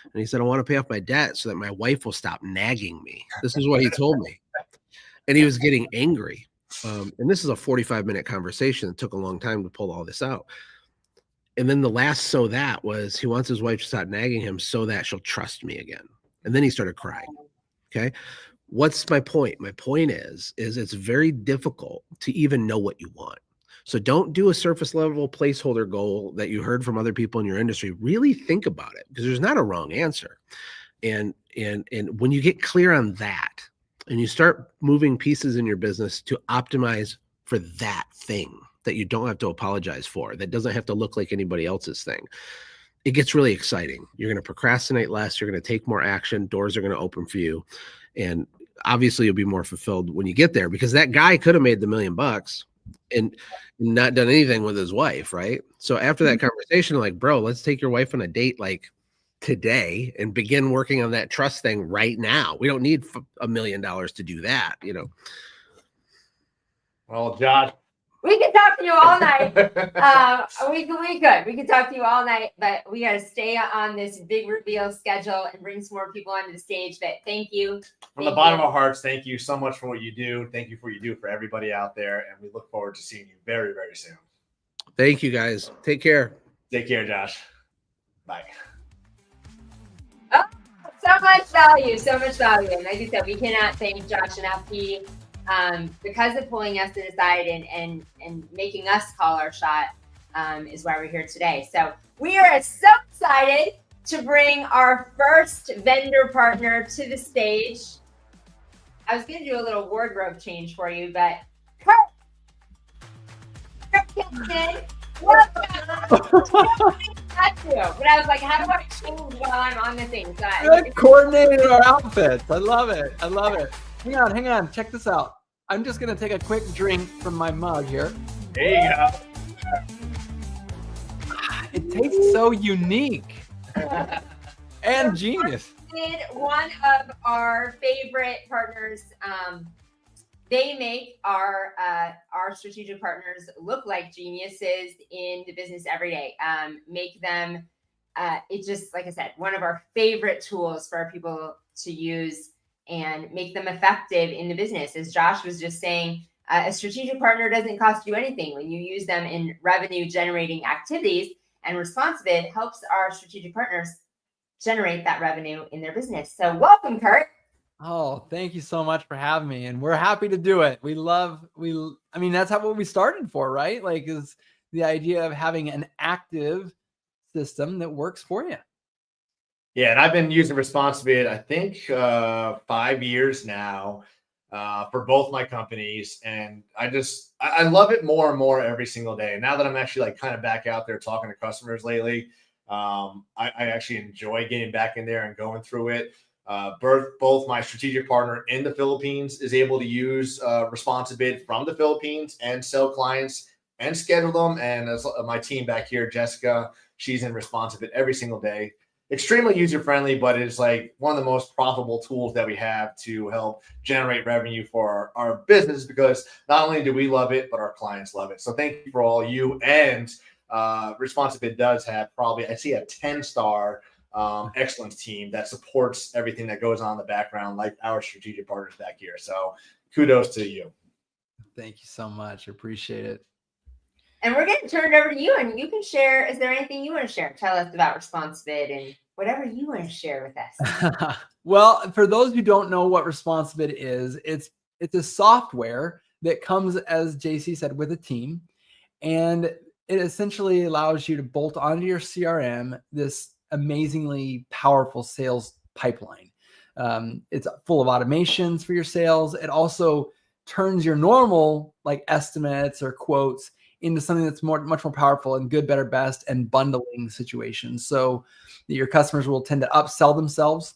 And he said, I want to pay off my debt so that my wife will stop nagging me. This is what he told me. And he was getting angry. And this is a 45-minute conversation. It took a long time to pull all this out. And then the last "so that" was he wants his wife to stop nagging him so that she'll trust me again. And then he started crying. Okay. What's my point? My point is it's very difficult to even know what you want. So don't do a surface level placeholder goal that you heard from other people in your industry. Really think about it, because there's not a wrong answer. And when you get clear on that and you start moving pieces in your business to optimize for that thing that you don't have to apologize for, that doesn't have to look like anybody else's thing, it gets really exciting. You're going to procrastinate less. You're going to take more action. Doors are going to open for you. And obviously you'll be more fulfilled when you get there, because that guy could have made the $1 million and not done anything with his wife. Right. So after that conversation, like, bro, let's take your wife on a date like today and begin working on that trust thing right now. We don't need $1 million to do that, you know? Well, Josh, we could talk to you all night. We could talk to you all night, but we got to stay on this big reveal schedule and bring some more people onto the stage. But thank you. From the bottom of our hearts, thank you so much for what you do. Thank you for what you do for everybody out there. And we look forward to seeing you very, very soon. Thank you, guys. Take care. Take care, Josh. Bye. Oh, so much value. And like I said, we cannot thank Josh enough. He, because of pulling us to the side and making us call our shot, is why we're here today. So we are so excited to bring our first vendor partner to the stage. I was going to do a little wardrobe change for you, but Kurt Kitson, welcome. But I was like, how do I change while I'm on the thing? So Good coordinated our outfits. I love it. Hang on. Check this out. I'm just going to take a quick drink from my mug here. There you go. It tastes so unique and genius. One of our favorite partners. They make our strategic partners look like geniuses in the business every day. Make them, it's just, like I said, one of our favorite tools for our people to use and make them effective in the business. As Josh was just saying, a strategic partner doesn't cost you anything when you use them in revenue generating activities, and Responsibid helps our strategic partners generate that revenue in their business. So welcome, Kurt. Oh, thank you so much for having me. And we're happy to do it. I mean, that's what we started for, right? Like, is the idea of having an active system that works for you. Yeah. And I've been using Responsibid, I think, 5 years now, for both my companies. And I love it more and more every single day. And now that I'm actually like kind of back out there talking to customers lately, I actually enjoy getting back in there and going through it. Both my strategic partner in the Philippines is able to use Responsibid from the Philippines and sell clients and schedule them. And as my team back here, Jessica, she's in Responsibid every single day. Extremely user-friendly, but it's like one of the most profitable tools that we have to help generate revenue for our business, because not only do we love it, but our clients love it. So thank you for all you. And Responsibid does have probably, I see, a 10-star excellence team that supports everything that goes on in the background, like our strategic partners back here. So kudos to you. Thank you so much. Appreciate it. And we're going to turn it over to you, and you can share. Is there anything you want to share? Tell us about Responsibid and whatever you want to share with us. Well, for those who don't know what Responsibid is, it's a software that comes, as JC said, with a team. And it essentially allows you to bolt onto your CRM this amazingly powerful sales pipeline. It's full of automations for your sales. It also turns your normal like estimates or quotes into something that's much more powerful and good, better, best, and bundling situations. So that your customers will tend to upsell themselves.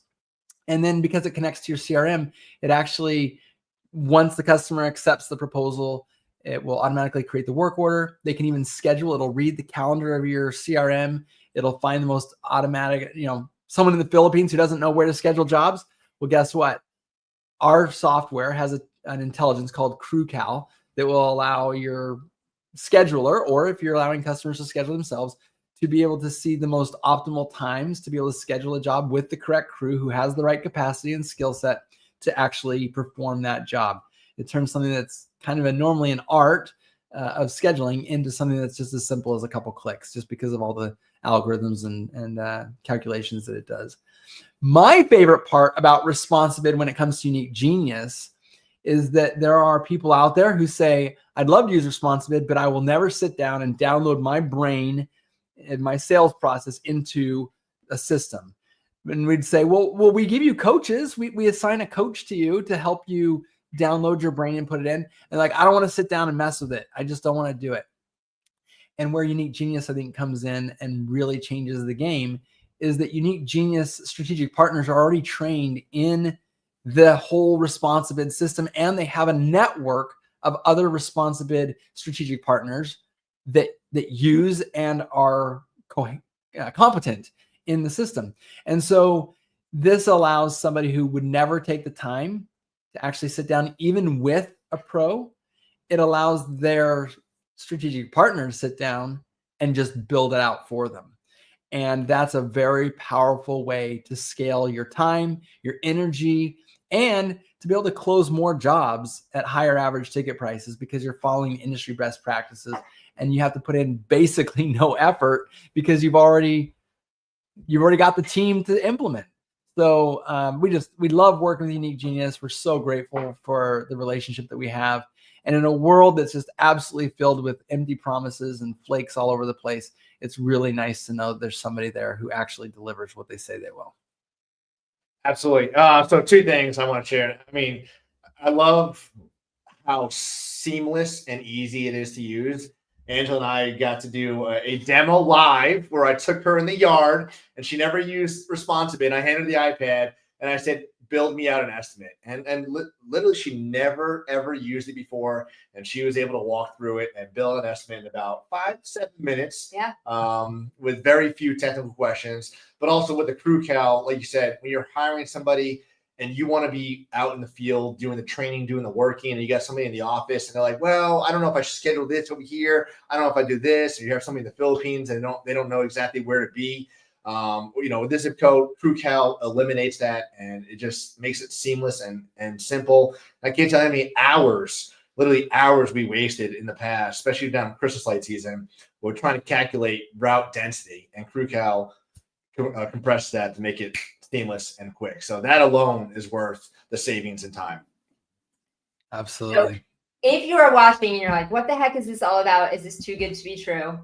And then because it connects to your CRM, it actually, once the customer accepts the proposal, it will automatically create the work order. They can even schedule. It'll read the calendar of your CRM. It'll find the most automatic, someone in the Philippines who doesn't know where to schedule jobs. Well, guess what? Our software has an intelligence called CrewCal that will allow your scheduler, or if you're allowing customers to schedule themselves, to be able to see the most optimal times to be able to schedule a job with the correct crew who has the right capacity and skill set to actually perform that job. It turns something that's kind of normally an art of scheduling into something that's just as simple as a couple clicks, just because of all the algorithms and calculations that it does. My favorite part about ResponsiBid when it comes to Unique Genius is that there are people out there who say, I'd love to use ResponsiBid, but I will never sit down and download my brain and my sales process into a system. And we'd say, well, we give you coaches. We assign a coach to you to help you download your brain and put it in. And like, I don't want to sit down and mess with it. I just don't want to do it. And where Unique Genius, I think, comes in and really changes the game is that Unique Genius strategic partners are already trained in the whole ResponsiBid system, and they have a network of other ResponsiBid strategic partners that use and are competent in the system. And so this allows somebody who would never take the time to actually sit down, even with a pro. It allows their strategic partner to sit down and just build it out for them. And that's a very powerful way to scale your time, your energy, and to be able to close more jobs at higher average ticket prices because you're following industry best practices and you have to put in basically no effort because you've already got the team to implement. So we love working with Unique Genius. We're so grateful for the relationship that we have. And in a world that's just absolutely filled with empty promises and flakes all over the place, it's really nice to know that there's somebody there who actually delivers what they say they will. Absolutely. So 2 things I want to share. I mean, I love how seamless and easy it is to use. Angela and I got to do a demo live where I took her in the yard and she never used ResponsiBid. I handed her the iPad and I said, build me out an estimate. And literally she never, ever used it before. And she was able to walk through it and build an estimate in about 5 to 7 minutes. Yeah. With very few technical questions, but also with the crew cal, like you said, when you're hiring somebody and you want to be out in the field doing the training, doing the working, and you got somebody in the office and they're like, well, I don't know if I should schedule this over here. I don't know if I do this. Or you have somebody in the Philippines and they don't know exactly where to be. With this zip code, crew cal eliminates that and it just makes it seamless and simple. I can't tell you how many hours, literally hours we wasted in the past, especially down Christmas light season. We're trying to calculate route density and crew cal compress that to make it seamless and quick. So that alone is worth the savings in time. Absolutely. So if you are watching and you're like, what the heck is this all about? Is this too good to be true?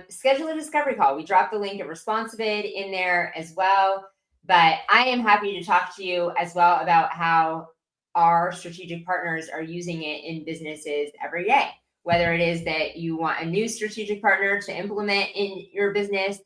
Schedule a discovery call. We dropped the link at ResponsiBid in there as well. But I am happy to talk to you as well about how our strategic partners are using it in businesses every day. Whether it is that you want a new strategic partner to implement in your business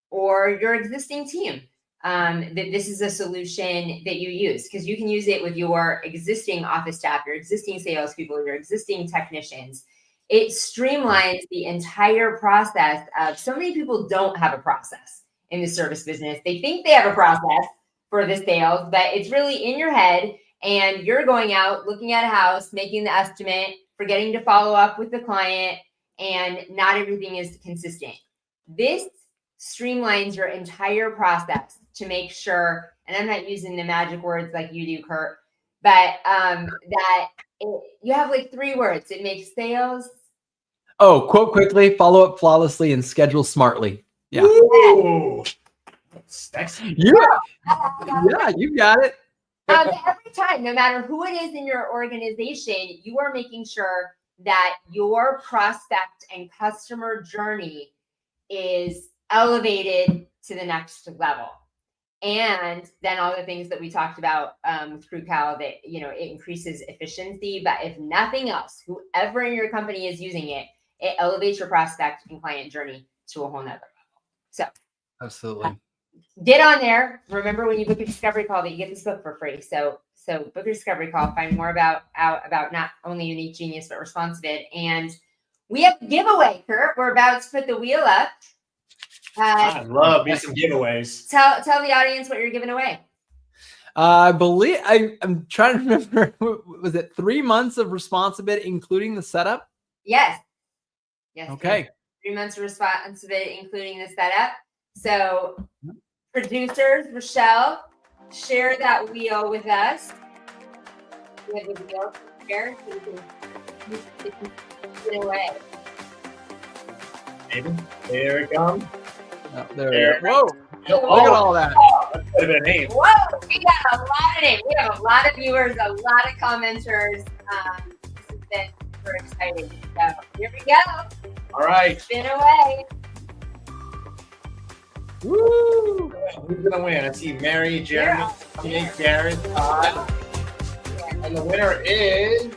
or your existing team, that this is a solution that you use because you can use it with your existing office staff, your existing salespeople, your existing technicians. It streamlines the entire process of so many people don't have a process in the service business. They think they have a process for the sales, but it's really in your head and you're going out, looking at a house, making the estimate, forgetting to follow up with the client, and not everything is consistent. This streamlines your entire process to make sure, and I'm not using the magic words like you do, Kurt, but you have like 3 words. It makes sales. Oh, quote quickly, follow up flawlessly, and schedule smartly. Yeah. Ooh, that's Yeah, you got it. Every time, no matter who it is in your organization, you are making sure that your prospect and customer journey is elevated to the next level. And then all the things that we talked about with crew cal, that it increases efficiency. But if nothing else, whoever in your company is using it, it elevates your prospect and client journey to a whole nother level. So Absolutely. Get on there. Remember, when you book a discovery call, that you get this book for free. So book a discovery call. Find more about not only Unique Genius but ResponsiBid. And we have a giveaway, Kurt. We're about to put the wheel up. I love me some giveaways. Tell the audience what you're giving away. I believe I'm trying to remember. Was it 3 months of ResponsiBid, including the setup? Yes. Okay. 3 months of responsibility, including the setup. So producers, Rochelle, share that wheel with us. We have the wheel here so we can get it away. Maybe. Here it comes. Oh, there There. we go. Whoa! Look at all that. That could have been a name. Whoa, we got a lot of names. We have a lot of viewers, a lot of commenters. This has been super exciting. So here we go. All right. Spin away. Woo! Who's gonna win? I see Mary, Jeremy, Dominic, Garrett, Todd, and the winner is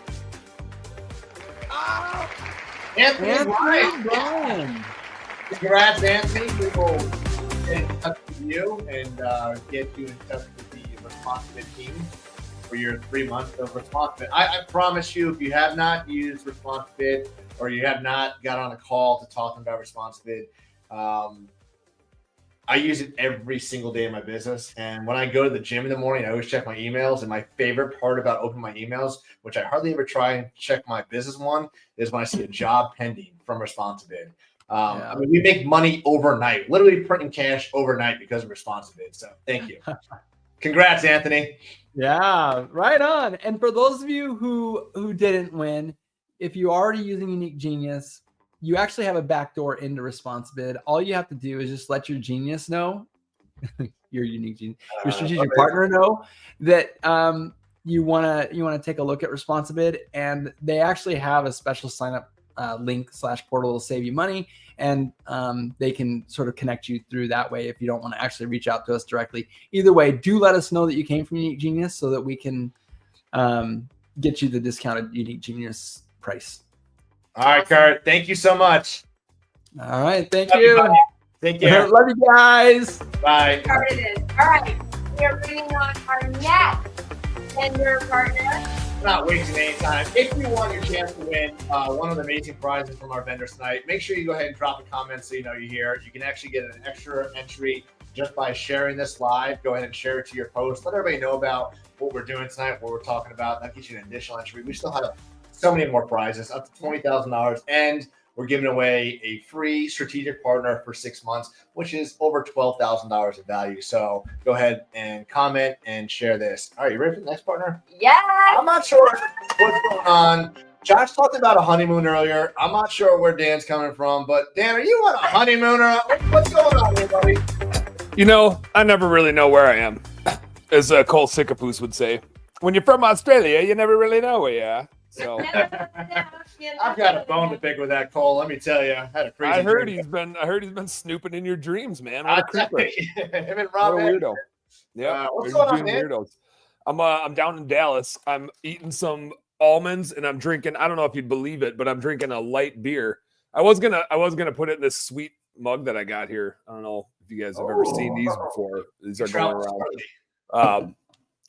Anthony Anthony Bryan. Bryan. Congrats, Anthony. We will get in touch with you and get you in touch with the ResponsiBid team for your 3 months of ResponsiBid. I promise you, if you have not used ResponsiBid or you have not got on a call to talk about ResponsiBid, I use it every single day in my business. And when I go to the gym in the morning, I always check my emails. And my favorite part about opening my emails, which I hardly ever try and check my business one, is when I see a job pending from ResponsiBid. I mean, we make money overnight, literally printing cash overnight because of ResponsiBid. So thank you. Congrats, Anthony. Yeah, right on. And for those of you who didn't win, if you're already using Unique Genius, you actually have a backdoor into ResponsiBid. All you have to do is just let your genius know, your Unique Genius, your strategic partner know that you want to take a look at ResponsiBid, and they actually have a special sign up link /portal to save you money, and they can sort of connect you through that way if you don't want to actually reach out to us directly. Either way, do let us know that you came from Unique Genius so that we can get you the discounted Unique Genius price. All right, Kurt. Thank you so much. All right, thank Love you. you. Take care. Love you guys. Bye. Started it. All right, we are bringing on our next vendor partner. Not wasting any time. If you want your chance to win one of the amazing prizes from our vendors tonight, make sure you go ahead and drop a comment so you know you're here. You can actually get an extra entry just by sharing this live. Go ahead and share it to your post. Let everybody know about what we're doing tonight, what we're talking about. That gets you an additional entry. We still have so many more prizes, up to $20,000, and we're giving away a free strategic partner for 6 months, which is over $12,000 of value. So go ahead and comment and share this. All right, you ready for the next partner? Yes. I'm not sure what's going on. Josh talked about a honeymoon earlier. I'm not sure where Dan's coming from, but Dan, are you on a honeymoon or what's going on here, buddy? You know, I never really know where I am, as Cole Sickapoose would say. When you're from Australia, you never really know where you are. So I've got a bone to pick with that, Cole. Let me tell you, I had a crazy. I heard dream. he's been snooping in your dreams, man. What a creeper. Him and What Rob. a weirdo. Yeah, what's going on, man? weirdos. I'm down in Dallas. I'm eating some almonds and I'm drinking. I don't know if you'd believe it, but I'm drinking a light beer. I was gonna put it in this sweet mug that I got here. I don't know if you guys have ever seen these before. These are going around.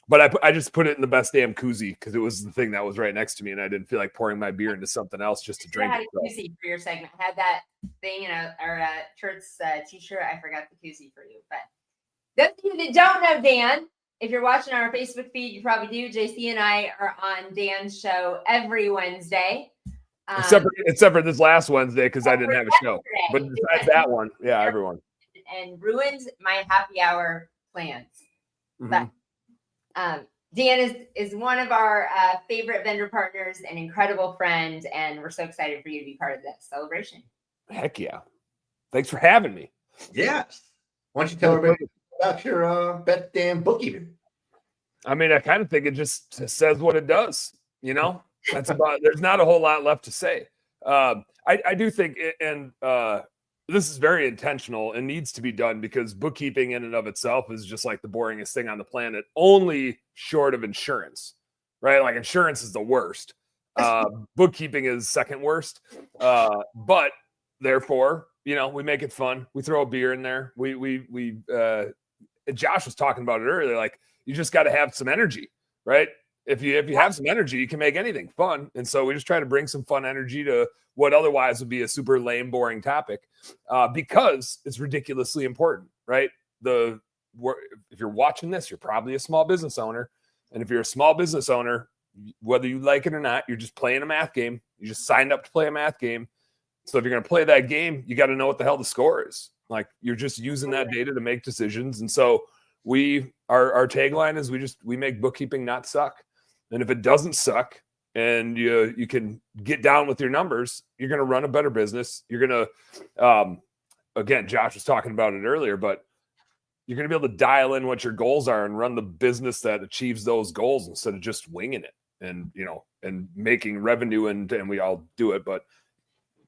But I just put it in the best damn koozie because it was the thing that was right next to me, and I didn't feel like pouring my beer into something else just to drink I had it. a koozie for your segment. I had that thing, or a Turt's t-shirt. I forgot the koozie for you. But those of you that don't know Dan, if you're watching our Facebook feed, you probably do. JC and I are on Dan's show every Wednesday. Except for this last Wednesday because I didn't have a show. But besides that one, yeah, everyone. And ruined my happy hour plans. Mhm. But Dan is one of our favorite vendor partners, an incredible friend, and we're so excited for you to be part of this celebration. Heck yeah. Thanks for having me. Yes. Why don't you tell everybody about your Bet Dan bookkeeping? I mean, I kind of think it just says what it does, you know? That's about there's not a whole lot left to say. I do think this is very intentional and needs to be done because bookkeeping in and of itself is just like the boringest thing on the planet, only short of insurance, right? Like insurance is the worst. Bookkeeping is second worst. But therefore, you know, we make it fun. We throw a beer in there. Josh was talking about it earlier. Like you just got to have some energy, right? If you have some energy, you can make anything fun. And so we just try to bring some fun energy to what otherwise would be a super lame, boring topic because it's ridiculously important, right? If you're watching this, you're probably a small business owner. And if you're a small business owner, whether you like it or not, you're just playing a math game. You just signed up to play a math game. So if you're going to play that game, you got to know what the hell the score is. Like you're just using that data to make decisions. And so our tagline is we make bookkeeping not suck. And if it doesn't suck and you can get down with your numbers, you're going to run a better business. You're going to, again, Josh was talking about it earlier, but you're going to be able to dial in what your goals are and run the business that achieves those goals instead of just winging it and, and making revenue. And we all do it, but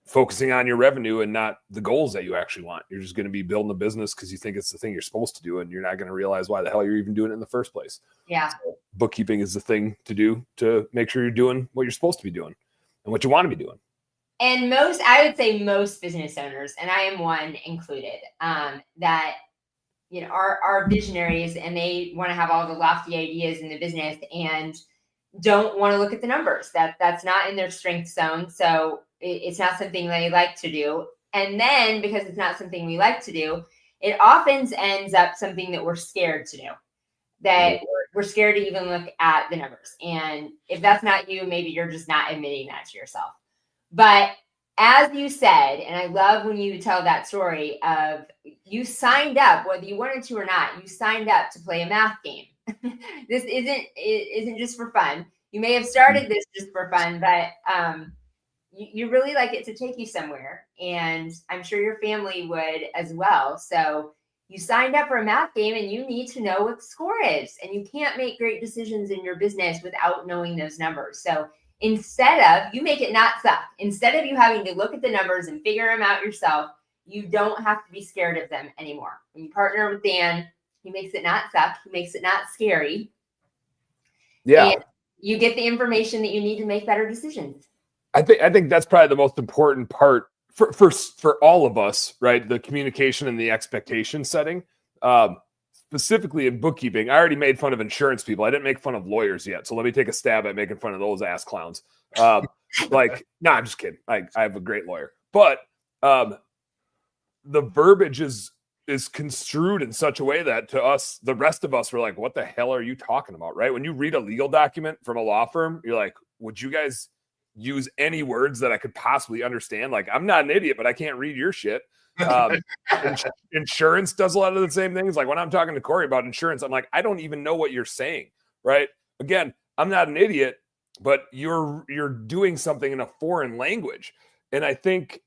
focusing on your revenue and not the goals that you actually want. You're just going to be building a business because you think it's the thing you're supposed to do, and you're not going to realize why the hell you're even doing it in the first place. Yeah. So bookkeeping is the thing to do to make sure you're doing what you're supposed to be doing and what you want to be doing. And I would say most business owners, and I am one included, that, are visionaries and they want to have all the lofty ideas in the business and don't want to look at the numbers. That's not in their strength zone. So it's not something they like to do. And then because it's not something we like to do, it often ends up something that we're scared to do, that we're scared to even look at the numbers. And if that's not you, maybe you're just not admitting that to yourself. But as you said, and I love when you tell that story of you signed up, whether you wanted to or not, you signed up to play a math game. This isn't just for fun. You may have started this just for fun, but you really like it to take you somewhere. And I'm sure your family would as well. So you signed up for a math game and you need to know what the score is. And you can't make great decisions in your business without knowing those numbers. So instead of, you make it not suck. Instead of you having to look at the numbers and figure them out yourself, you don't have to be scared of them anymore. When you partner with Dan, he makes it not suck. He makes it not scary. Yeah. And you get the information that you need to make better decisions. I think that's probably the most important part for all of us, right? The communication and the expectation setting. Specifically in bookkeeping, I already made fun of insurance people. I didn't make fun of lawyers yet. So let me take a stab at making fun of those ass clowns. I'm just kidding. I have a great lawyer. But the verbiage is construed in such a way that to us, the rest of us were like, what the hell are you talking about, right? When you read a legal document from a law firm, you're like, would you guys use any words that I could possibly understand? Like, I'm not an idiot, but I can't read your shit. Insurance does a lot of the same things. Like when I'm talking to Corey about insurance, I'm like, I don't even know what you're saying, right? Again, I'm not an idiot, but you're doing something in a foreign language. And I think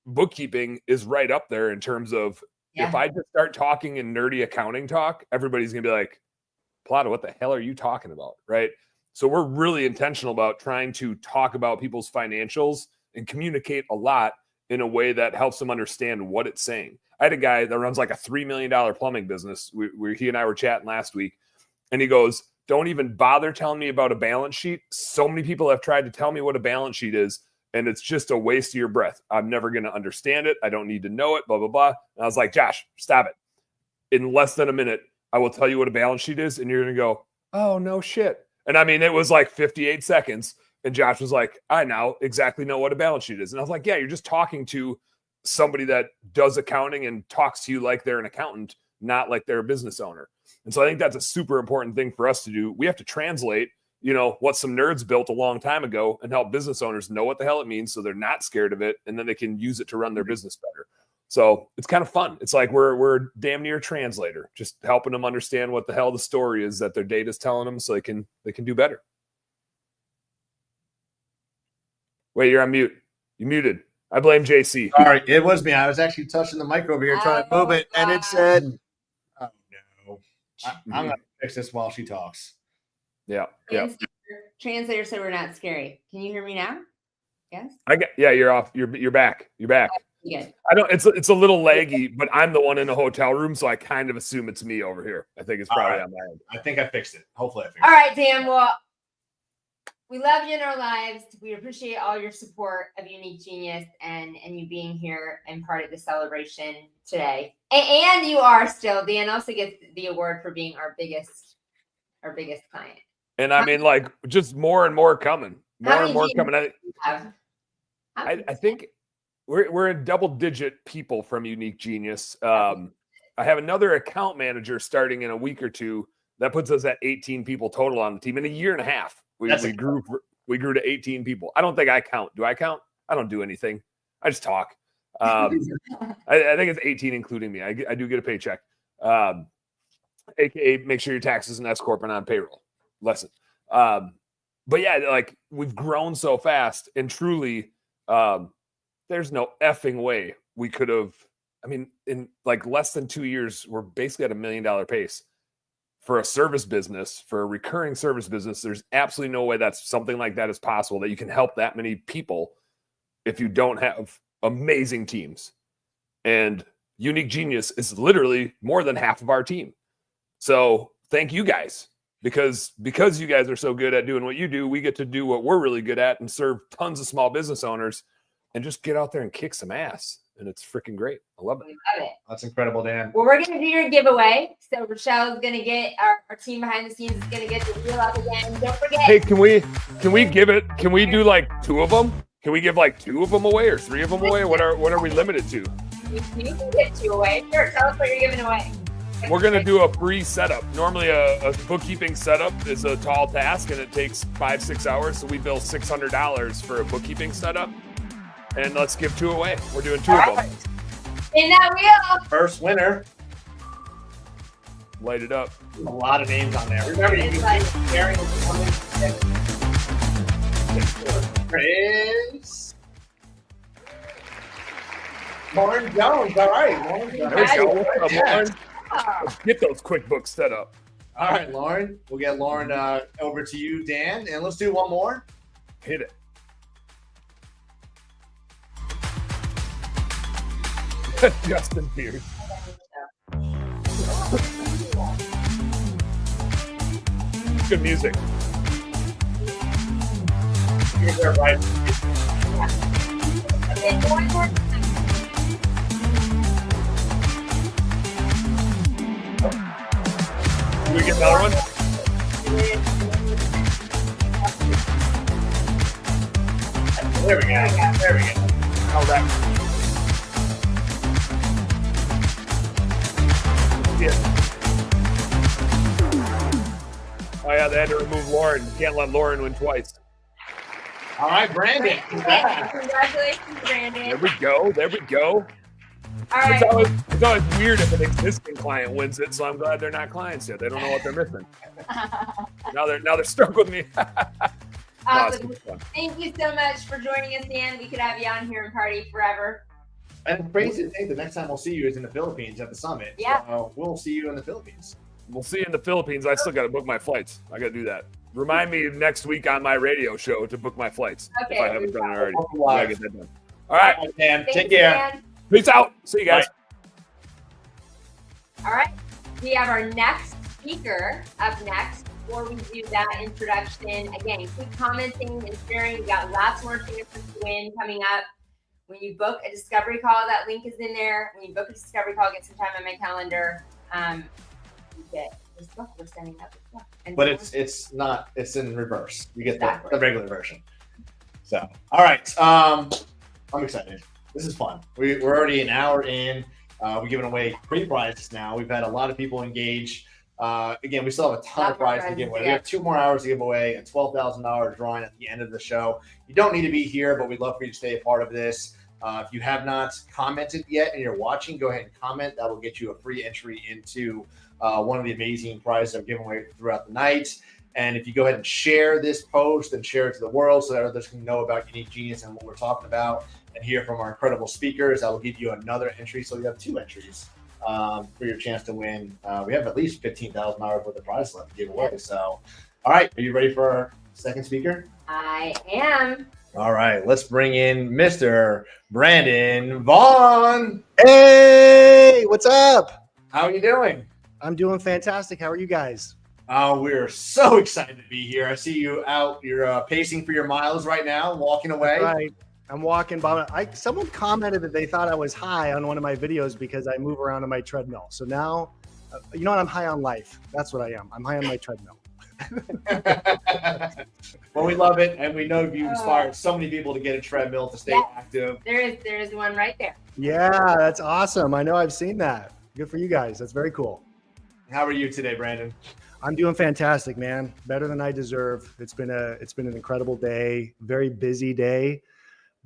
bookkeeping is right up there in terms of if I just start talking in nerdy accounting talk, everybody's going to be like, Plata, what the hell are you talking about, right? So we're really intentional about trying to talk about people's financials and communicate a lot in a way that helps them understand what it's saying. I had a guy that runs like a $3 million plumbing business. He and I were chatting last week, and he goes, don't even bother telling me about a balance sheet. So many people have tried to tell me what a balance sheet is, and it's just a waste of your breath. I'm never going to understand it. I don't need to know it, blah, blah, blah. And I was like, Josh, stop it. In less than a minute, I will tell you what a balance sheet is, and you're going to go, oh, no shit. And I mean, it was like 58 seconds. And Josh was like, I now exactly know what a balance sheet is. And I was like, yeah, you're just talking to somebody that does accounting and talks to you like they're an accountant, not like they're a business owner. And so I think that's a super important thing for us to do. We have to translate, what some nerds built a long time ago and help business owners know what the hell it means so they're not scared of it, and then they can use it to run their business better. So it's kind of fun. It's like we're damn near a translator, just helping them understand what the hell the story is that their data is telling them so they can do better. Wait, you're on mute. You muted. I blame JC. Sorry, it was me. I was actually touching the mic over here trying to move it, and it said, oh, no. I'm going to fix this while she talks. Yeah. Translator said we're not scary. Can you hear me now? Yes? You're off. You're back. You're back. Good. I don't, it's a little laggy, but I'm the one in the hotel room, so I kind of assume it's me over here. I think it's probably on my end. I think I fixed it. Hopefully I fixed it. All right, Dan. Well, we love you in our lives. We appreciate all your support of Unique Genius and you being here and part of the celebration today. And you are still, Dan also gets the award for being our biggest client. And I mean, like, just more and more coming. More and more coming. I think we're in double-digit people from Unique Genius. I have another account manager starting in a week or two. That puts us at 18 people total on the team in a year and a half. We grew to 18 people. I don't think I count. Do I count? I don't do anything. I just talk. I think it's 18, including me. I do get a paycheck. AKA make sure your taxes and S corp and on payroll. Lesson. But yeah, like we've grown so fast, and truly, there's no effing way we could have. I mean, in like less than 2 years, we're basically at $1 million pace for a service business, for a recurring service business. There's absolutely no way that's something like that is possible, that you can help that many people if you don't have amazing teams. And Unique Genius is literally more than half of our team. So thank you guys, because you guys are so good at doing what you do, we get to do what we're really good at and serve tons of small business owners and just get out there and kick some ass. And it's freaking great. I love it. We love it. That's incredible, Dan. Well, we're gonna do your giveaway. So Rochelle's gonna get our team behind the scenes is gonna get the wheel up again. Don't forget. Hey, can we do like 2 of them? Can we give like 2 of them away or 3 of them away? What are we limited to? You can get 2 away. Sure, tell us what you're giving away. We're going to do a free setup. Normally a bookkeeping setup is a tall task and it takes 5-6 hours. So we bill $600 for a bookkeeping setup. And let's give 2 away. We're doing 2 of them. In that wheel. First winner. Light it up. A lot of names on there. Remember, you can keep sharing Chris. Lauren Jones. All right, Lauren Jones. There we go. What's up, Yeah. Lauren? Let's get those QuickBooks set up. All right, Lauren. We'll get Lauren over to you, Dan, and let's do one more. Hit it. Justin Beard. Good music. You're there, right? Okay, one more time. Can we get another one? There we go. There we go. How that? Yeah. Oh yeah, they had to remove Lauren. You can't let Lauren win twice. All right, Brandon. Congrats. Congratulations, Brandon. There we go. There we go. All right. It's always weird if an existing client wins it, so I'm glad they're not clients yet. They don't know what they're missing. Now they're stuck with me. Awesome. It's fun. Thank you so much for joining us, Dan. We could have you on here and party forever. And crazy to think the next time we'll see you is in the Philippines at the summit. Yeah. So we'll see you in the Philippines. We'll see you in the Philippines. I still got to book my flights. I got to do that. Remind me next week on my radio show to book my flights if I haven't done it already. I gotta get that done. All right. All right, Dan. Thanks, Take care. Dan. Peace out. See you guys. All right. We have our next speaker up next. Before we do that introduction, again, keep commenting and sharing. We got lots more chances to win coming up. When you book a discovery call, that link is in there. When you book a discovery call, get some time on my calendar. You get this book we're sending up as well. And But so it's not. It's in reverse. You get Exactly. the regular version. So, all right. I'm excited. This is fun. We're already an hour in. We're giving away free prizes now. We've had a lot of people engage. Again, we still have a ton of prizes to give away. We have 2 more hours to give away, a $12,000 drawing at the end of the show. You don't need to be here, but we'd love for you to stay a part of this. If you have not commented yet and you're watching, go ahead and comment. That will get you a free entry into one of the amazing prizes that we're giving away throughout the night. And if you go ahead and share this post and share it to the world so that others can know about Unique Genius and what we're talking about and hear from our incredible speakers, that will give you another entry. So you have 2 entries for your chance to win. We have at least $15,000 worth of prize left to give away. So, all right, are you ready for our second speaker? I am. All right, let's bring in Mr. Brandon Vaughn. Hey, what's up? How are you doing? I'm doing fantastic. How are you guys? We're so excited to be here. I see you out. You're pacing for your miles right now, walking away. Right. I'm walking by. Someone commented that they thought I was high on one of my videos because I move around on my treadmill. So now, you know what? I'm high on life. That's what I am. I'm high on my treadmill. Well, we love it, and we know you inspired so many people to get a treadmill to stay active. There is one right there. Yeah, that's awesome. I know I've seen that. Good for you guys. That's very cool. How are you today, Brandon? I'm doing fantastic, man. Better than I deserve. It's been an incredible day, very busy day,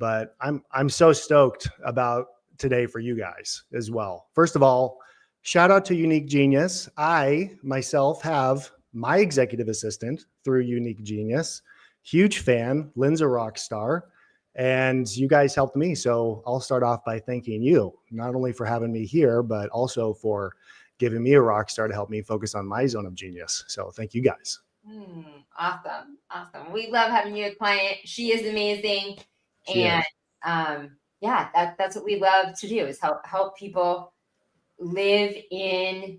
but I'm so stoked about today for you guys as well. First of all, shout out to Unique Genius. I myself have my executive assistant through Unique Genius. Huge fan. Lynn's a rock star. And you guys helped me. So I'll start off by thanking you, not only for having me here, but also for giving me a rock star to help me focus on my zone of genius. So thank you guys. Awesome. Awesome. We love having you a client. She is amazing. She And is. yeah, that's what we love to do, is help people live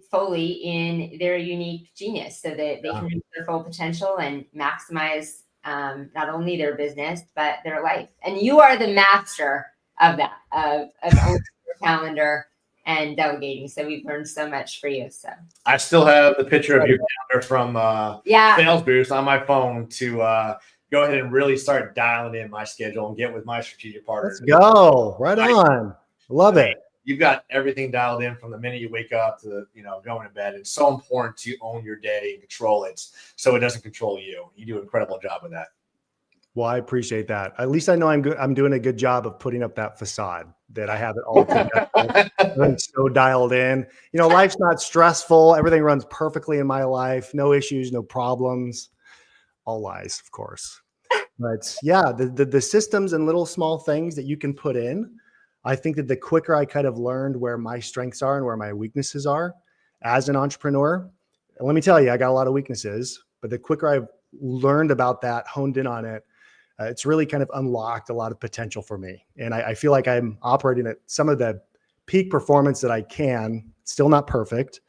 fully in their unique genius so that they can reach their full potential and maximize not only their business, but their life. And you are the master of that, of owning your calendar and delegating. So we've learned so much for you. So I still have the picture of your calendar from Sales Boost on my phone to go ahead and really start dialing in my schedule and get with my strategic partners. Let's go. Right on. Love it. You've got everything dialed in from the minute you wake up to going to bed. It's so important to own your day and control it so it doesn't control you. You do an incredible job with that. Well, I appreciate that. At least I know I'm good. I'm doing a good job of putting up that facade that I have it all together. I'm so dialed in. Life's not stressful. Everything runs perfectly in my life. No issues, no problems. All lies, of course. But yeah, the systems and little small things that you can put in, I think that the quicker I kind of learned where my strengths are and where my weaknesses are as an entrepreneur, and let me tell you, I got a lot of weaknesses, but the quicker I've learned about that, honed in on it, it's really kind of unlocked a lot of potential for me. And I feel like I'm operating at some of the peak performance that I can. Still not perfect,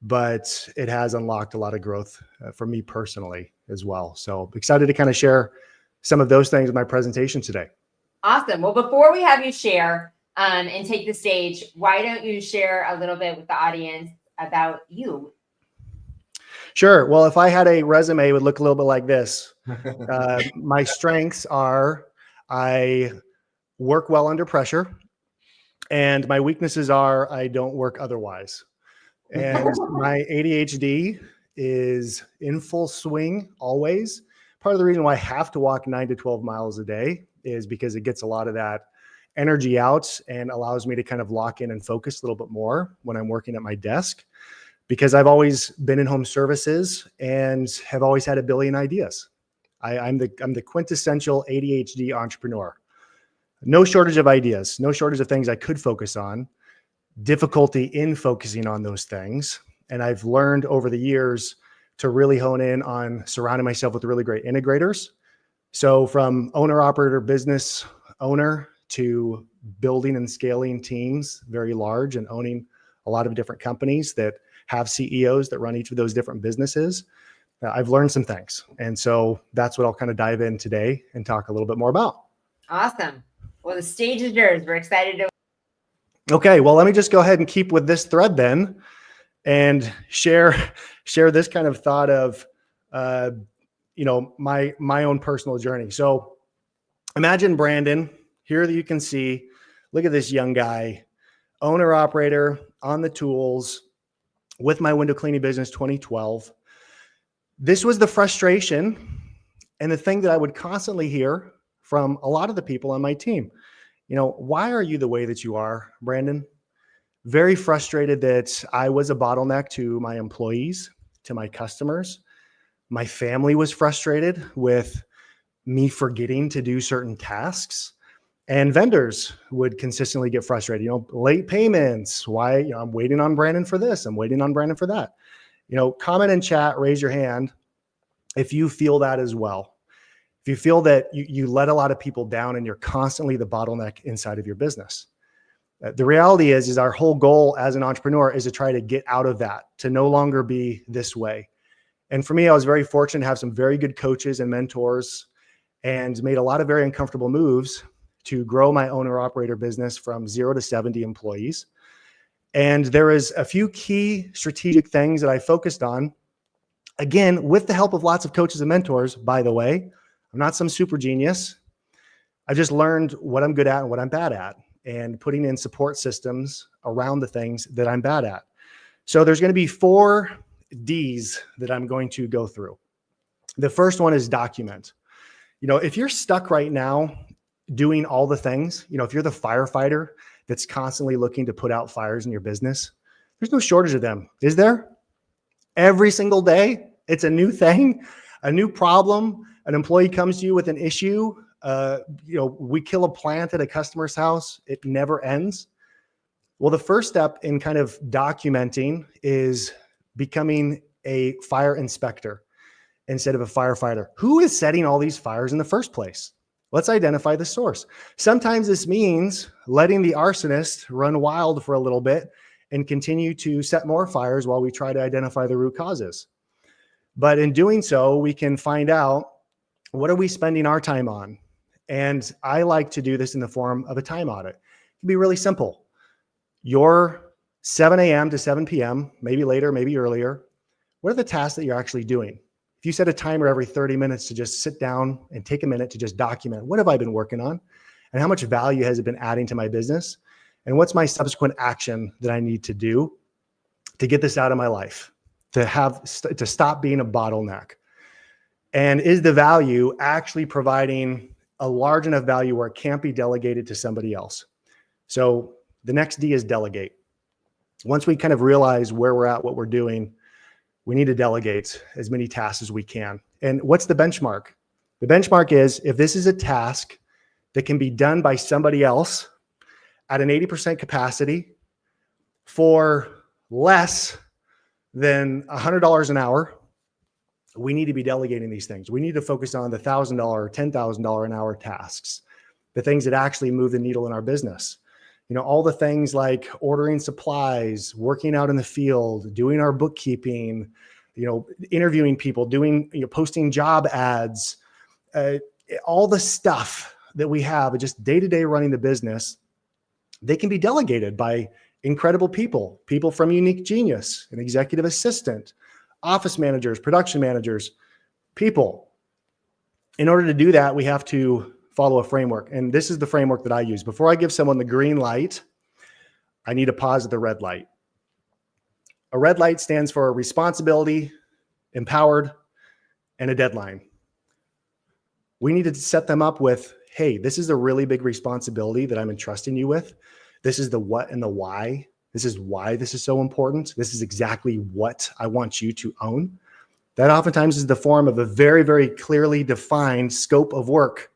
but it has unlocked a lot of growth for me personally as well. So excited to kind of share some of those things in my presentation today. awesome. Well, before we have you share and take the stage, why don't you share a little bit with the audience about you? Sure. Well, if I had a resume, it would look a little bit like this. My strengths are I work well under pressure, and my weaknesses are I don't work otherwise. And my ADHD is in full swing always. Part of the reason why I have to walk 9 to 12 miles a day is because it gets a lot of that energy out and allows me to kind of lock in and focus a little bit more when I'm working at my desk, because I've always been in home services and have always had a billion ideas. I'm the quintessential ADHD entrepreneur. No shortage of ideas, no shortage of things I could focus on, difficulty in focusing on those things. And I've learned over the years to really hone in on surrounding myself with really great integrators. So from owner operator business owner to building and scaling teams very large and owning a lot of different companies that have CEOs that run each of those different businesses, I've learned some things. And so that's what I'll kind of dive in today and talk a little bit more about. Awesome. Well, the stage is yours. We're excited to. Okay, well, let me just go ahead and keep with this thread then and share this kind of thought of, my own personal journey. So imagine Brandon here that you can see, look at this young guy, owner operator on the tools with my window cleaning business, 2012. This was the frustration and the thing that I would constantly hear from a lot of the people on my team. Why are you the way that you are, Brandon? Very frustrated that I was a bottleneck to my employees, to my customers. My family was frustrated with me forgetting to do certain tasks, and vendors would consistently get frustrated. Late payments. Why? I'm waiting on Brandon for this. I'm waiting on Brandon for that. Comment in chat, raise your hand if you feel that as well. If you feel that you let a lot of people down and you're constantly the bottleneck inside of your business. The reality is our whole goal as an entrepreneur is to try to get out of that, to no longer be this way. And for me, I was very fortunate to have some very good coaches and mentors and made a lot of very uncomfortable moves to grow my owner operator business from 0 to 70 employees. And there is a few key strategic things that I focused on, again, with the help of lots of coaches and mentors, by the way. I'm not some super genius. I just learned what I'm good at and what I'm bad at, and putting in support systems around the things that I'm bad at. So there's going to be 4 D's that I'm going to go through. The first one is document. If you're stuck right now, doing all the things. If you're the firefighter that's constantly looking to put out fires in your business, there's no shortage of them, is there? Every single day, it's a new thing, a new problem. An employee comes to you with an issue. We kill a plant at a customer's house. It never ends. Well, the first step in kind of documenting is becoming a fire inspector instead of a firefighter. Who is setting all these fires in the first place? Let's identify the source. Sometimes this means letting the arsonist run wild for a little bit and continue to set more fires while we try to identify the root causes. But in doing so, we can find out, what are we spending our time on? And I like to do this in the form of a time audit. It can be really simple. Your 7 a.m. to 7 p.m., maybe later, maybe earlier, what are the tasks that you're actually doing? If you set a timer every 30 minutes to just sit down and take a minute to just document, what have I been working on? And how much value has it been adding to my business? And what's my subsequent action that I need to do to get this out of my life, to stop being a bottleneck? And is the value actually providing a large enough value where it can't be delegated to somebody else? So the next D is delegate. Once we kind of realize where we're at, what we're doing, we need to delegate as many tasks as we can. And what's the benchmark? The benchmark is, if this is a task that can be done by somebody else at an 80% capacity for less than $100 an hour, we need to be delegating these things. We need to focus on the $1,000, $10,000 an hour tasks, the things that actually move the needle in our business. All the things like ordering supplies, working out in the field, doing our bookkeeping, interviewing people, doing, posting job ads, all the stuff that we have, just day-to-day running the business, they can be delegated by incredible people from Unique Genius, an executive assistant, office managers, production managers, people. In order to do that, we have to follow a framework. And this is the framework that I use. Before I give someone the green light, I need to pause at the red light. A red light stands for responsibility, empowered, and a deadline. We need to set them up with, hey, this is a really big responsibility that I'm entrusting you with. This is the what and the why. This is why this is so important. This is exactly what I want you to own. That oftentimes is the form of a very, very clearly defined scope of work.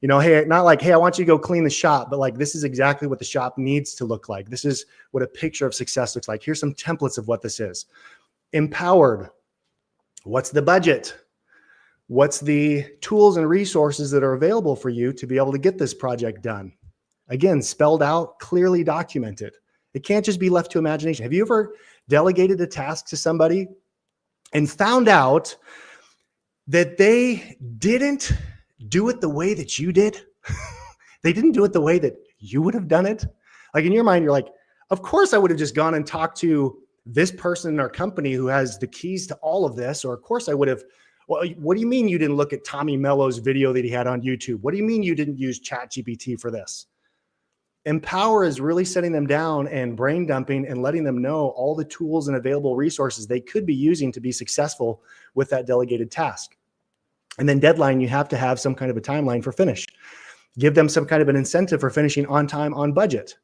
Hey, not like, hey, I want you to go clean the shop, but like, this is exactly what the shop needs to look like. This is what a picture of success looks like. Here's some templates of what this is. Empowered. What's the budget? What's the tools and resources that are available for you to be able to get this project done? Again, spelled out, clearly documented. It can't just be left to imagination. Have you ever delegated a task to somebody and found out that they didn't do it the way that you did? They didn't do it the way that you would have done it. Like, in your mind, you're like, of course I would have just gone and talked to this person in our company who has the keys to all of this. Or of course I would have, well, what do you mean you didn't look at Tommy Mello's video that he had on YouTube? What do you mean you didn't use ChatGPT for this? Empower is really setting them down and brain dumping and letting them know all the tools and available resources they could be using to be successful with that delegated task. And then deadline, you have to have some kind of a timeline for finish. Give them some kind of an incentive for finishing on time, on budget.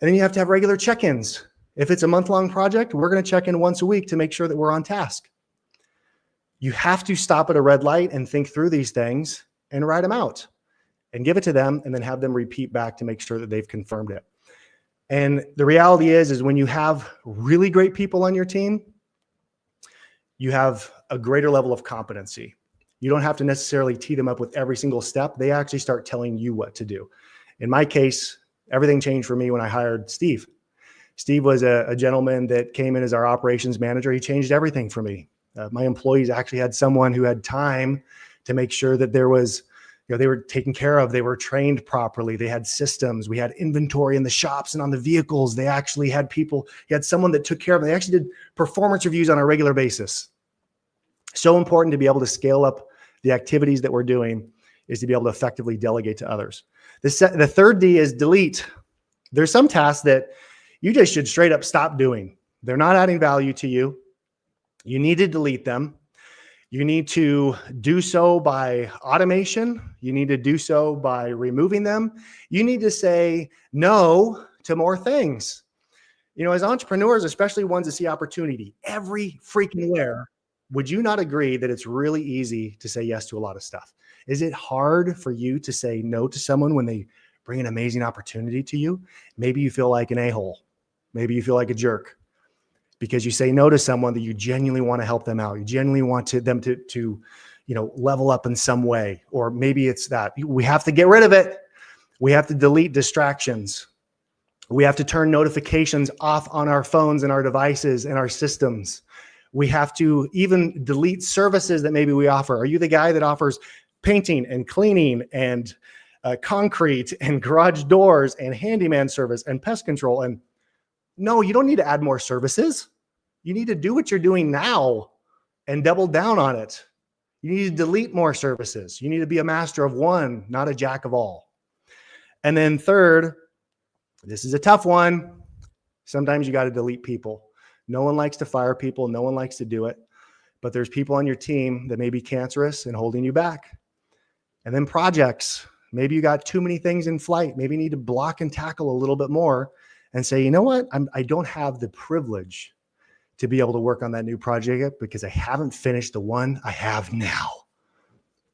And then you have to have regular check-ins. If it's a month-long project, we're going to check in once a week to make sure that we're on task. You have to stop at a red light and think through these things and write them out and give it to them, and then have them repeat back to make sure that they've confirmed it. And the reality is when you have really great people on your team, you have a greater level of competency. You don't have to necessarily tee them up with every single step. They actually start telling you what to do. In my case, everything changed for me when I hired Steve. Steve was a gentleman that came in as our operations manager. He changed everything for me. My employees actually had someone who had time to make sure that there was, they were taken care of. They were trained properly. They had systems. We had inventory in the shops and on the vehicles. They actually had people. He had someone that took care of them. They actually did performance reviews on a regular basis. So important to be able to scale up the activities that we're doing is to be able to effectively delegate to others. The third D is delete. There's some tasks that you just should straight up stop doing. They're not adding value to you. You need to delete them. You need to do so by automation. You need to do so by removing them. You need to say no to more things. You know, as entrepreneurs, especially ones that see opportunity every freaking where, would you not agree that it's really easy to say yes to a lot of stuff? Is it hard for you to say no to someone when they bring an amazing opportunity to you? Maybe you feel like an a-hole. Maybe you feel like a jerk because you say no to someone that you genuinely want to help them out. You genuinely want them to level up in some way. Or maybe it's that we have to get rid of it. We have to delete distractions. We have to turn notifications off on our phones and our devices and our systems. We have to even delete services that maybe we offer. Are you the guy that offers painting and cleaning and concrete and garage doors and handyman service and pest control? And no, you don't need to add more services. You need to do what you're doing now and double down on it. You need to delete more services. You need to be a master of one, not a jack of all. And then third, this is a tough one. Sometimes you got to delete people. No one likes to fire people. No one likes to do it. But there's people on your team that may be cancerous and holding you back. And then projects. Maybe you got too many things in flight. Maybe you need to block and tackle a little bit more and say, you know what? I don't have the privilege to be able to work on that new project yet because I haven't finished the one I have now.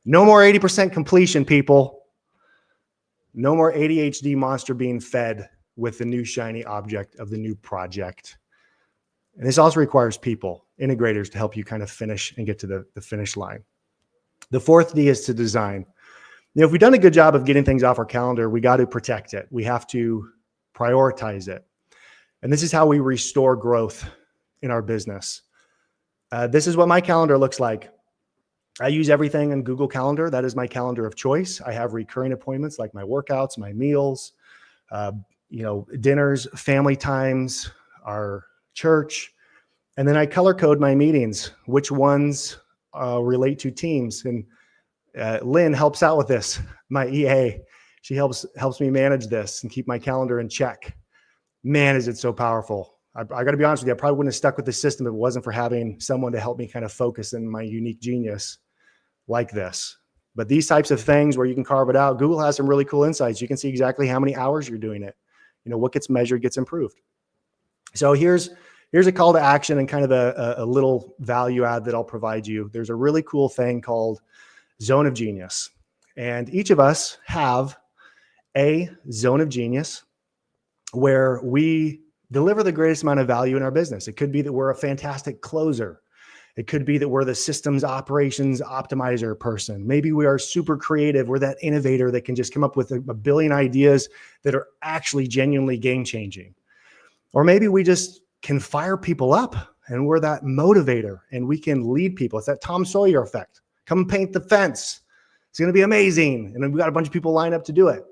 No more 80% completion, people. No more ADHD monster being fed with the new shiny object of the new project. And this also requires people, integrators, to help you kind of finish and get to the finish line. The fourth D is to design. If we've done a good job of getting things off our calendar, we got to protect it. We have to prioritize it. And this is how we restore growth in our business. This is what my calendar looks like. I use everything in Google Calendar. That is my calendar of choice. I have recurring appointments like my workouts, my meals, dinners, family times, our church. And then I color code my meetings, which ones relate to teams. And Lynn helps out with this, my EA. She helps me manage this and keep my calendar in check. Man, is it so powerful. I got to be honest with you, I probably wouldn't have stuck with the system if it wasn't for having someone to help me kind of focus in my unique genius like this. But these types of things where you can carve it out, Google has some really cool insights. You can see exactly how many hours you're doing it. What gets measured gets improved. So here's a call to action and kind of a little value add that I'll provide you. There's a really cool thing called Zone of Genius. And each of us have a zone of genius where we deliver the greatest amount of value in our business. It could be that we're a fantastic closer. It could be that we're the systems operations optimizer person. Maybe we are super creative. We're that innovator that can just come up with a billion ideas that are actually genuinely game-changing. Or maybe we just can fire people up and we're that motivator and we can lead people. It's that Tom Sawyer effect. Come paint the fence. It's going to be amazing. And then we got a bunch of people lined up to do it.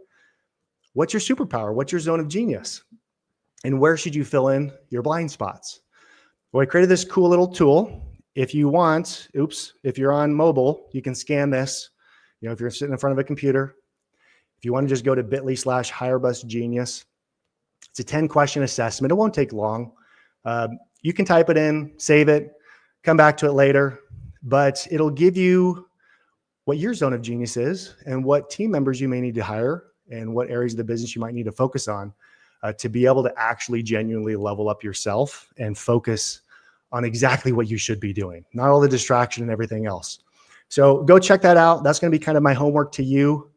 What's your superpower? What's your zone of genius? And where should you fill in your blind spots? Well, I created this cool little tool. If you want, if you're on mobile, you can scan this. If you're sitting in front of a computer, if you want to just go to bit.ly/HireBusGenius, it's a 10-question assessment. It won't take long. You can type it in, save it, come back to it later, but it'll give you what your zone of genius is and what team members you may need to hire and what areas of the business you might need to focus on to be able to actually genuinely level up yourself and focus on exactly what you should be doing, not all the distraction and everything else. So go check that out. That's going to be kind of my homework to you.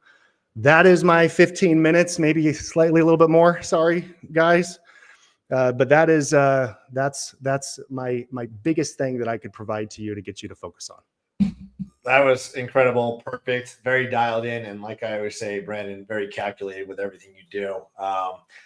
That is my 15 minutes, maybe slightly a little bit more. Sorry, guys. But that is that's my biggest thing that I could provide to you to get you to focus on. That was incredible, perfect, very dialed in, and like I always say, Brandon, very calculated with everything you do.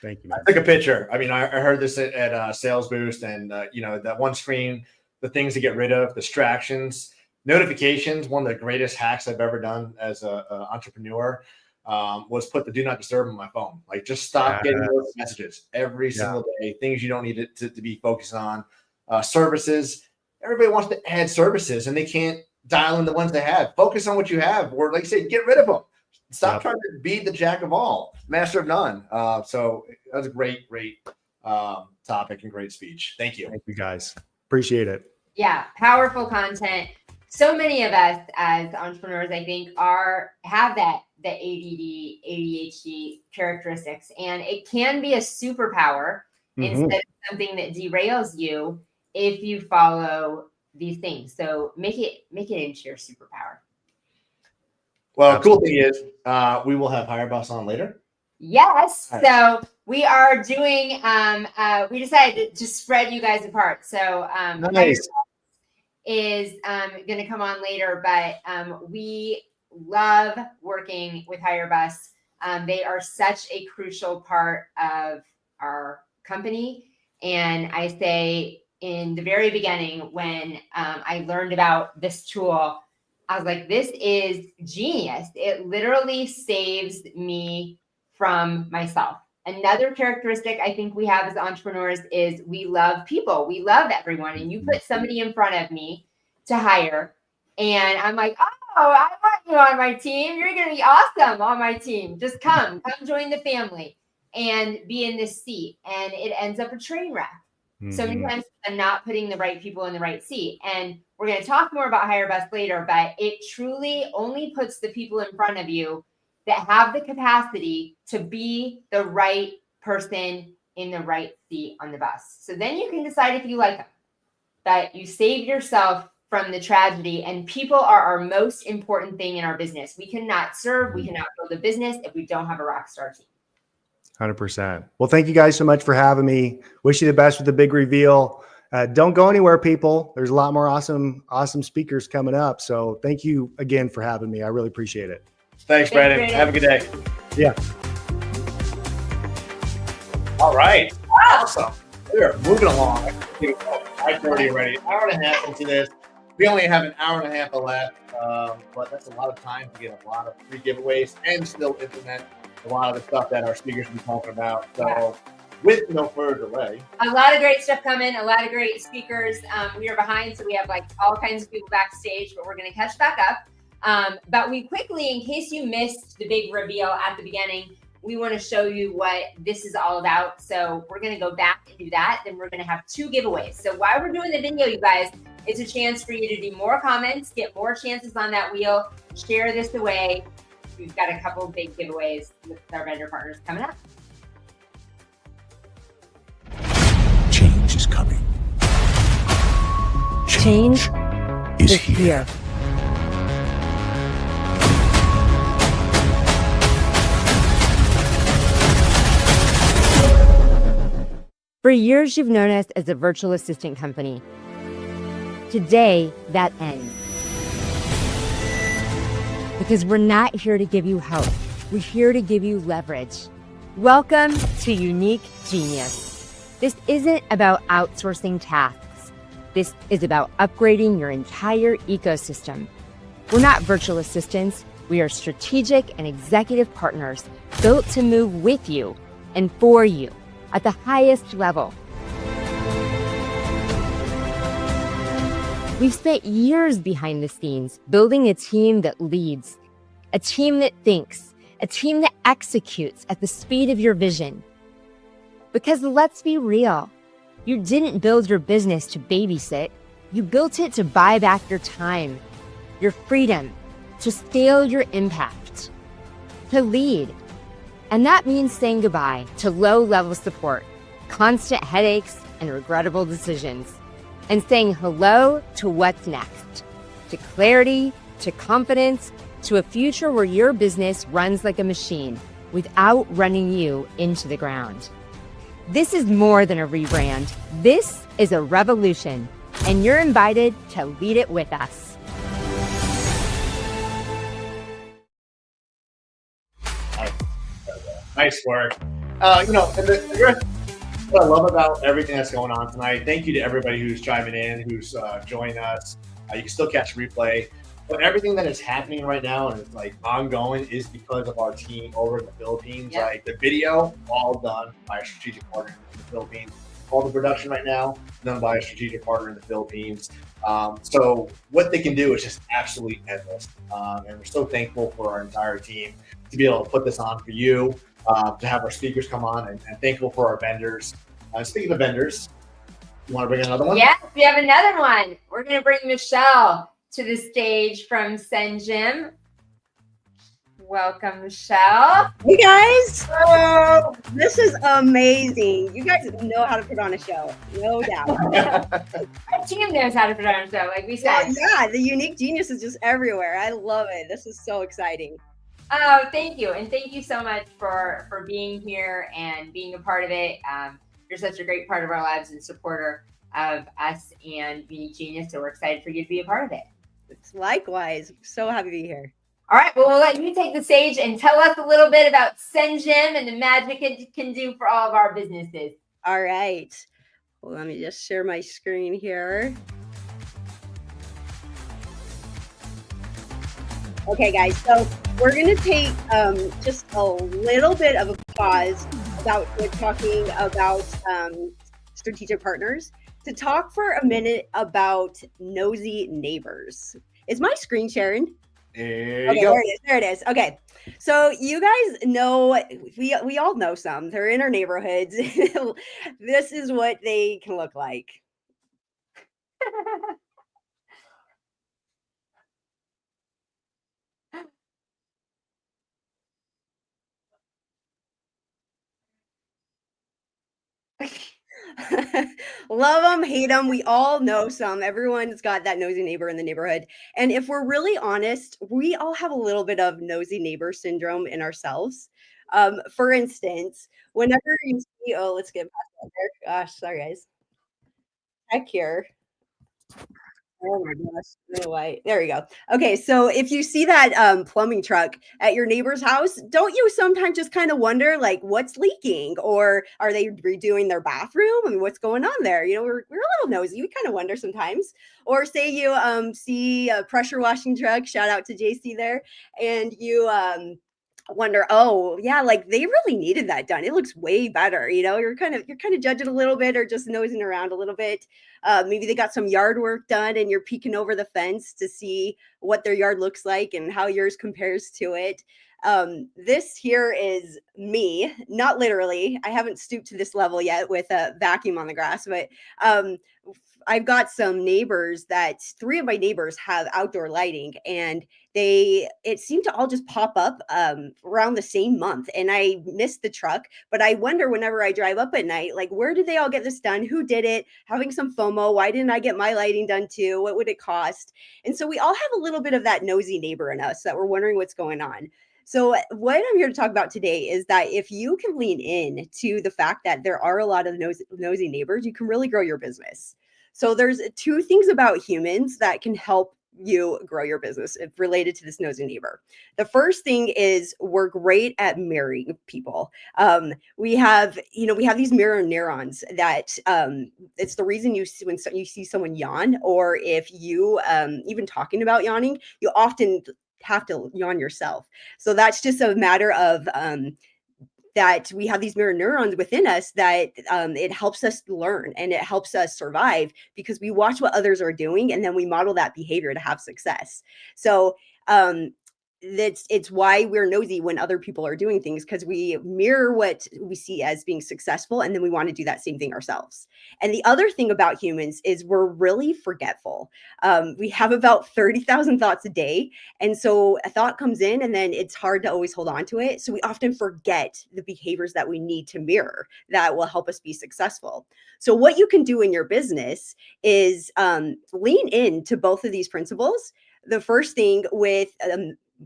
Thank you, man. I took a picture. I mean, I heard this at Sales Boost, and that one screen, the things to get rid of, distractions, notifications. One of the greatest hacks I've ever done as an entrepreneur was put the do not disturb on my phone. Like, just stop getting those messages every single day. Things you don't need to be focused on. Services. Everybody wants to add services, and they can't dial in the ones they have. Focus on what you have, or like you say, get rid of them. Stop trying to be the jack of all, master of none. So that was a great topic and great speech. Thank you. Thank you, guys. Appreciate it. Yeah, powerful content. so many of us as entrepreneurs, I think, have the ADD, ADHD characteristics, and it can be a superpower instead of something that derails you if you follow these things. So make it into your superpower. Well, cool thing is, we will have HireBus on later. Yes. All So we are doing. We decided to spread you guys apart. So Nice. is going to come on later, but we love working with HireBus. They are such a crucial part of our company. And I say in the very beginning, when I learned about this tool, I was like, this is genius. It literally saves me from myself. Another characteristic I think we have as entrepreneurs is we love people. We love everyone. And you put somebody in front of me to hire, and I'm like, oh, I want you on my team. You're going to be awesome on my team. Just come join the family and be in this seat. And it ends up a train wreck. So many times I'm not putting the right people in the right seat. And we're going to talk more about HireBus later, but it truly only puts the people in front of you that have the capacity to be the right person in the right seat on the bus. So then you can decide if you like them. But you save yourself from the tragedy, and people are our most important thing in our business. We cannot serve, we cannot build a business if we don't have a rock star team. 100%. Well, thank you guys so much for having me. Wish you the best with the big reveal. Don't go anywhere, people. There's a lot more awesome speakers coming up. So thank you again for having me. I really appreciate it. Thanks, Brandon. Have a good day. Yeah. All right. Awesome. We're moving along. 5:30 already. Hour and a half into this. We only have an hour and a half left, but that's a lot of time to get a lot of free giveaways and still implement a lot of the stuff that our speakers will be talking about. So with no further delay. A lot of great stuff coming, a lot of great speakers. We are behind, so we have like all kinds of people backstage, but we're going to catch back up. But we quickly, in case you missed the big reveal at the beginning, we want to show you what this is all about. So we're going to go back and do that. Then we're going to have 2 giveaways. So while we're doing the video, you guys, it's a chance for you to do more comments, get more chances on that wheel, share this away. We've got a couple of big giveaways with our vendor partners coming up. Change is coming. Change is is here. For years, you've known us as a virtual assistant company. Today, that ends. Because we're not here to give you help. We're here to give you leverage. Welcome to Unique Genius. This isn't about outsourcing tasks. This is about upgrading your entire ecosystem. We're not virtual assistants. We are strategic and executive partners built to move with you and for you at the highest level. We've spent years behind the scenes building a team that leads, a team that thinks, a team that executes at the speed of your vision. Because let's be real, you didn't build your business to babysit. You built it to buy back your time, your freedom, to scale your impact, to lead. And that means saying goodbye to low-level support, constant headaches, and regrettable decisions, and saying hello to what's next, to clarity, to confidence, to a future where your business runs like a machine without running you into the ground. This is more than a rebrand. This is a revolution, and you're invited to lead it with us. Nice work. And what I love about everything that's going on tonight, thank you to everybody who's chiming in, who's joining us. You can still catch replay. But everything that is happening right now and it's like ongoing is because of our team over in the Philippines. Yeah. Like the video, all done by a strategic partner in the Philippines. All the production right now, done by a strategic partner in the Philippines. So what they can do is just absolutely endless. And we're so thankful for our entire team to be able to put this on for you, to have our speakers come on, and thankful for our vendors. Speaking of vendors, you want to bring another one? Yes, we have another one. We're going to bring Michelle. to the stage from Senjim. Welcome, Michelle. You guys, oh, this is amazing. You guys know how to put on a show, no doubt. Our team knows how to put on a show, like we said. Well, yeah, the unique genius is just everywhere. I love it. This is so exciting. Oh, thank you. And thank you so much for being here and being a part of it. You're such a great part of our lives and supporter of us and Unique Genius. So we're excited for you to be a part of it. It's likewise. So happy to be here. All right, well, we'll let you take the stage and tell us a little bit about Senjim and the magic it can do for all of our businesses. All right. Well, let me just share my screen here. Okay, guys, so we're going to take just a little bit of a pause about talking about strategic partners to talk for a minute about nosy neighbors. Is my screen sharing? There Okay, you go. there it is. Okay. So you guys know, we all know some. They're in our neighborhoods. This is what they can look like. Love them, hate them. We all know some. Everyone's got that nosy neighbor in the neighborhood. And if we're really honest, we all have a little bit of nosy neighbor syndrome in ourselves. For instance, whenever you see, oh, let's get past that there. Gosh, sorry, guys. Heck here. Oh my gosh, no way. There you go. Okay, so if you see that plumbing truck at your neighbor's house, don't you sometimes just kind of wonder, like, what's leaking, or are they redoing their bathroom? I mean, what's going on there? You know, we're a little nosy. We kind of wonder sometimes. Or say you see a pressure washing truck. Shout out to JC there, and you wonder, oh yeah, like they really needed that done. It looks way better. You know, you're kind of judging a little bit or just nosing around a little bit. Maybe they got some yard work done and you're peeking over the fence to see what their yard looks like and how yours compares to it. This here is me, not literally. I haven't stooped to this level yet with a vacuum on the grass, but I've got some neighbors that 3 of my neighbors have outdoor lighting, and it seemed to all just pop up around the same month. And I missed the truck, but I wonder whenever I drive up at night, like, where did they all get this done? Who did it? Having some FOMO. Why didn't I get my lighting done too? What would it cost? And so we all have a little bit of that nosy neighbor in us that we're wondering what's going on. So what I'm here to talk about today is that if you can lean in to the fact that there are a lot of nosy neighbors, you can really grow your business. So there's 2 things about humans that can help you grow your business related to this nosy neighbor. The first thing is we're great at mirroring people. We have these mirror neurons that it's the reason you see when you see someone yawn, or if you even talking about yawning, you often have to yawn yourself. So that's just a matter of that we have these mirror neurons within us that it helps us learn and it helps us survive because we watch what others are doing and then we model that behavior to have success. So it's why we're nosy when other people are doing things, because we mirror what we see as being successful and then we want to do that same thing ourselves. And the other thing about humans is we're really forgetful. We have about 30,000 thoughts a day. And so a thought comes in and then it's hard to always hold on to it. So we often forget the behaviors that we need to mirror that will help us be successful. So what you can do in your business is lean into both of these principles. The first thing with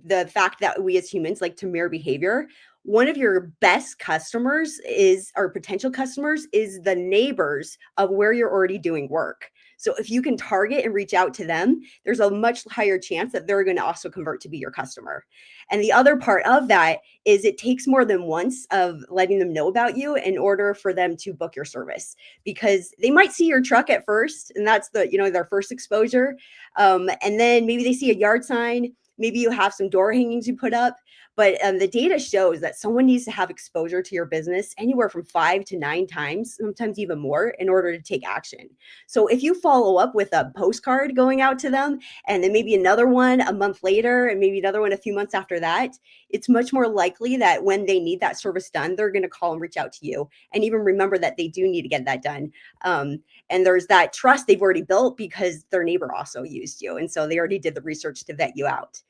the fact that we as humans like to mirror behavior. One of your best customers or potential customers is the neighbors of where you're already doing work. So if you can target and reach out to them, there's a much higher chance that they're going to also convert to be your customer. And the other part of that is it takes more than once of letting them know about you in order for them to book your service, because they might see your truck at first and that's their first exposure. And then maybe they see a yard sign. Maybe you have some door hangings you put up, But the data shows that someone needs to have exposure to your business anywhere from 5 to 9 times, sometimes even more, in order to take action. So if you follow up with a postcard going out to them, and then maybe another one a month later, and maybe another one a few months after that, it's much more likely that when they need that service done, they're going to call and reach out to you, and even remember that they do need to get that done. And there's that trust they've already built because their neighbor also used you. And so they already did the research to vet you out.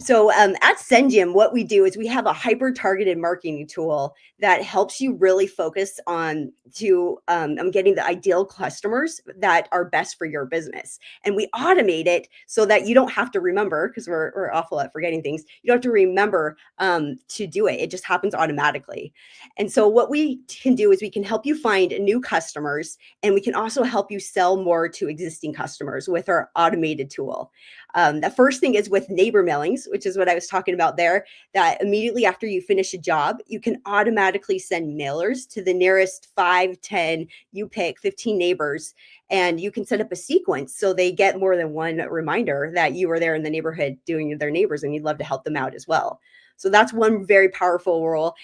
So at SendJim, what we do is we have a hyper-targeted marketing tool that helps you really focus on getting the ideal customers that are best for your business. And we automate it so that you don't have to remember, because we're awful at forgetting things. You don't have to remember to do it. It just happens automatically. And so what we can do is we can help you find new customers, and we can also help you sell more to existing customers with our automated tool. The first thing is with neighbor mailings, which is what I was talking about there, that immediately after you finish a job, you can automatically send mailers to the nearest 5, 10, you pick 15 neighbors, and you can set up a sequence so they get more than one reminder that you were there in the neighborhood doing their neighbors, and you'd love to help them out as well. So that's one very powerful role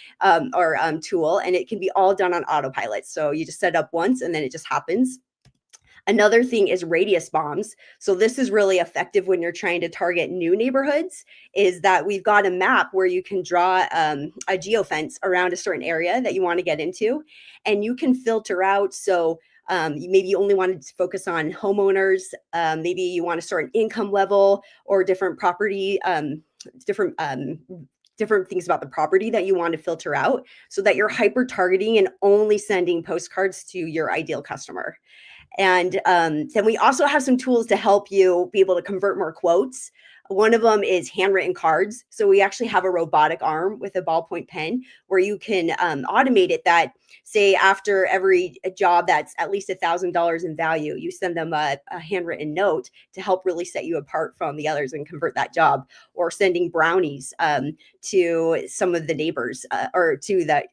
tool, and it can be all done on autopilot. So you just set it up once and then it just happens. Another thing is radius bombs. So this is really effective when you're trying to target new neighborhoods, is that we've got a map where you can draw a geofence around a certain area that you want to get into, and you can filter out. So maybe you only wanted to focus on homeowners. Maybe you want a certain income level or different property, different things about the property that you want to filter out, so that you're hyper targeting and only sending postcards to your ideal customer. And then we also have some tools to help you be able to convert more quotes. One of them is handwritten cards. So we actually have a robotic arm with a ballpoint pen where you can automate it, that say after every job that's at least $1,000 in value, you send them a handwritten note to help really set you apart from the others and convert that job, or sending brownies to some of the neighbors or to the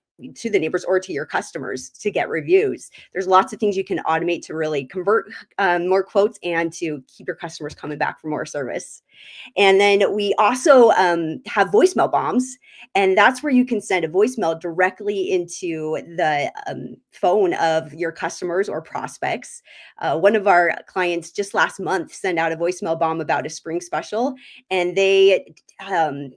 neighbors or to your customers to get reviews. There's lots of things you can automate to really convert more quotes and to keep your customers coming back for more service. And then we also have voicemail bombs, and that's where you can send a voicemail directly into the phone of your customers or prospects. One of our clients just last month sent out a voicemail bomb about a spring special, and they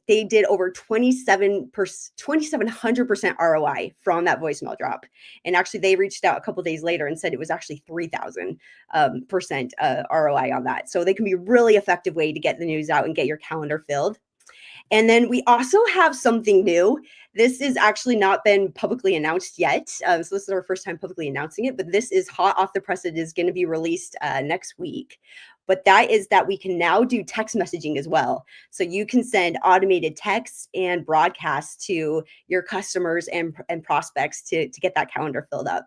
did over 2,700% ROI from that voicemail drop. And actually, they reached out a couple days later and said it was actually 3,000% ROI on that. So they can be a really effective way to get the news out and get your calendar filled. And then we also have something new. This has actually not been publicly announced yet. So this is our first time publicly announcing it, but this is hot off the press. It is going to be released next week. But that is that we can now do text messaging as well. So you can send automated texts and broadcasts to your customers and prospects to get that calendar filled up.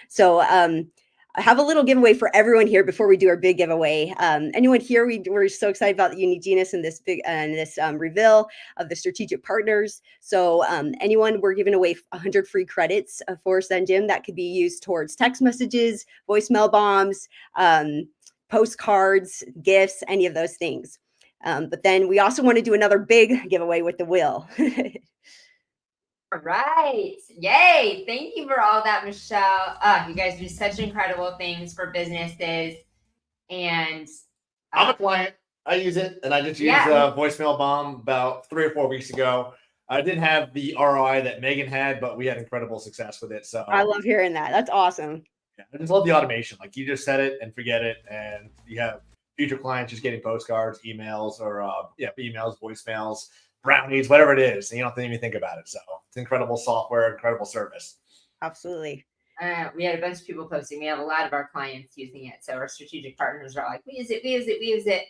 So I have a little giveaway for everyone here before we do our big giveaway. Anyone here, we're so excited about the Unique Genius and this reveal of the strategic partners. So anyone, we're giving away 100 free credits for SendJim that could be used towards text messages, voicemail bombs, postcards, gifts, any of those things. But then we also want to do another big giveaway with the wheel. All right. Yay. Thank you for all that, Michelle. You guys do such incredible things for businesses. And I'm a client. I use it, and I just used a voicemail bomb about 3 or 4 weeks ago. I didn't have the ROI that Megan had, but we had incredible success with it. So I love hearing that. That's awesome. Yeah, I just love the automation. Like, you just set it and forget it, and you have future clients just getting postcards, emails, or emails, voicemails, brownies, whatever it is, and you don't have to even think about it. So it's incredible software, incredible service. Absolutely. We had a bunch of people posting. We have a lot of our clients using it. So our strategic partners are like, we use it.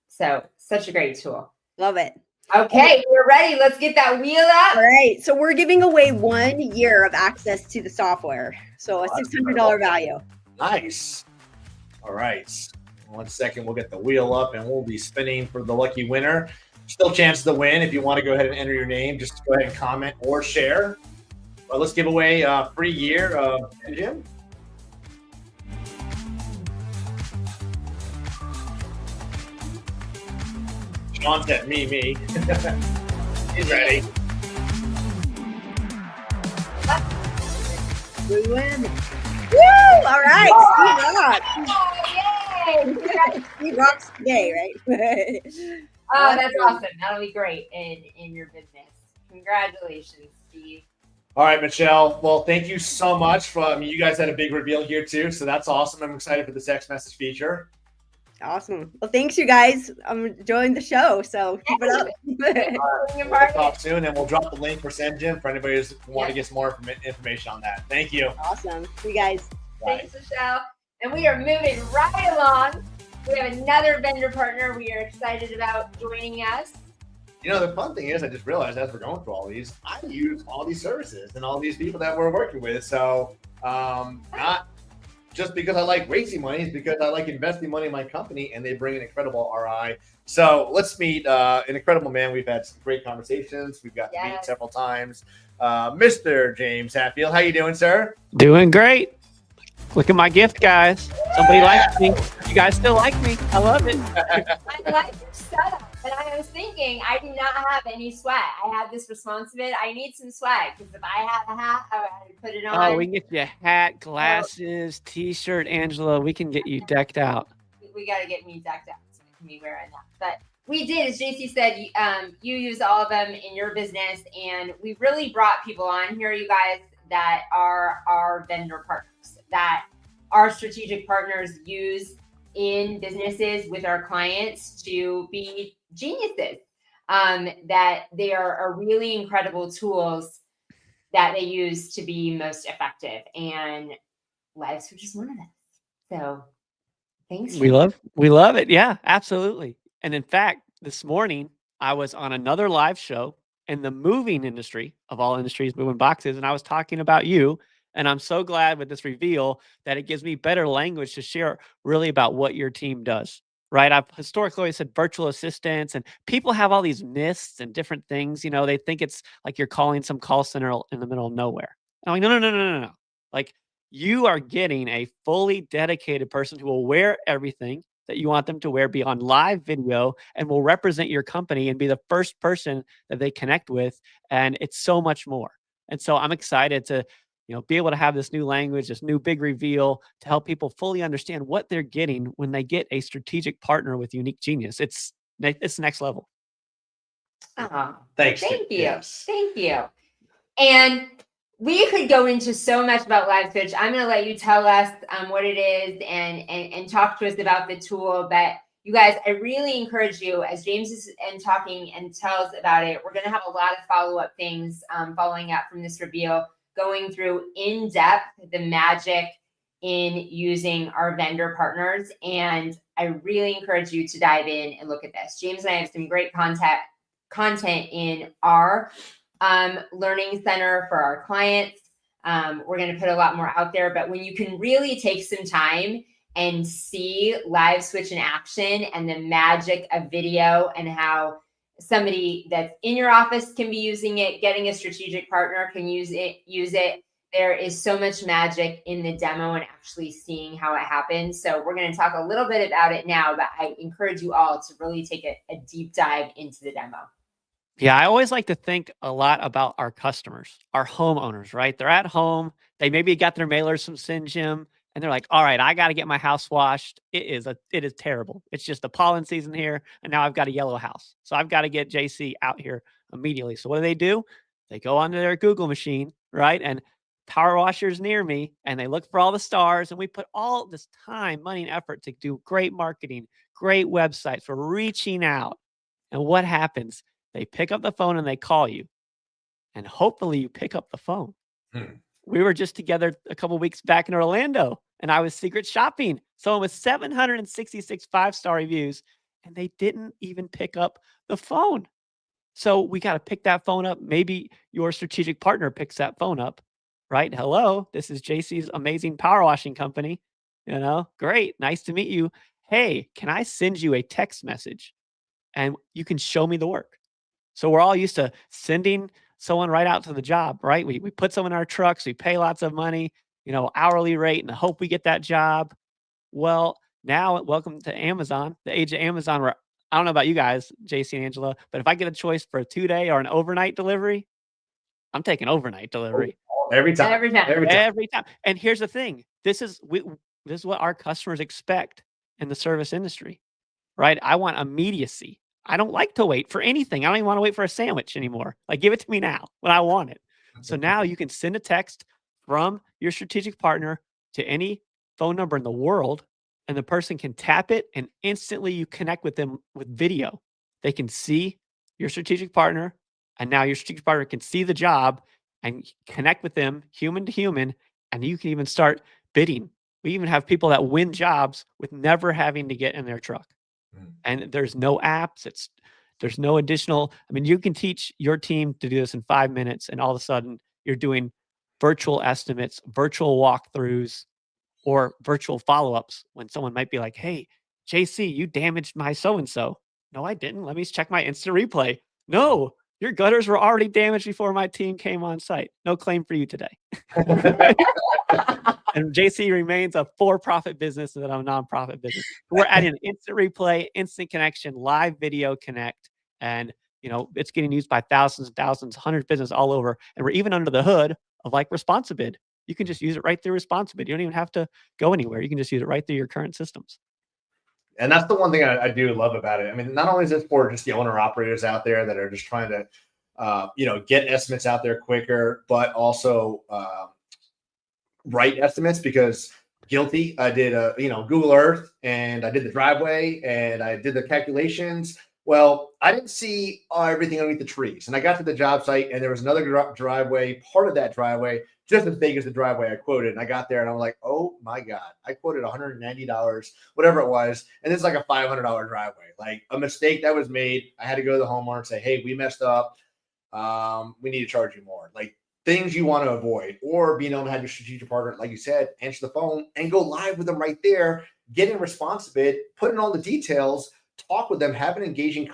So such a great tool. Love it. Okay, we're ready. Let's get that wheel up. All right. So we're giving away 1 year of access to the software. So a $600 value. Nice. All right. 1 second. We'll get the wheel up and we'll be spinning for the lucky winner. Still chance to win. If you want to go ahead and enter your name, just go ahead and comment or share. But let's give away a free year of SendJim. Sean said me. He's ready. We win. Woo! All right, Steve rocks. Oh, yay! Steve rocks today, right? Oh, that's awesome. That'll be great in your business. Congratulations, Steve. All right, Michelle. Well, thank you so much. You guys had a big reveal here too, so that's awesome. I'm excited for the text message feature. Awesome. Well, thanks, you guys. I'm enjoying the show, so keep it up. We'll talk soon, and we'll drop the link for SendGym for anybody who want to get some more information on that. Thank you. Awesome. See you guys. Bye. Thanks, Michelle. And we are moving right along. We have another vendor partner we are excited about joining us. You know, the fun thing is, I just realized as we're going through all these, I use all these services and all these people that we're working with. So, not just because I like raising money, it's because I like investing money in my company and they bring an incredible ROI. So let's meet an incredible man. We've had some great conversations. We've got to meet Yes. several times. Mr. James Hatfield, how you doing, sir? Doing great. Look at my gift, guys. Somebody likes me. You guys still like me. I love it. I like your setup, and I was thinking I do not have any swag. I have this responsibility. I need some swag because if I had a hat, I would put it on. Oh, we can get you a hat, glasses, t-shirt, Angela. We can get you decked out. We got to get me decked out so I can be wearing that. But we did, as JC said, you use all of them in your business, and we really brought people on here, you guys, that are our vendor partners, that our strategic partners use in businesses with our clients to be geniuses. That they are really incredible tools that they use to be most effective, and LiveSwitch is one of them. So thanks. We love it. Yeah, absolutely. And in fact, this morning I was on another live show in the moving industry, of all industries, moving boxes, and I was talking about you. And I'm so glad with this reveal that it gives me better language to share really about what your team does, right? I've historically always said virtual assistants, and people have all these myths and different things. You know, they think it's like you're calling some call center in the middle of nowhere. And I'm like, no. Like, you are getting a fully dedicated person who will wear everything that you want them to wear, be on live video, and will represent your company and be the first person that they connect with. And it's so much more. And so I'm excited to, be able to have this new language, this new big reveal to help people fully understand what they're getting when they get a strategic partner with Unique Genius. It's next level. Thanks. Thank you. Yes. Thank you. And we could go into so much about LiveSwitch. I'm going to let you tell us what it is and talk to us about the tool. But you guys, I really encourage you, as James is talking and tells about it, we're going to have a lot of follow-up things following up from this reveal, going through in depth the magic in using our vendor partners. And I really encourage you to dive in and look at this. James and I have some great content in our learning center for our clients. We're going to put a lot more out there, but when you can really take some time and see LiveSwitch in action and the magic of video and how somebody that's in your office can be using it, getting a strategic partner can use it. There is so much magic in the demo and actually seeing how it happens. So we're going to talk a little bit about it now, but I encourage you all to really take a deep dive into the demo. Yeah, I always like to think a lot about our customers, our homeowners, right? They're at home. They maybe got their mailers from SendGym, and they're like, all right, I got to get my house washed. It is terrible. It's just the pollen season here, and now I've got a yellow house. So I've got to get JC out here immediately. So what do? They go onto their Google machine, right? And power washers near me, and they look for all the stars, and we put all this time, money, and effort to do great marketing, great websites for reaching out. And what happens? They pick up the phone and they call you, and hopefully you pick up the phone. We were just together a couple weeks back in Orlando, and I was secret shopping. Someone with 766 5-star reviews, and they didn't even pick up the phone. So we got to pick that phone up. Maybe your strategic partner picks that phone up, right? Hello, this is JC's amazing power washing company. Great. Nice to meet you. Hey, can I send you a text message and you can show me the work? So we're all used to sending someone right out to the job, right? We put someone in our trucks, we pay lots of money, hourly rate, and hope we get that job. Well, now welcome to Amazon, the age of Amazon, where I don't know about you guys, JC and Angela, but if I get a choice for a 2-day or an overnight delivery, I'm taking overnight delivery Every time. Every time. Every time. every time. And here's the thing: this is what our customers expect in the service industry, right? I want immediacy. I don't like to wait for anything. I don't even want to wait for a sandwich anymore. Like, give it to me now when I want it. So now you can send a text from your strategic partner to any phone number in the world, and the person can tap it, and instantly you connect with them with video. They can see your strategic partner, and now your strategic partner can see the job and connect with them human to human, and you can even start bidding. We even have people that win jobs with never having to get in their truck. And there's no apps. There's no additional. I mean, you can teach your team to do this in 5 minutes, and all of a sudden you're doing virtual estimates, virtual walkthroughs, or virtual follow-ups when someone might be like, "Hey, JC, you damaged my so-and-so." "No, I didn't. Let me check my instant replay." "No, your gutters were already damaged before my team came on site. No claim for you today." And JC remains a for-profit business and a nonprofit business. We're adding an instant replay, instant connection, live video connect, and it's getting used by thousands and thousands, hundreds of businesses all over. And we're even under the hood of like Responsibid. You can just use it right through Responsibid. You don't even have to go anywhere. You can just use it right through your current systems. And that's the one thing I do love about it. I mean, not only is it for just the owner operators out there that are just trying to, get estimates out there quicker, but also write estimates, because guilty. I did Google Earth, and I did the driveway, and I did the calculations. Well, I didn't see everything underneath the trees, and I got to the job site, and there was another driveway, part of that driveway, just as big as the driveway I quoted. And I got there, and I'm like, oh my God, I quoted $190, whatever it was, and it's like a $500 driveway. Like, a mistake that was made. I had to go to the homeowner and say, hey, we messed up. We need to charge you more. Like, things you want to avoid, or being able to have your strategic partner, like you said, answer the phone and go live with them right there, get in Responsibid, put in all the details, talk with them, have an engaging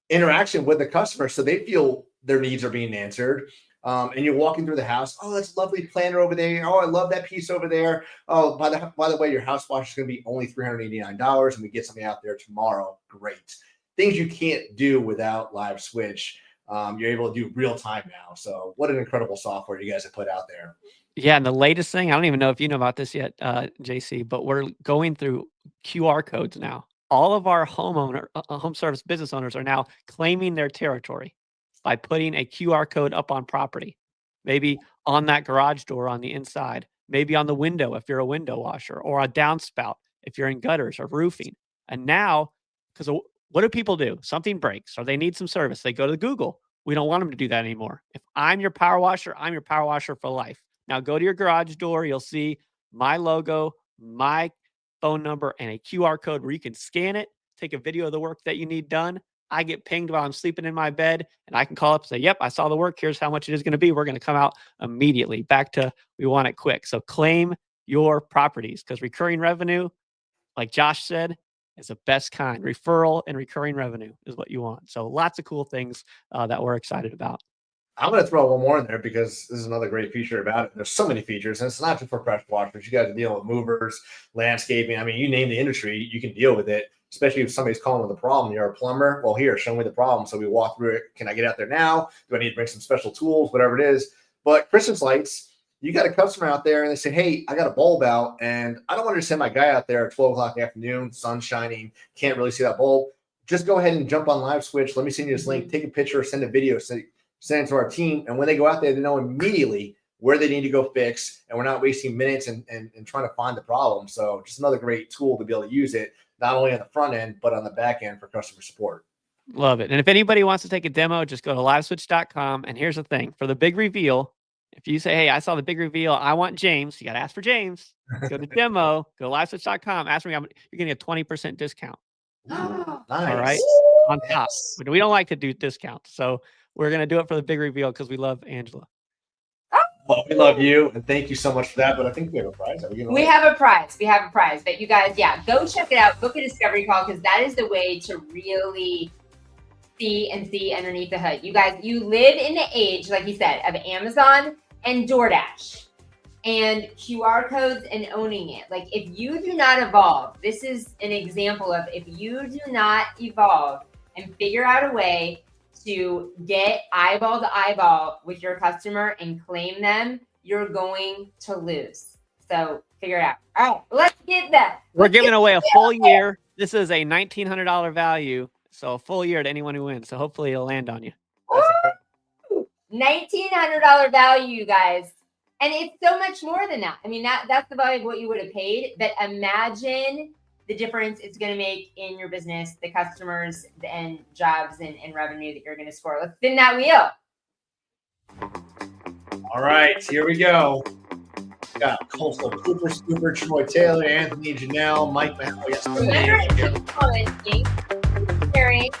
interaction with the customer, so they feel their needs are being answered. And you're walking through the house. Oh, that's a lovely planter over there. Oh, I love that piece over there. Oh, by the way, your house wash is going to be only $389, and we get something out there tomorrow. Great. Things you can't do without Live Switch. You're able to do real time now. So what an incredible software you guys have put out there. Yeah, and the latest thing, I don't even know if you know about this yet, JC, but we're going through QR codes now. All of our home service business owners are now claiming their territory by putting a QR code up on property, maybe on that garage door on the inside, maybe on the window if you're a window washer, or a downspout if you're in gutters or roofing. And now, because what do people do? Something breaks or they need some service. They go to Google. We don't want them to do that anymore. If I'm your power washer, I'm your power washer for life. Now go to your garage door. You'll see my logo, my phone number, and a QR code where you can scan it, take a video of the work that you need done. I get pinged while I'm sleeping in my bed, and I can call up and say, yep, I saw the work. Here's how much it is going to be. We're going to come out immediately. Back to we want it quick. So claim your properties, because recurring revenue, like Josh said, is the best kind. Referral and recurring revenue is what you want. So lots of cool things that we're excited about. I'm going to throw one more in there, because this is another great feature about it. There's so many features, and it's not just for pressure washers. You guys are dealing with movers, landscaping. I mean, you name the industry, you can deal with it, especially if somebody's calling with a problem. You're a plumber. Well, here, show me the problem. So we walk through it. Can I get out there now? Do I need to bring some special tools? Whatever it is. But Christmas lights, you got a customer out there and they say, hey, I got a bulb out, and I don't want to send my guy out there at 12 o'clock in the afternoon, sun shining, can't really see that bulb. Just go ahead and jump on Live Switch. Let me send you this link. Take a picture, send a video, send it to our team. And when they go out there, they know immediately where they need to go fix, and we're not wasting minutes and trying to find the problem. So just another great tool to be able to use it, not only on the front end, but on the back end for customer support. Love it. And if anybody wants to take a demo, just go to liveswitch.com. And here's the thing, for the big reveal, if you say, hey, I saw the big reveal, I want James, you got to ask for James. Go to demo, go to liveswitch.com, ask me, you're going to get a 20% discount. Nice. All right. On top. We don't like to do discounts. So we're going to do it for the big reveal because we love Angela. Well, we love you, and thank you so much for that. But I think we have a prize. We have a prize. We have a prize. But you guys, go check it out. Book a discovery call, because that is the way to really see underneath the hood. You guys, you live in the age, like you said, of Amazon and DoorDash. and QR codes and owning it. Like if you do not evolve, this is an example of if you do not evolve and figure out a way to get eyeball to eyeball with your customer and claim them, you're going to lose. So figure it out. All right, let's get that. We're giving away a full year. This is a $1,900 value. So a full year to anyone who wins. So hopefully it'll land on you. $1,900 value, you guys. And it's so much more than that. I mean, that's the value of what you would have paid. But imagine the difference it's going to make in your business, the customers and jobs and revenue that you're going to score. Let's spin that wheel. All right, here we go. We got Coastal Cooper, Scooper, Troy Taylor, Anthony, Janelle, Mike Mahal. Yes, Sharing.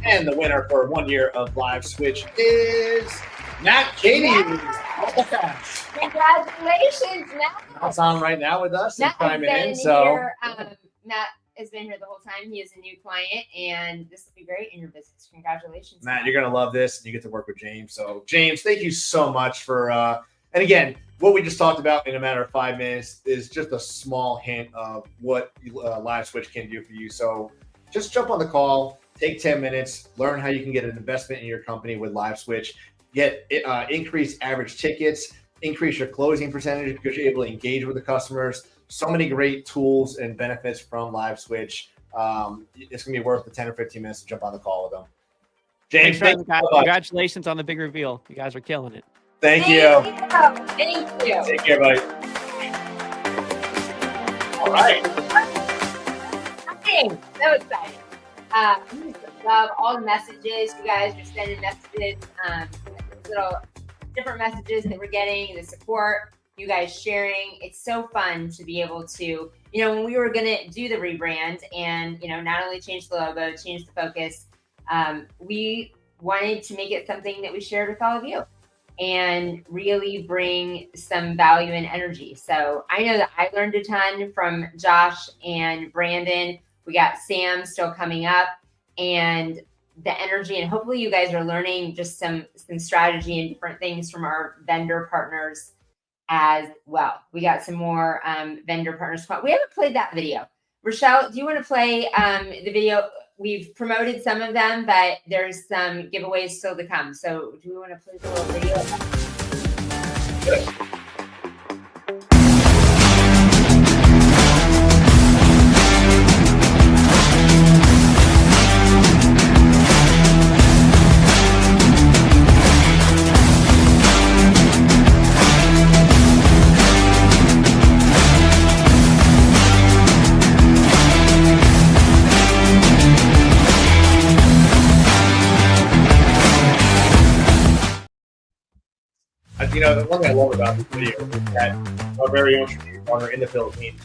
and the winner for 1 year of Live Switch is Matt Katie. Congratulations, Matt. Matt's on right now with us. Matt and has chiming been in. So here. Matt has been here the whole time. He is a new client, and this will be great in your business. Congratulations, Matt, you're gonna love this, and you get to work with James. So James, thank you so much for. And again, what we just talked about in a matter of 5 minutes is just a small hint of what Live Switch can do for you. So just jump on the call, take 10 minutes, learn how you can get an investment in your company with Live Switch, get increased average tickets, increase your closing percentage because you're able to engage with the customers. So many great tools and benefits from Live Switch. It's gonna be worth the 10 or 15 minutes to jump on the call with them. James, Thanks, guys. Congratulations on the big reveal. You guys are killing it. Thank you. Thank you. Take care, buddy. All right. Exciting. So exciting. I love all the messages. You guys are sending messages, little different messages that we're getting, the support, you guys sharing. It's so fun to be able to, when we were going to do the rebrand and, not only change the logo, change the focus, we wanted to make it something that we shared with all of you and really bring some value and energy. So I know that I learned a ton from Josh and Brandon. We got Sam still coming up, and the energy, and hopefully you guys are learning just some strategy and different things from our vendor partners as well. We got some more vendor partners. We haven't played that video. Rochelle, do you want to play the video? We've promoted some of them, but there's some giveaways still to come. So do we want to play the little video? The one thing I love about this video is that our very own strategic partner in the Philippines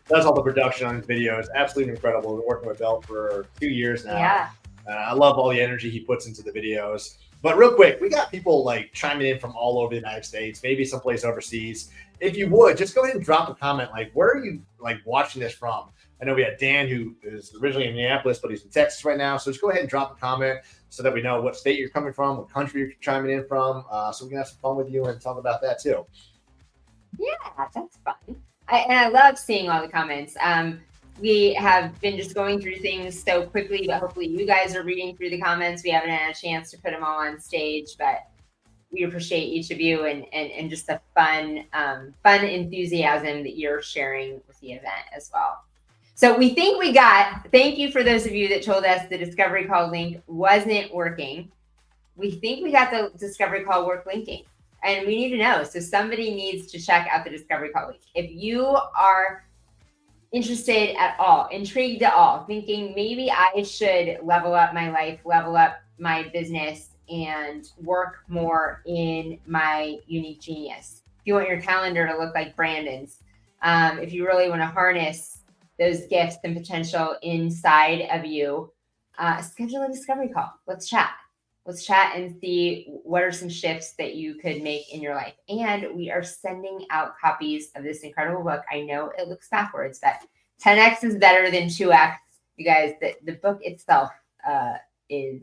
does all the production on his videos. Absolutely incredible. We've been working with Bell for 2 years now. Yeah. I love all the energy he puts into the videos. But real quick, we got people chiming in from all over the United States, maybe someplace overseas. If you would, just go ahead and drop a comment. Where are you watching this from? I know we had Dan, who is originally in Minneapolis, but he's in Texas right now. So just go ahead and drop a comment so that we know what state you're coming from, what country you're chiming in from, so we can have some fun with you and talk about that too. Yeah, that's fun. I love seeing all the comments. We have been just going through things so quickly, but hopefully you guys are reading through the comments. We haven't had a chance to put them all on stage, but we appreciate each of you and just the fun enthusiasm that you're sharing with the event as well. So we think thank you for those of you that told us the discovery call link wasn't working. We think we got the discovery call work linking, and we need to know. So somebody needs to check out the discovery call link. If you are interested at all, intrigued at all, thinking maybe I should level up my life, level up my business, and work more in my unique genius. If you want your calendar to look like Brandon's, if you really want to harness those gifts and potential inside of you, schedule a discovery call. Let's chat and see what are some shifts that you could make in your life. And we are sending out copies of this incredible book. I know it looks backwards, but 10x is better than 2x. You guys, the book itself is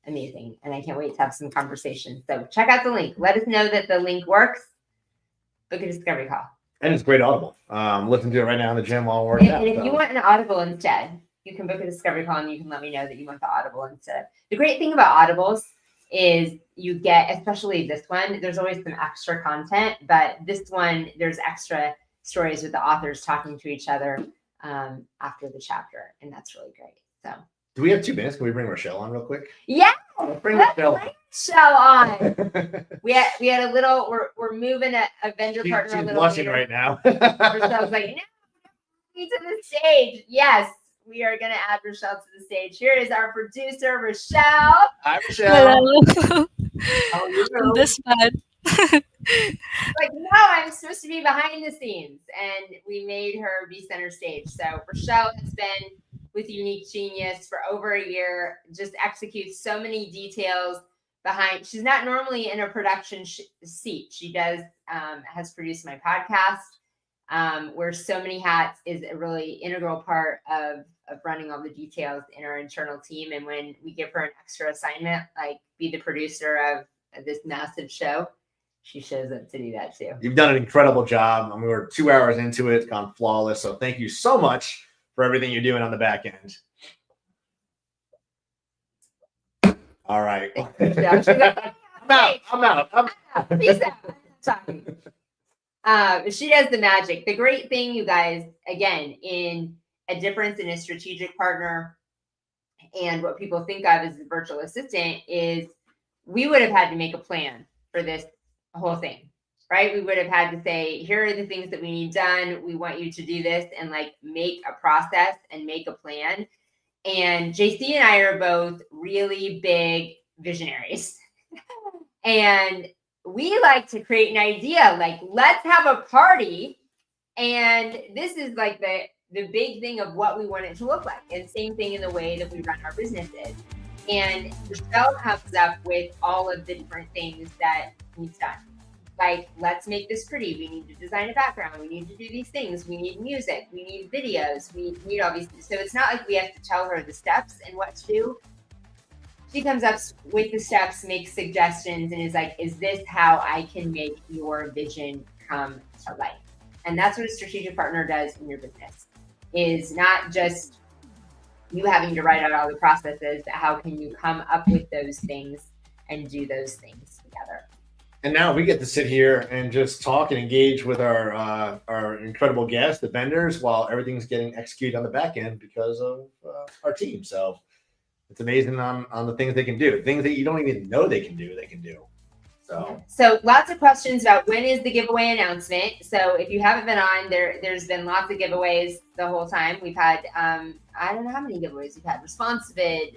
amazing, and I can't wait to have some conversations. So check out the link. Let us know that the link works. book a discovery call. And it's great Audible. Listen to it right now in the gym while I'm working out. And if so. you want an Audible instead, you can book a discovery call and you can let me know that you want the Audible instead. The great thing about Audibles is you get, especially this one, there's always some extra content, but this one, there's extra stories with the authors talking to each other after the chapter. And that's really great. So Do we have 2 minutes? Can we bring Rochelle on real quick? yeah, Let's bring let's Rochelle bring Rochelle on. We had a little, we're moving a vendor partner a She's little blushing later. right now. Rochelle's like, no, me to the stage. Yes, we are going to add Rochelle to the stage. Here is our producer, Rochelle. Hi, Rochelle. Hello. How are you? I'm this bad. Like, no, I'm supposed to be behind the scenes. And we made her be center stage. So Rochelle has been with Unique Genius for over a year, just executes so many details behind. She's not normally in a production seat. She does, has produced my podcast, wears so many hats, is a really integral part of running all the details in our internal team. And when we give her an extra assignment, like be the producer of this massive show, she shows up to do that too. You've done an incredible job. I mean, we're 2 hours into it. It's gone flawless. So thank you so much for everything you're doing on the back end. All right. I'm out. Peace out. Sorry. She does the magic. The great thing, you guys, again, in a difference in a strategic partner and what people think of as a virtual assistant is we would have had to make a plan for this whole thing, right? We would have had to say, here are the things that we need done. We want you to do this and like make a process and make a plan. And JC and I are both really big visionaries. And we like to create an idea, like let's have a party. And this is like the big thing of what we want it to look like. And same thing in the way that we run our businesses. And Rochelle comes up with all of the different things that needs done. Like, let's make this pretty. We need to design a background. We need to do these things. We need music. We need videos. We need all these things. So it's not like we have to tell her the steps and what to do. She comes up with the steps, makes suggestions, and is like, is this how I can make your vision come to life? And that's what a strategic partner does in your business, is not just you having to write out all the processes, but how can you come up with those things and do those things together? And now we get to sit here and just talk and engage with our incredible guests, the vendors, while everything's getting executed on the back end because of our team. So it's amazing on the things they can do, things that you don't even know they can do. So lots of questions about when is the giveaway announcement. So if you haven't been on, there's been lots of giveaways the whole time. We've had, I don't know how many giveaways we've had. ResponsiBid,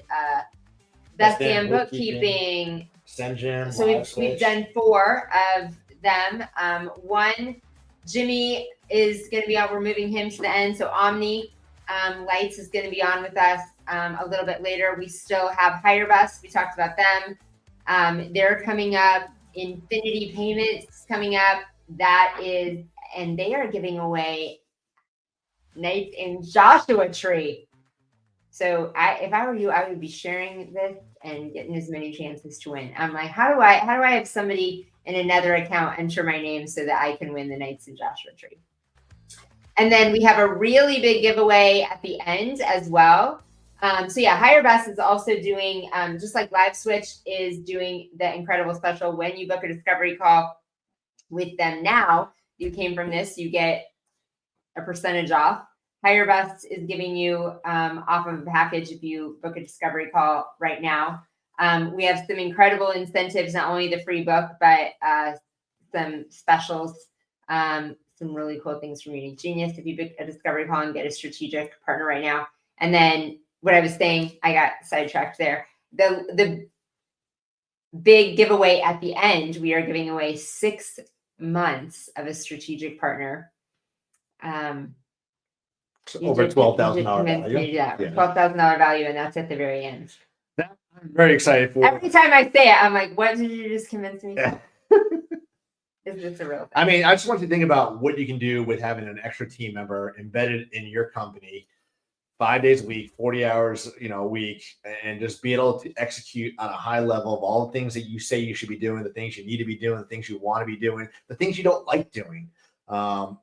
Best Damn Bookkeeping, SendGym. So we've done 4 of them. One, Jimmy is going to be on. We're moving him to the end. So Omni Lights is going to be on with us a little bit later. We still have HireBus. We talked about them. They're coming up. Infinity Payments coming up. That is, and they are giving away Nights in Joshua Tree. So if I were you, I would be sharing this and getting as many chances to win. I'm like, how do I have somebody in another account enter my name so that I can win the Nights in Joshua Tree? And then we have a really big giveaway at the end as well. So yeah, HireBus is also doing, just like LiveSwitch is doing the incredible special. When you book a discovery call with them now, you came from this, you get a percentage off. HireBus is giving you off of a package if you book a discovery call right now. We have some incredible incentives, not only the free book, but some specials, some really cool things from Unique Genius if you book a discovery call and get a strategic partner right now. And then what I was saying, I got sidetracked there. The big giveaway at the end, we are giving away 6 months of a strategic partner. So over $12,000 value. Yeah, $12,000 value, and that's at the very end. That I'm very excited for. Every time I say it, I'm like, what did you just convince me to? Is this a real thing? I mean, I just want you to think about what you can do with having an extra team member embedded in your company 5 days a week, 40 hours, a week, and just be able to execute on a high level of all the things that you say you should be doing, the things you need to be doing, the things you want to be doing, the things you don't like doing,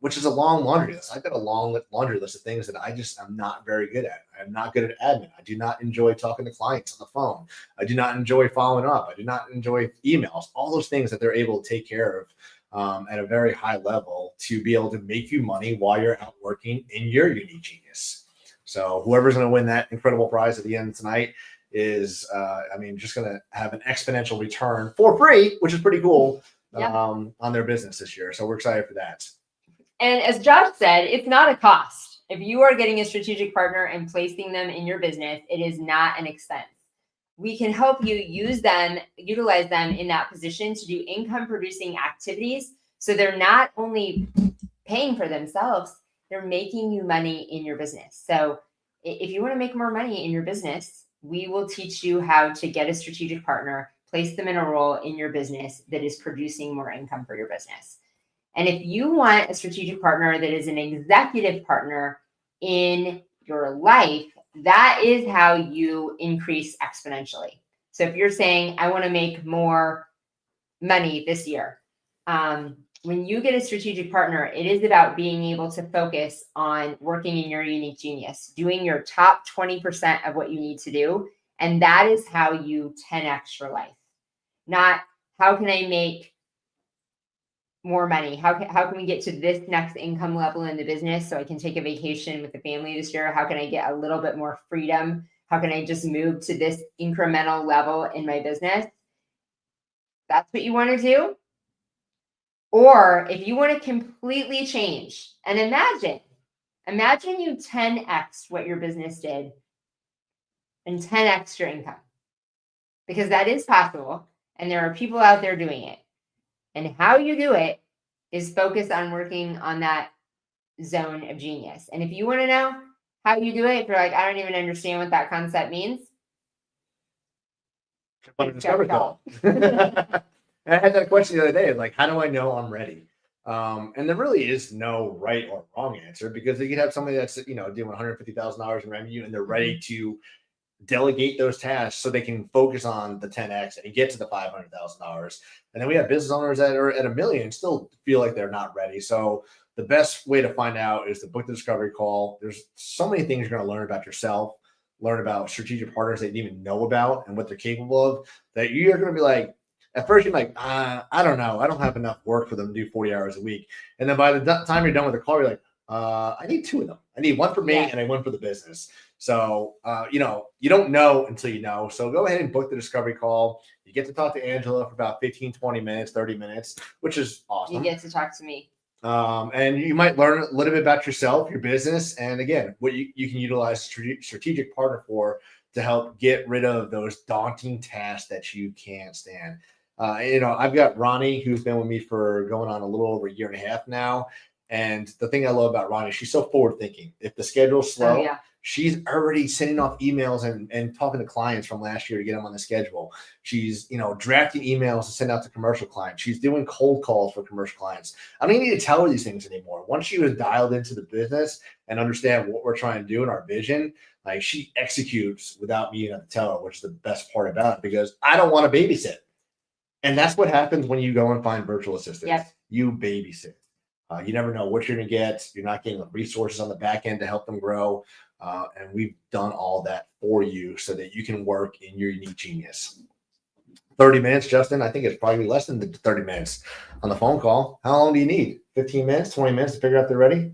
which is a long laundry list. I've got a long laundry list of things that I'm not very good at. I'm not good at admin. I do not enjoy talking to clients on the phone. I do not enjoy following up. I do not enjoy emails, all those things that they're able to take care of at a very high level to be able to make you money while you're out working in your unique genius. So whoever's going to win that incredible prize at the end tonight is, just going to have an exponential return for free, which is pretty cool on their business this year. So we're excited for that. And as Josh said, it's not a cost. If you are getting a strategic partner and placing them in your business, it is not an expense. We can help you utilize them in that position to do income producing activities. So they're not only paying for themselves, they're making you money in your business. So if you want to make more money in your business, we will teach you how to get a strategic partner, place them in a role in your business that is producing more income for your business. And if you want a strategic partner that is an executive partner in your life, that is how you increase exponentially. So if you're saying, I want to make more money this year, when you get a strategic partner, it is about being able to focus on working in your unique genius, doing your top 20% of what you need to do. And that is how you 10x your life. Not how can I make more money? How can we get to this next income level in the business so I can take a vacation with the family this year? How can I get a little bit more freedom? How can I just move to this incremental level in my business? That's what you want to do. Or if you want to completely change, and imagine you 10x what your business did and 10x your income, because that is possible. And there are people out there doing it. And how you do it is focus on working on that zone of genius. And if you want to know how you do it, if you're like, I don't even understand what that concept means, On a discovery call. I had that question the other day, like, how do I know I'm ready? And there really is no right or wrong answer, because you could have somebody that's, doing $150,000 in revenue and they're ready to delegate those tasks so they can focus on the 10x and get to the $500,000. And then we have business owners that are at $1 million and still feel like they're not ready. So the best way to find out is to book the discovery call. There's so many things you're going to learn about yourself, learn about strategic partners that you didn't even know about and what they're capable of, that you're going to be like, at first you're like, I don't know. I don't have enough work for them to do 40 hours a week. And then by the time you're done with the call, you're like, I need 2 of them. I need one for me and I one for the business. So, you don't know until you know. So go ahead and book the discovery call. You get to talk to Angela for about 15, 20 minutes, 30 minutes, which is awesome. you get to talk to me. And you might learn a little bit about yourself, your business, and again, what you can utilize strategic partner for to help get rid of those daunting tasks that you can't stand. I've got Ronnie, who's been with me for going on a little over a year and a half now. And the thing I love about Ronnie, she's so forward thinking. If the schedule's slow, she's already sending off emails and talking to clients from last year to get them on the schedule. She's, drafting emails to send out to commercial clients. She's doing cold calls for commercial clients. I don't even need to tell her these things anymore. Once she was dialed into the business and understand what we're trying to do in our vision, like, she executes without me having to tell her, which is the best part about it, because I don't want to babysit. And that's what happens when you go and find virtual assistants. Yes. You babysit. You never know what you're going to get. You're not getting the resources on the back end to help them grow. And we've done all that for you so that you can work in your unique genius. 30 minutes, Justin. I think it's probably less than 30 minutes on the phone call. How long do you need? 15 minutes, 20 minutes to figure out they're ready?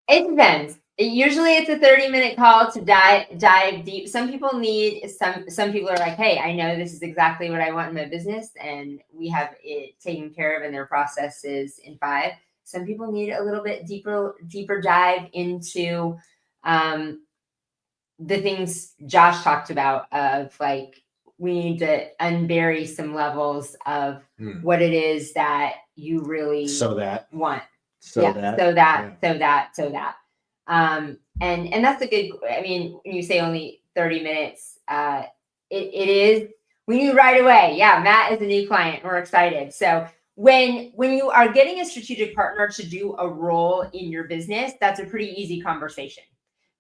It depends. Usually it's a 30-minute call to dive deep. Some people need some people are like, hey, I know this is exactly what I want in my business, and we have it taken care of in their processes in 5. Some people need a little bit deeper dive into the things Josh talked about, of like, we need to unbury some levels of what it is that you really want. So that. And that's a good, when you say only 30 minutes, it is, we knew right away. Yeah, Matt is a new client. We're excited. So when you are getting a strategic partner to do a role in your business, that's a pretty easy conversation,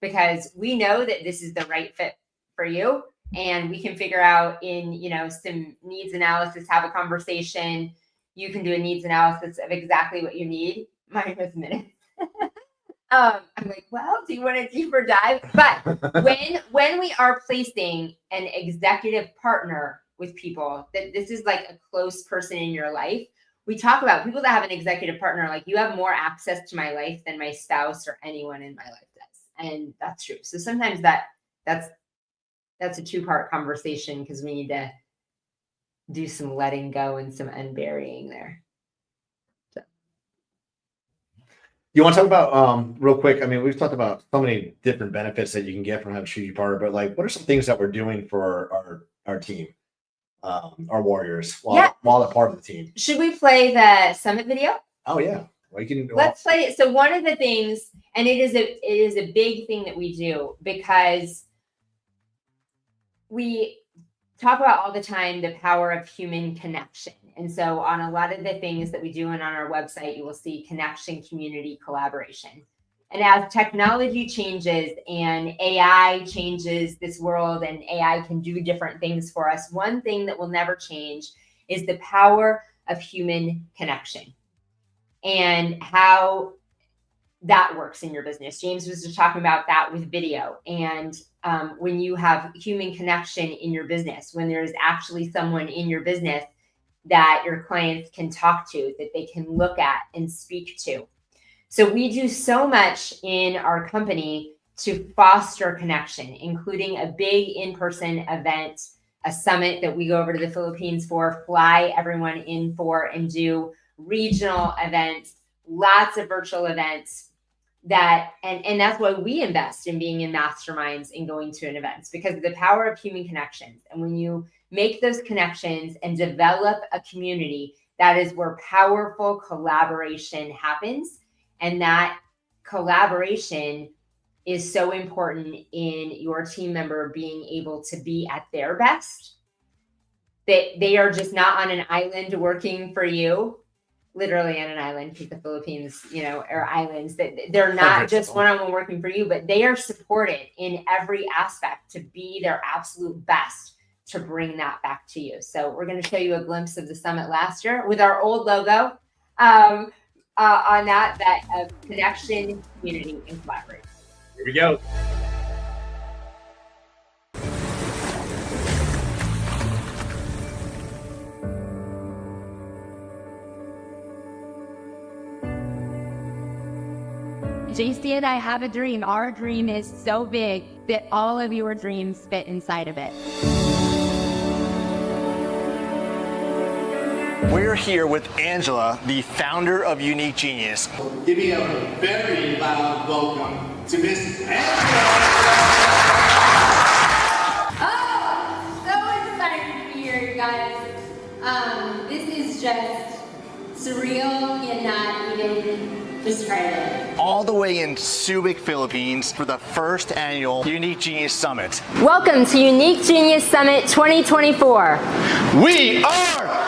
because we know that this is the right fit for you. And we can figure out in, some needs analysis, have a conversation. You can do a needs analysis of exactly what you need. Mine was minutes. I'm like, well, do you want a deeper dive? But when we are placing an executive partner with people, that this is like a close person in your life, we talk about people that have an executive partner, like you have more access to my life than my spouse or anyone in my life does. And that's true. So sometimes that's a two-part conversation because we need to do some letting go and some unburying there. You want to talk about real quick? I mean, we've talked about so many different benefits that you can get from having a strategic partner, but like, what are some things that we're doing for our team, our warriors, while they're part of the team? Should we play the summit video? Oh yeah, well, Let's play it. So one of the things, and it is a big thing that we do because we talk about all the time the power of human connection. And so on a lot of the things that we do and on our website, you will see connection, community, collaboration. And as technology changes and AI changes this world and AI can do different things for us, one thing that will never change is the power of human connection and how that works in your business. James was just talking about that with video. And when you have human connection in your business, when there's actually someone in your business that your clients can talk to, that they can look at and speak to. So we do so much in our company to foster connection, including a big in-person event, a summit that we go over to the Philippines for, fly everyone in for, and do regional events, lots of virtual events that, and that's why we invest in being in masterminds and going to an event, because of the power of human connections. And when you make those connections and develop a community, that is where powerful collaboration happens. And that collaboration is so important in your team member being able to be at their best. That they are just not on an island working for you, literally on an island, because the Philippines, are islands. That they're not just one-on-one working for you, but they are supported in every aspect to be their absolute best to bring that back to you. So we're going to show you a glimpse of the summit last year with our old logo on that of connection, community, and collaboration. Here we go. JC and I have a dream. Our dream is so big that all of your dreams fit inside of it. We're here with Angela, the founder of Unique Genius. Give me a very loud welcome to Miss Angela. Oh, so excited to be here, you guys. This is just surreal and not even describe it. All the way in Subic, Philippines for the first annual Unique Genius Summit. Welcome to Unique Genius Summit 2024. We are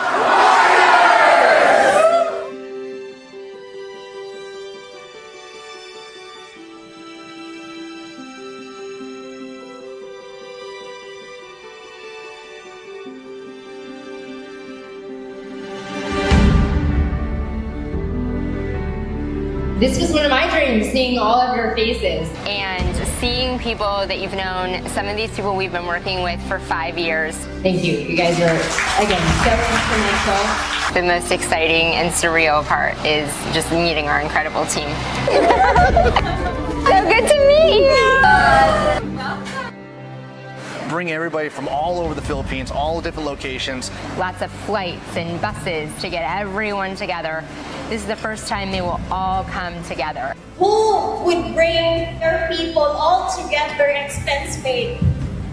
This was one of my dreams, seeing all of your faces. And seeing people that you've known, some of these people we've been working with for 5 years. Thank you. You guys are, again, so influential. The most exciting and surreal part is just meeting our incredible team. So good to meet you! bring everybody from all over the Philippines, all different locations. Lots of flights and buses to get everyone together. This is the first time they will all come together. Who would bring their people all together, expense paid?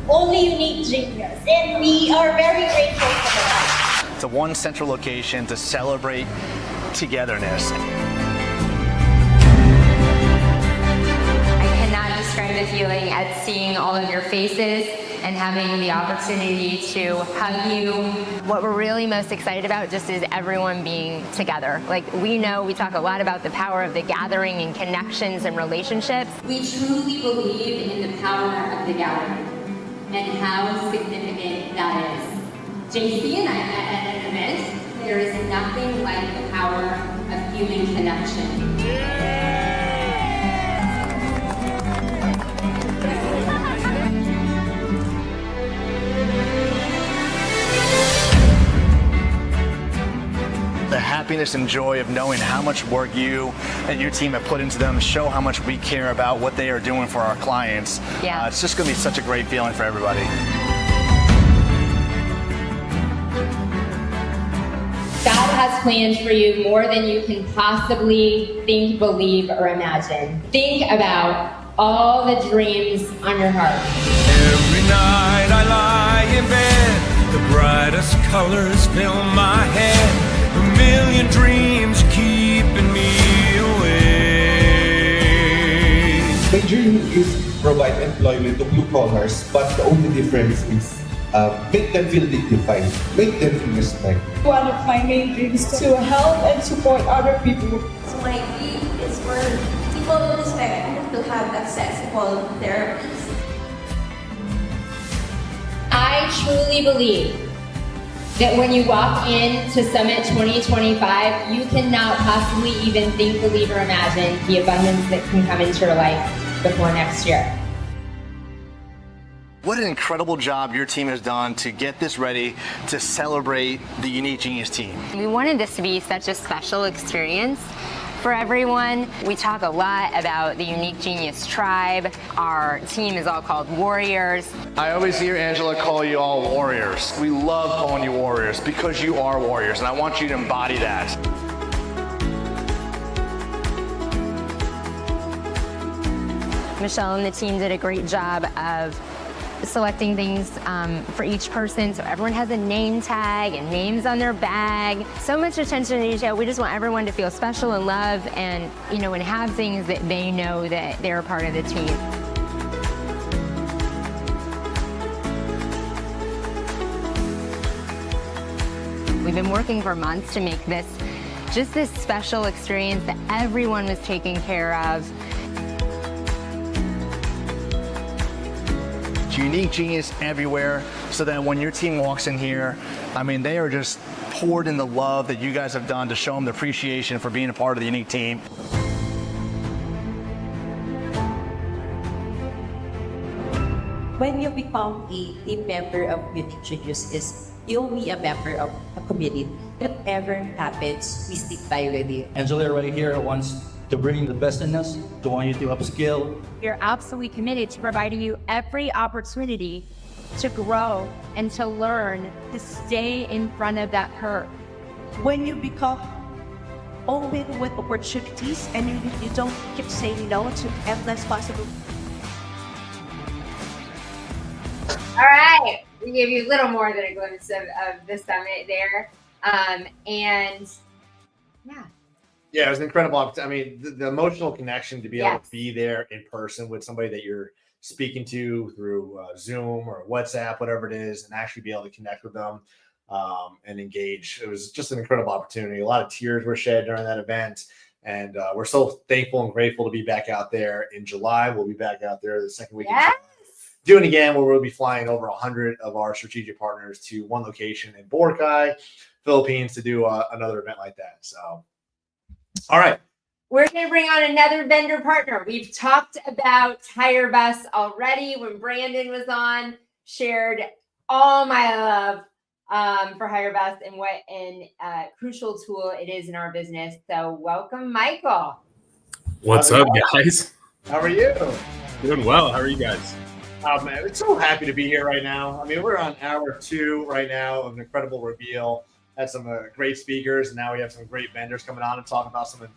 Only Unique Genius, and we are very grateful for that. It's a one central location to celebrate togetherness. I cannot describe the feeling at seeing all of your faces and having the opportunity to hug you. What we're really most excited about just is everyone being together. Like, we know we talk a lot about the power of the gathering and connections and relationships. We truly believe in the power of the gathering and how significant that is. JC and I met at an event. There is nothing like the power of human connection. The happiness and joy of knowing how much work you and your team have put into them, show how much we care about what they are doing for our clients. Yeah. It's just going to be such a great feeling for everybody. God has plans for you more than you can possibly think, believe, or imagine. Think about all the dreams on your heart. Every night I lie in bed, the brightest colors fill my head. A million dreams keeping me away. My dream is provide employment to blue collars, but the only difference is make them feel dignified, make them feel respect. One of my main dreams is to help and support other people. So my dream is for people to respect and to have accessible therapies. I truly believe that when you walk into Summit 2025, you cannot possibly even think, believe, or imagine the abundance that can come into your life before next year. What an incredible job your team has done to get this ready to celebrate the Unique Genius team. We wanted this to be such a special experience for everyone. We talk a lot about the Unique Genius Tribe. Our team is all called Warriors. I always hear Angela call you all warriors. We love calling you warriors because you are warriors, and I want you to embody that. Michelle and the team did a great job of selecting things for each person, so everyone has a name tag and names on their bag. So much attention to detail. We just want everyone to feel special and loved, and and have things that they know that they're a part of the team. We've been working for months to make this just this special experience that everyone was taken care of. Unique Genius everywhere, so that when your team walks in here, I mean, they are just poured in the love that you guys have done to show them the appreciation for being a part of the Unique team. When you become a team member of Unique Genius, you'll be a member of a community. Whatever happens, we stick by with you. Angela right here wants to bring the best in us, to want you to upskill. We're absolutely committed to providing you every opportunity to grow and to learn, to stay in front of that curve. When you become open with opportunities and you don't keep saying no to endless possibilities. All right, we gave you a little more than a glimpse of the summit there. Yeah, it was an incredible opportunity. I mean, the emotional connection to be able to be there in person with somebody that you're speaking to through Zoom or WhatsApp, whatever it is, and actually be able to connect with them and engage. It was just an incredible opportunity. A lot of tears were shed during that event. And we're so thankful and grateful to be back out there in July. We'll be back out there the second week in July. Doing again, where we'll be flying over 100 of our strategic partners to one location in Boracay, Philippines, to do another event like that. So, all right. We're going to bring on another vendor partner. We've talked about HireBus already. When Brandon was on, shared all my love for HireBus and what a crucial tool it is in our business. So welcome, Michael. What's up, guys? How are you? Doing well. How are you guys? Man, I'm so happy to be here right now. I mean, we're on hour 2 right now of an incredible reveal. Had some great speakers, and now we have some great vendors coming on and talk about some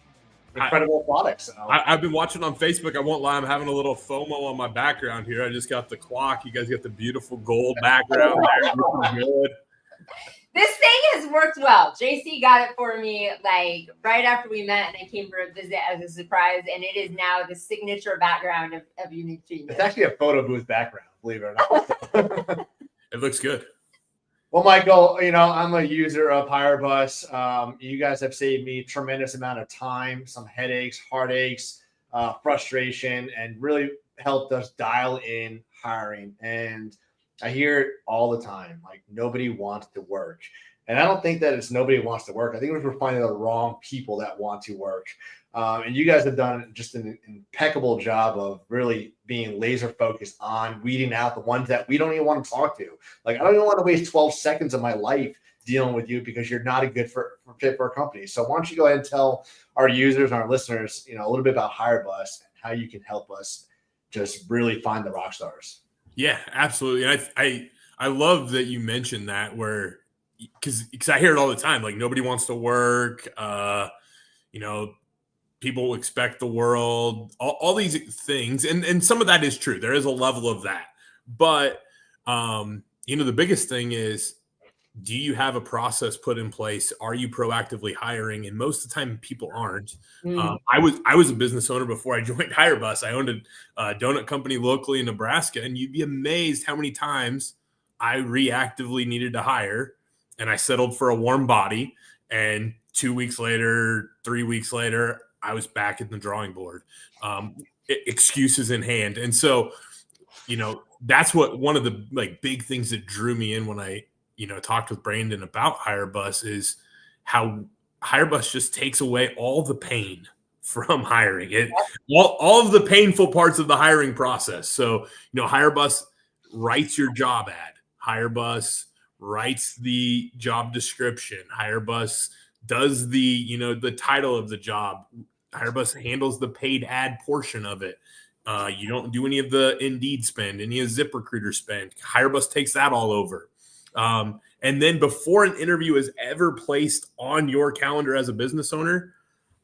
incredible products. So. I've been watching on Facebook. I won't lie, I'm having a little FOMO on my background here. I just got the clock. You guys got the beautiful gold background there. Good. This thing has worked well. JC got it for me like right after we met, and I came for a visit as a surprise, and it is now the signature background of Unique Genius. It's actually a photo booth background, believe it or not. It looks good. Well, Michael, I'm a user of HireBus. You guys have saved me a tremendous amount of time, some headaches, heartaches, frustration, and really helped us dial in hiring. And I hear it all the time, like nobody wants to work. And I don't think that it's nobody wants to work. I think we're finding the wrong people that want to work. And you guys have done just an impeccable job of really being laser focused on weeding out the ones that we don't even want to talk to. Like, I don't even want to waste 12 seconds of my life dealing with you because you're not a good fit for a company. So why don't you go ahead and tell our users and our listeners, a little bit about HireBus and how you can help us just really find the rock stars. Yeah, absolutely. And I love that you mentioned that, where because I hear it all the time, like nobody wants to work, people expect the world, all these things. And some of that is true. There is a level of that. But, the biggest thing is, do you have a process put in place? Are you proactively hiring? And most of the time people aren't. I was a business owner before I joined HireBus. I owned a donut company locally in Nebraska, and you'd be amazed how many times I reactively needed to hire, and I settled for a warm body. And 2 weeks later, 3 weeks later, I was back in the drawing board, excuses in hand. And so, that's what one of the big things that drew me in when I, talked with Brandon about HireBus is how HireBus just takes away all the pain from hiring. All of the painful parts of the hiring process. So, HireBus writes your job ad. HireBus writes the job description. HireBus does the title of the job. HireBus handles the paid ad portion of it. You don't do any of the Indeed spend, any of ZipRecruiter spend. HireBus takes that all over. And then before an interview is ever placed on your calendar as a business owner,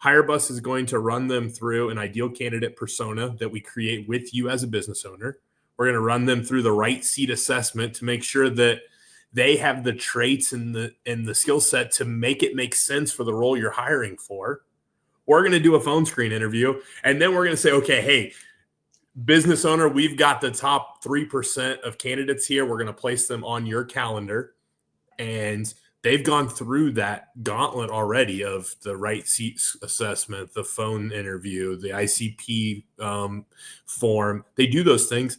HireBus is going to run them through an ideal candidate persona that we create with you as a business owner. We're going to run them through the right seat assessment to make sure that they have the traits and the skill set to make it make sense for the role you're hiring for. We're going to do a phone screen interview, and then we're going to say, okay, hey, business owner, we've got the top 3% of candidates here. We're going to place them on your calendar. And they've gone through that gauntlet already of the right seat assessment, the phone interview, the ICP form. They do those things.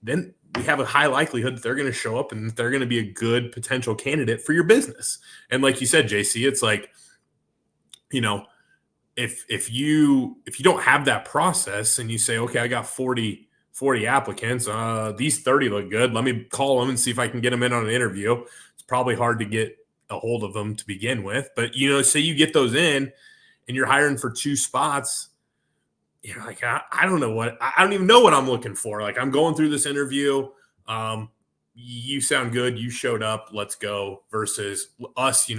Then we have a high likelihood that they're going to show up and they're going to be a good potential candidate for your business. And like you said, JC, it's like, if you don't have that process and you say, okay, I got 40 applicants, these 30 look good, let me call them and see if I can get them in on an interview. It's probably hard to get a hold of them to begin with, but say you get those in and you're hiring for 2 spots, you're like, I don't even know what I'm looking for. Like, I'm going through this interview. You sound good. You showed up. Let's go. Versus us,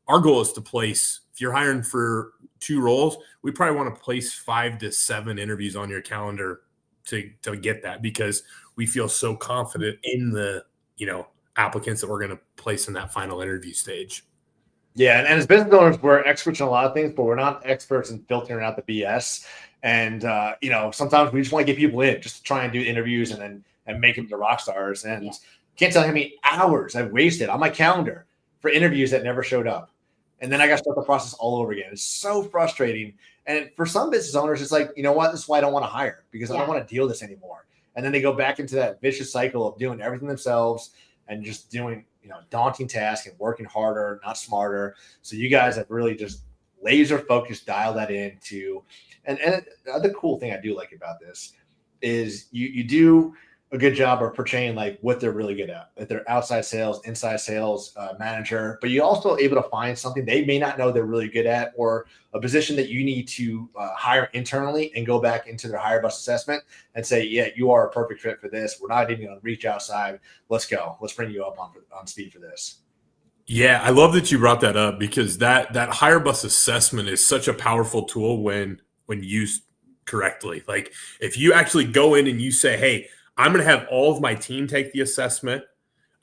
our goal is to place, if you're hiring for 2 roles, we probably want to place 5 to 7 interviews on your calendar to get that, because we feel so confident in the, applicants that we're going to place in that final interview stage. Yeah. And as business owners, we're experts in a lot of things, but we're not experts in filtering out the BS. And, sometimes we just want to get people in just to try and do interviews and make them the rock stars. And can't tell you how many hours I've wasted on my calendar for interviews that never showed up. And then I got to start the process all over again. It's so frustrating. And for some business owners, it's like, you know what? This is why I don't want to hire, because I don't want to deal with this anymore. And then they go back into that vicious cycle of doing everything themselves and just doing, daunting tasks and working harder, not smarter. So you guys have really just laser focused, dial that into. And the other cool thing I do like about this is you do a good job of portraying like what they're really good at, that they're outside sales, inside sales manager, but you're also able to find something they may not know they're really good at, or a position that you need to hire internally and go back into their HireBus assessment and say, yeah, you are a perfect fit for this. We're not even going to reach outside. Let's go. Let's bring you up on speed for this. Yeah, I love that you brought that up, because that HireBus assessment is such a powerful tool when used correctly. Like, if you actually go in and you say, hey, I'm going to have all of my team take the assessment.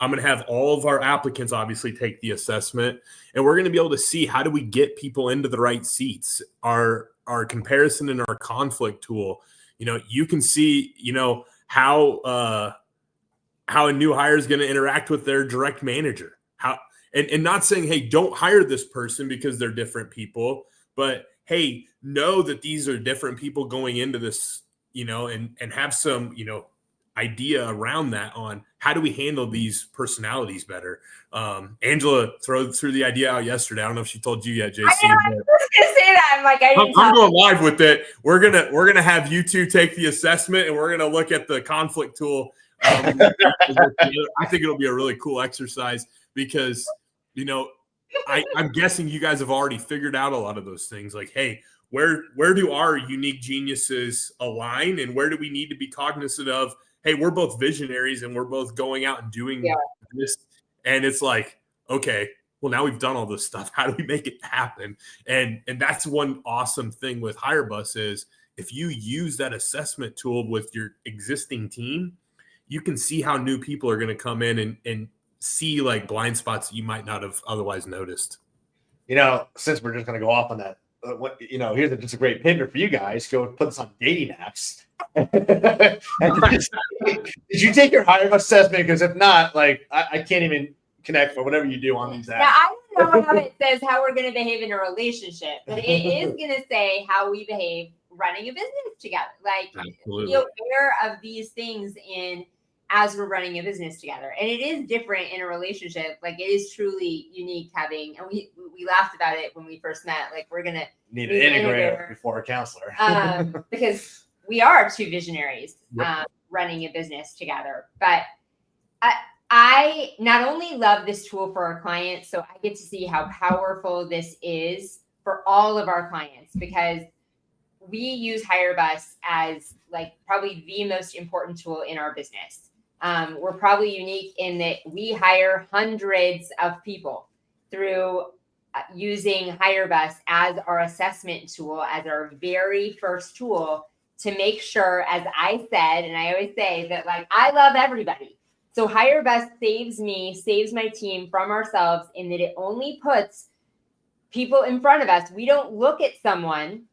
I'm going to have all of our applicants obviously take the assessment, and we're going to be able to see how do we get people into the right seats. Our comparison and our conflict tool, you can see, how a new hire is going to interact with their direct manager. And not saying, hey, don't hire this person because they're different people, but hey, know that these are different people going into this, and have some, idea around that on how do we handle these personalities better. Angela threw the idea out yesterday. I don't know if she told you yet, JC. I was gonna say that. I'm like, I'm going live with it. We're gonna have you two take the assessment, and we're gonna look at the conflict tool. I think it'll be a really cool exercise because, I'm guessing you guys have already figured out a lot of those things. Like, hey, where do our unique geniuses align, and where do we need to be cognizant of? Hey, we're both visionaries and we're both going out and doing this. And it's like, okay, well, now we've done all this stuff. How do we make it happen? And that's one awesome thing with HireBus is if you use that assessment tool with your existing team, you can see how new people are going to come in and see like blind spots that you might not have otherwise noticed. Since we're just going to go off on that, here's just a great pivot for you guys. Go put this on dating apps. Did you take your HireBus assessment? Because if not, like I can't even connect for whatever you do on these apps. Now, I don't know how it says how we're going to behave in a relationship, but it is going to say how we behave running a business together. Like, Absolutely. be aware of these things as we're running a business together. And it is different in a relationship. Like, it is truly unique having, and we laughed about it when we first met. Like, we're going to need an integrator before a counselor. Because we are two visionaries running a business together. But I not only love this tool for our clients, so I get to see how powerful this is for all of our clients, because we use HireBus as like probably the most important tool in our business. We're probably unique in that we hire hundreds of people through using HireBus as our assessment tool, as our very first tool, to make sure, as I said, and I always say that, like, I love everybody. So HireBus saves my team from ourselves in that it only puts people in front of us. We don't look at someone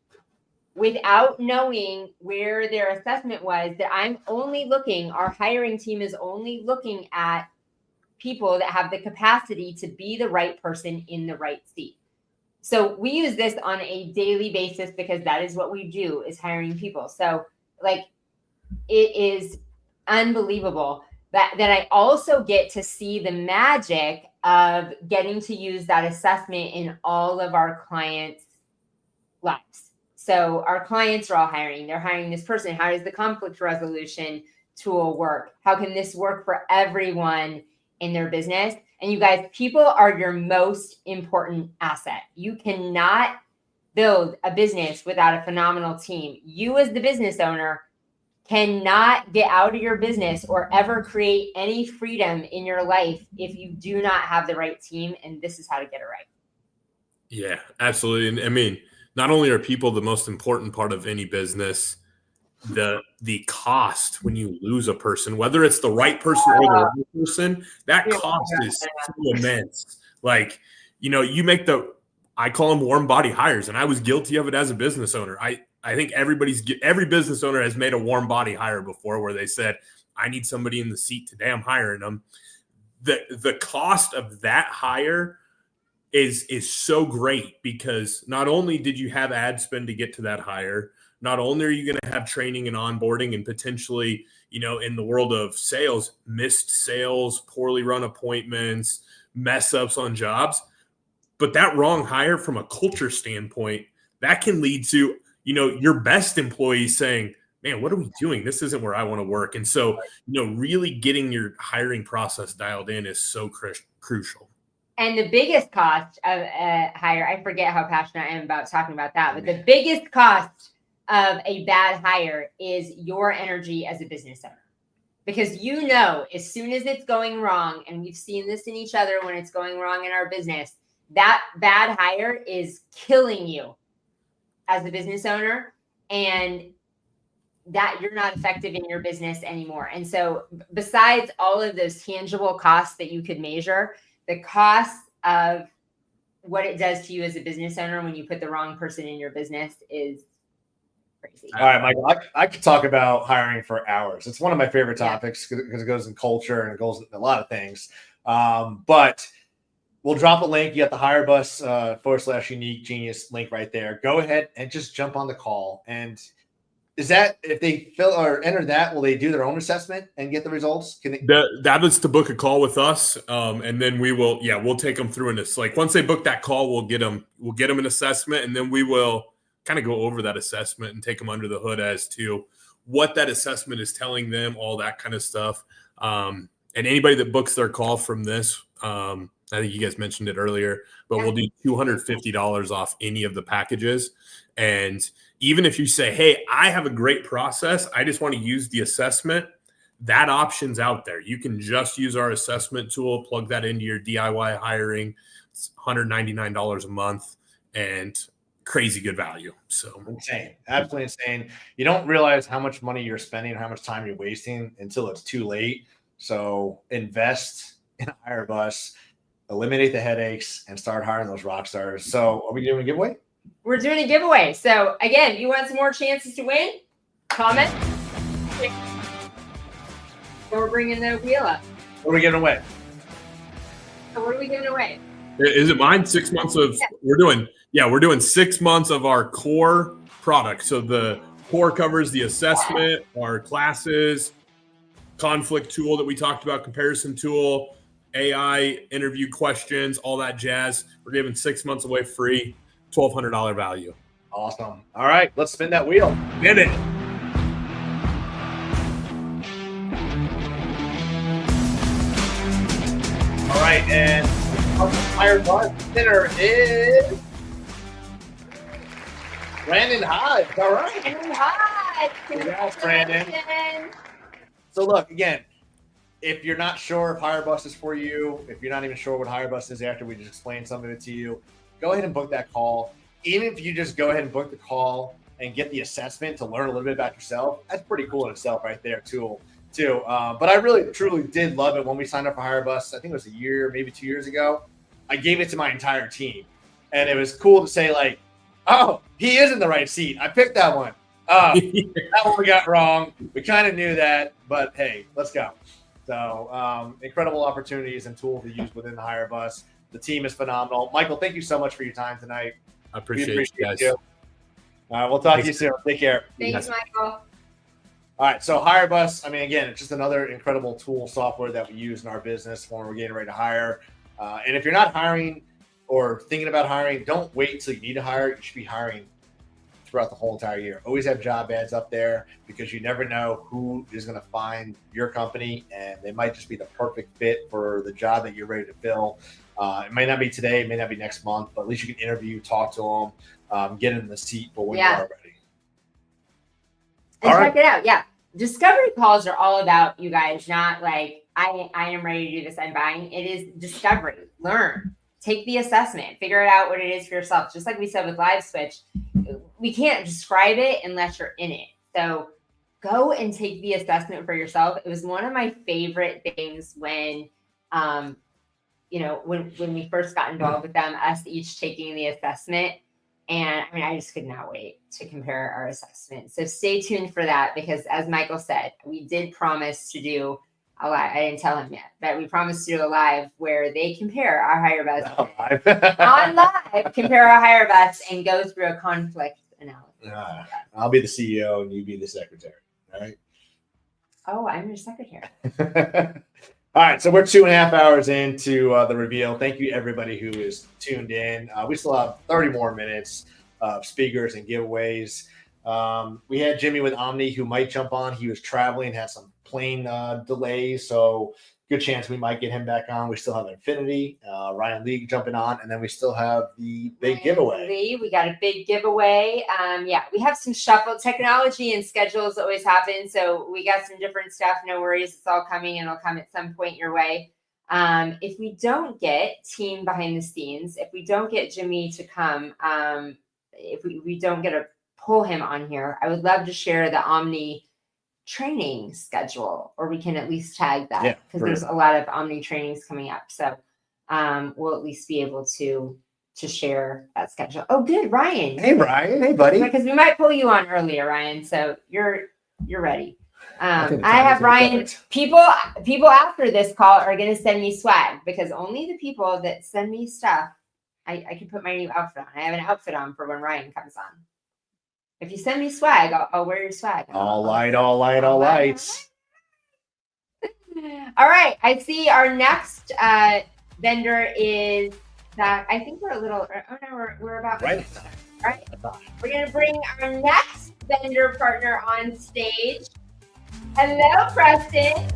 without knowing where their assessment was. That our hiring team is only looking at people that have the capacity to be the right person in the right seat. So we use this on a daily basis because that is what we do, is hiring people. So like, it is unbelievable that I also get to see the magic of getting to use that assessment in all of our clients' lives. So our clients are all hiring. They're hiring this person. How does the conflict resolution tool work? How can this work for everyone in their business? And you guys, people are your most important asset. You cannot build a business without a phenomenal team. You as the business owner cannot get out of your business or ever create any freedom in your life if you do not have the right team. And this is how to get it right. Yeah, absolutely. And I mean, not only are people the most important part of any business, the cost when you lose a person, whether it's the right person or the wrong person, that cost is so immense. Like, you make I call them warm body hires, and I was guilty of it as a business owner. I think every business owner has made a warm body hire before, where they said, I need somebody in the seat today, I'm hiring them. The cost of that hire is so great, because not only did you have ad spend to get to that hire, not only are you going to have training and onboarding and potentially, in the world of sales, missed sales, poorly run appointments, mess ups on jobs, but that wrong hire from a culture standpoint, that can lead to, your best employees saying, man, what are we doing? This isn't where I want to work. And so, really getting your hiring process dialed in is so crucial. And the biggest cost of a hire, I forget how passionate I am about talking about that, but the biggest cost of a bad hire is your energy as a business owner. Because as soon as it's going wrong, and we've seen this in each other when it's going wrong in our business, that bad hire is killing you as a business owner. And that you're not effective in your business anymore. And so besides all of those tangible costs that you could measure, the cost of what it does to you as a business owner when you put the wrong person in your business is crazy. All right, Michael, I could talk about hiring for hours. It's one of my favorite topics because it goes in culture and it goes in a lot of things. But we'll drop a link. You got the HireBus /unique genius link right there. Go ahead and just jump on the call. And is that if they fill or enter that, will they do their own assessment and get the results? Can they? That is to book a call with us, and then we'll take them through this. Like once they book that call, we'll get them an assessment, and then we will kind of go over that assessment and take them under the hood as to what that assessment is telling them, all that kind of stuff. And anybody that books their call from this, I think you guys mentioned it earlier, but we'll do $250 off any of the packages. And even if you say, hey, I have a great process, I just want to use the assessment, that option's out there. You can just use our assessment tool, plug that into your DIY hiring. It's $199 a month and crazy good value. So insane, absolutely insane. You don't realize how much money you're spending or how much time you're wasting until it's too late. So invest in HireBus, eliminate the headaches, and start hiring those rock stars. So are we doing a giveaway? We're doing a giveaway. So again, you want some more chances to win? Comment. We're bringing the wheel up. What are we giving away? So what are we giving away? Is it mine? 6 months of we're doing 6 months of our core product. So the core covers the assessment, our classes, conflict tool that we talked about, comparison tool, AI interview questions, all that jazz. We're giving 6 months away free, $1,200 value. Awesome. All right, let's spin that wheel. Spin it. All right, and our HireBus winner is Brandon Hodge. All right. Brandon Hodge. Congrats, Brandon. So look, again, if you're not sure if HireBus is for you, if you're not even sure what HireBus is after we just explained some of it to you, go ahead and book that call. Even if you just go ahead and book the call and get the assessment to learn a little bit about yourself, that's pretty cool in itself right there too. But I really, truly did love it when we signed up for HireBus. I think it was a year, maybe 2 years ago. I gave it to my entire team. And it was cool to say like, oh, he is in the right seat. I picked that one. That one we got wrong. We kind of knew that, but hey, let's go. So incredible opportunities and tools to use within the HireBus. The team is phenomenal. Michael, thank you so much for your time tonight. I appreciate you guys. You. We'll talk to you soon. Take care. Thanks, Michael. All right. So HireBus, I mean, again, it's just another incredible tool software that we use in our business when we're getting ready to hire. And if you're not hiring or thinking about hiring, don't wait till you need to hire. You should be hiring throughout the whole entire year. Always have job ads up there because you never know who is going to find your company, and they might just be the perfect fit for the job that you're ready to fill. It may not be today, it may not be next month, but at least you can interview, talk to them, get in the seat for when you are ready. And check it out. Yeah. Discovery calls are all about you guys, not like I am ready to do this, I'm buying. It is discovery. Learn. Take the assessment. Figure out what it is for yourself. Just like we said with Live Switch, we can't describe it unless you're in it. So go and take the assessment for yourself. It was one of my favorite things when when we first got involved with them, us each taking the assessment. And I mean, I just could not wait to compare our assessment. So stay tuned for that, because as Michael said, we did promise to do a live. I didn't tell him yet, but we promised to do a live where they compare our HireBus on live, compare our HireBus and go through a conflict analysis. I'll be the CEO and you be the secretary. All right. Oh, I'm your secretary. All right, so we're 2.5 hours into the reveal. Thank you, everybody who is tuned in. We still have 30 more minutes of speakers and giveaways. We had Jimmy with Omni who might jump on. He was traveling, had some plane delays, so good chance we might get him back on. We still have Infinity, Ryan Lee jumping on, and then we still have the big giveaway. We got a big giveaway. We have some shuffle. Technology and schedules always happen, so we got some different stuff. No worries, it's all coming, and it'll come at some point your way. If we don't get team behind the scenes, if we don't get Jimmy to come, if we don't get a pull him on here, I would love to share the Omni training schedule, or we can at least tag that because there's a lot of Omni trainings coming up. So we'll at least be able to share that schedule. Oh, good, Ryan. Hey, Ryan. Hey, buddy. Because we might pull you on earlier, Ryan. So you're ready. I have Ryan. People after this call are going to send me swag, because only the people that send me stuff, I can put my new outfit on. I have an outfit on for when Ryan comes on. If you send me swag, I'll wear your swag. All lights. All right. I see our next vendor is that. I think we're a little. Oh no, we're about right. All right. We're gonna bring our next vendor partner on stage. Hello, Preston.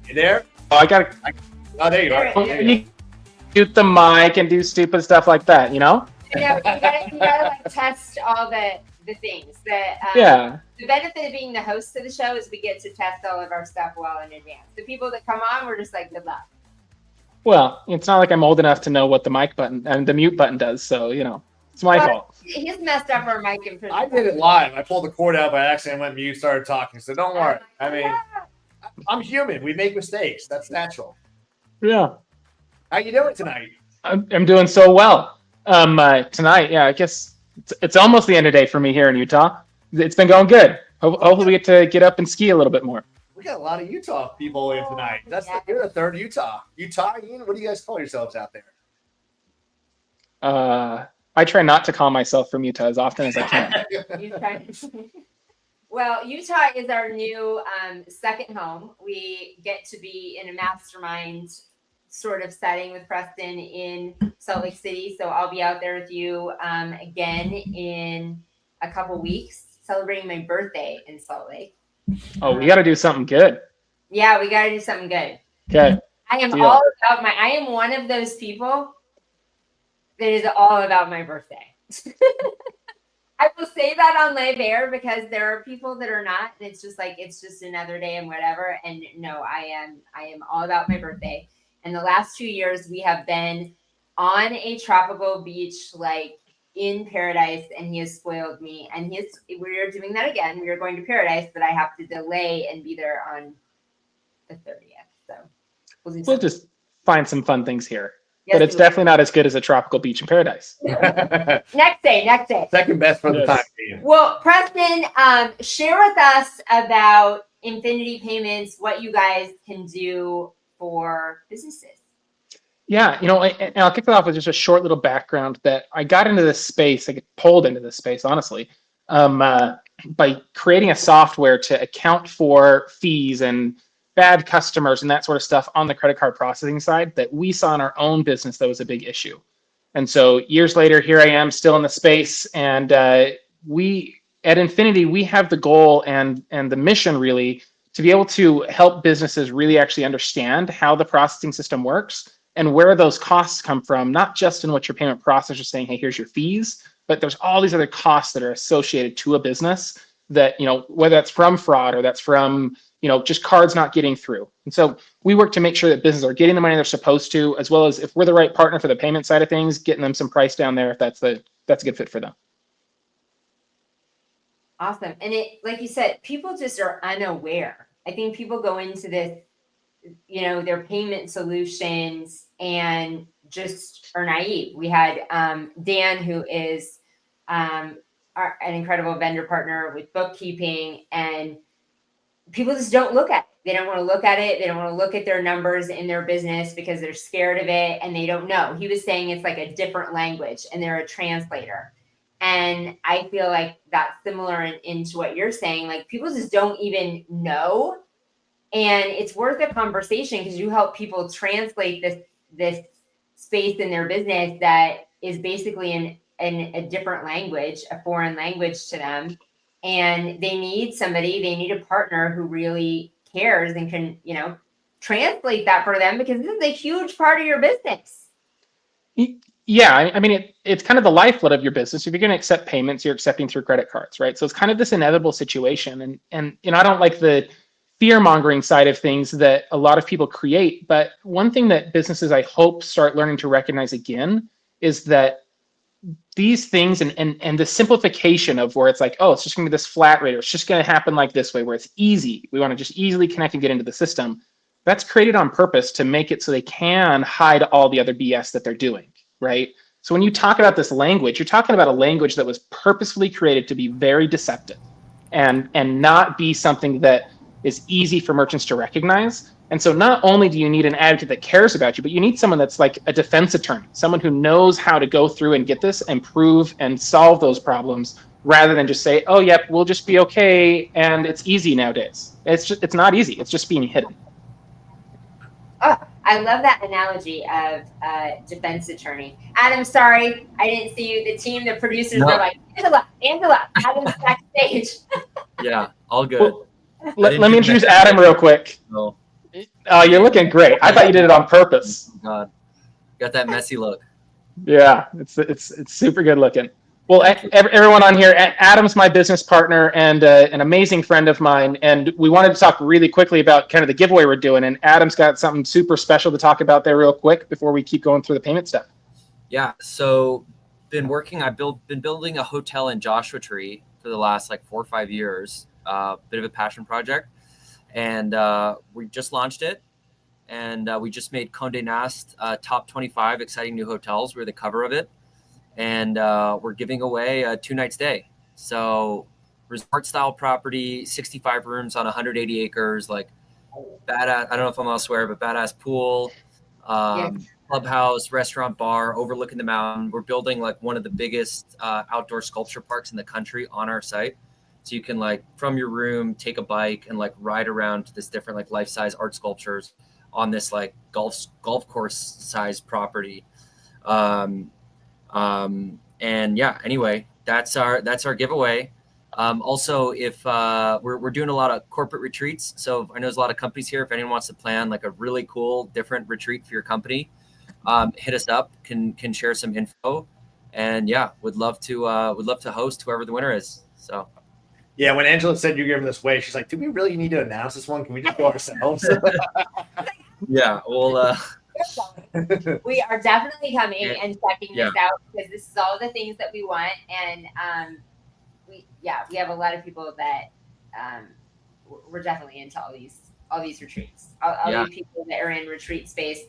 You there? Oh, there you are. You shoot the mic and do stupid stuff like that, you know? You gotta like test all the things. Yeah. The benefit of being the host of the show is we get to test all of our stuff well in advance. The people that come on, we're just like, good luck. Well, it's not like I'm old enough to know what the mic button and the mute button does, so you know, it's my fault. He's messed up our mic. I did it live. I pulled the cord out by accident, went mute, started talking. So don't worry. I mean, I'm human. We make mistakes. That's natural. Yeah. How you doing tonight? I'm doing so well. Tonight, yeah, I guess it's almost the end of the day for me here in Utah. It's been going good. Hopefully we get to get up and ski a little bit more. We got a lot of Utah people in tonight. You're the third Utah. Utah-ian? What do you guys call yourselves out there? I try not to call myself from Utah as often as I can. Well, Utah is our new second home. We get to be in a mastermind sort of setting with Preston in Salt Lake City. So I'll be out there with you again in a couple weeks, celebrating my birthday in Salt Lake. Oh, we got to do something good. Yeah, we got to do something good. Okay. I am I am one of those people that is all about my birthday. I will say that on live air because there are people that are not, and it's just like, it's just another day and whatever. And no, I am all about my birthday. And the last 2 years we have been on a tropical beach, like in paradise, and he has spoiled me. And we are doing that again. We are going to paradise, but I have to delay and be there on the 30th. So we'll just find some fun things here. Yes, but it's definitely not as good as a tropical beach in paradise. Next day. Second best for the time. Well, Preston, share with us about Infinity Payments, what you guys can do for businesses. Yeah, and I'll kick it off with just a short little background that I got into this space, I get pulled into this space, honestly, by creating a software to account for fees and bad customers and that sort of stuff on the credit card processing side that we saw in our own business that was a big issue. And so years later, here I am still in the space, and we at Infinity, we have the goal and the mission really to be able to help businesses really actually understand how the processing system works and where those costs come from, not just in what your payment processor is saying, hey, here's your fees, but there's all these other costs that are associated to a business that, whether that's from fraud or that's from, just cards not getting through. And so we work to make sure that businesses are getting the money they're supposed to, as well as if we're the right partner for the payment side of things, getting them some price down there if that's a good fit for them. Awesome. And it, like you said, people just are unaware. I think people go into this, their payment solutions and just are naive. We had Dan, who is an incredible vendor partner with bookkeeping, and people just don't look at it. They don't want to look at it. They don't want to look at their numbers in their business because they're scared of it and they don't know. He was saying it's like a different language and they're a translator. And I feel like that's similar into what you're saying. Like, people just don't even know. And it's worth a conversation because you help people translate this space in their business that is basically in a different language, a foreign language to them. And they need a partner who really cares and can, translate that for them, because this is a huge part of your business. Yeah, I mean, it's kind of the lifeblood of your business. If you're going to accept payments, you're accepting through credit cards, right? So it's kind of this inevitable situation. And I don't like the fear-mongering side of things that a lot of people create. But one thing that businesses, I hope, start learning to recognize again is that these things and the simplification of where it's like, oh, it's just going to be this flat rate, or it's just going to happen like this way, where it's easy. We want to just easily connect and get into the system. That's created on purpose to make it so they can hide all the other BS that they're doing, right? So when you talk about this language, you're talking about a language that was purposefully created to be very deceptive and not be something that is easy for merchants to recognize. And so not only do you need an advocate that cares about you, but you need someone that's like a defense attorney, someone who knows how to go through and get this and prove and solve those problems, rather than just say, oh, yep, we'll just be okay and it's easy nowadays. It's not easy. It's just being hidden. Oh, I love that analogy of defense attorney. Adam, sorry, I didn't see you. The team, the producers were like, Angela, Adam's backstage. Yeah, all good. Let me introduce Adam real quick. No. You're looking great. I thought you did it on purpose. Oh, God, got that messy look. Yeah, it's super good looking. Well, everyone on here, Adam's my business partner and an amazing friend of mine, and we wanted to talk really quickly about kind of the giveaway we're doing, and Adam's got something super special to talk about there real quick before we keep going through the payment stuff. Yeah, so been building a hotel in Joshua Tree for the last like 4 or 5 years, bit of a passion project, and we just launched it, and we just made Condé Nast top 25 exciting new hotels. We're the cover of it. And we're giving away a 2-night stay. So resort style property, 65 rooms on 180 acres, like badass. I don't know if I'm allowed to swear, but badass pool, clubhouse, restaurant, bar, overlooking the mountain. We're building like one of the biggest outdoor sculpture parks in the country on our site. So you can like from your room, take a bike and like ride around to this different like life-size art sculptures on this like golf course size property. And yeah, anyway, that's our giveaway. Also, if we're doing a lot of corporate retreats, so I know there's a lot of companies here. If anyone wants to plan like a really cool, different retreat for your company, hit us up. Can share some info, and yeah, would love to host whoever the winner is. So. Yeah, when Angela said you're giving this away, she's like, "Do we really need to announce this one? Can we just go ourselves?" Yeah, well. We are definitely coming and checking this out, because this is all the things that we want, and we have a lot of people that we're definitely into all these retreats. All the people that are in retreat space,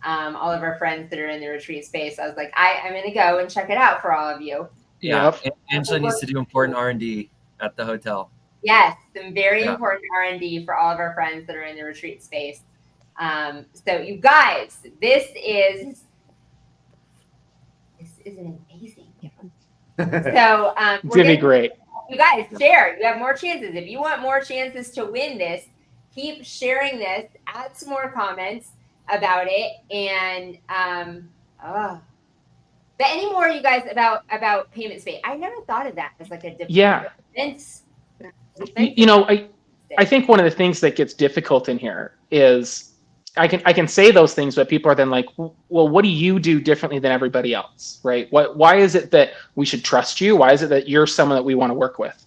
all of our friends that are in the retreat space. I was like, I'm going to go and check it out for all of you. Yeah, Angela needs to do important R&D at the hotel. Yes, some very important R&D for all of our friends that are in the retreat space. So you guys, this is an amazing gift. So it's gonna be great. You guys share. You have more chances. If you want more chances to win this, keep sharing this. Add some more comments about it, and but any more, you guys, about payment space? I never thought of that as like a defense. You know, I think one of the things that gets difficult in here is I can say those things, but people are then like, well, what do you do differently than everybody else, right? Why is it that we should trust you? Why is it that you're someone that we want to work with?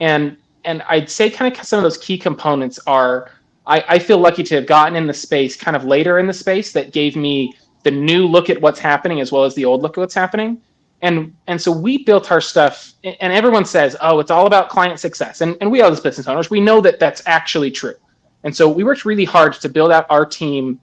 And I'd say kind of some of those key components are, I feel lucky to have gotten in the space kind of later in the space that gave me the new look at what's happening as well as the old look at what's happening. And so we built our stuff, and everyone says, oh, it's all about client success. And we are as business owners, we know that that's actually true. And so we worked really hard to build out our team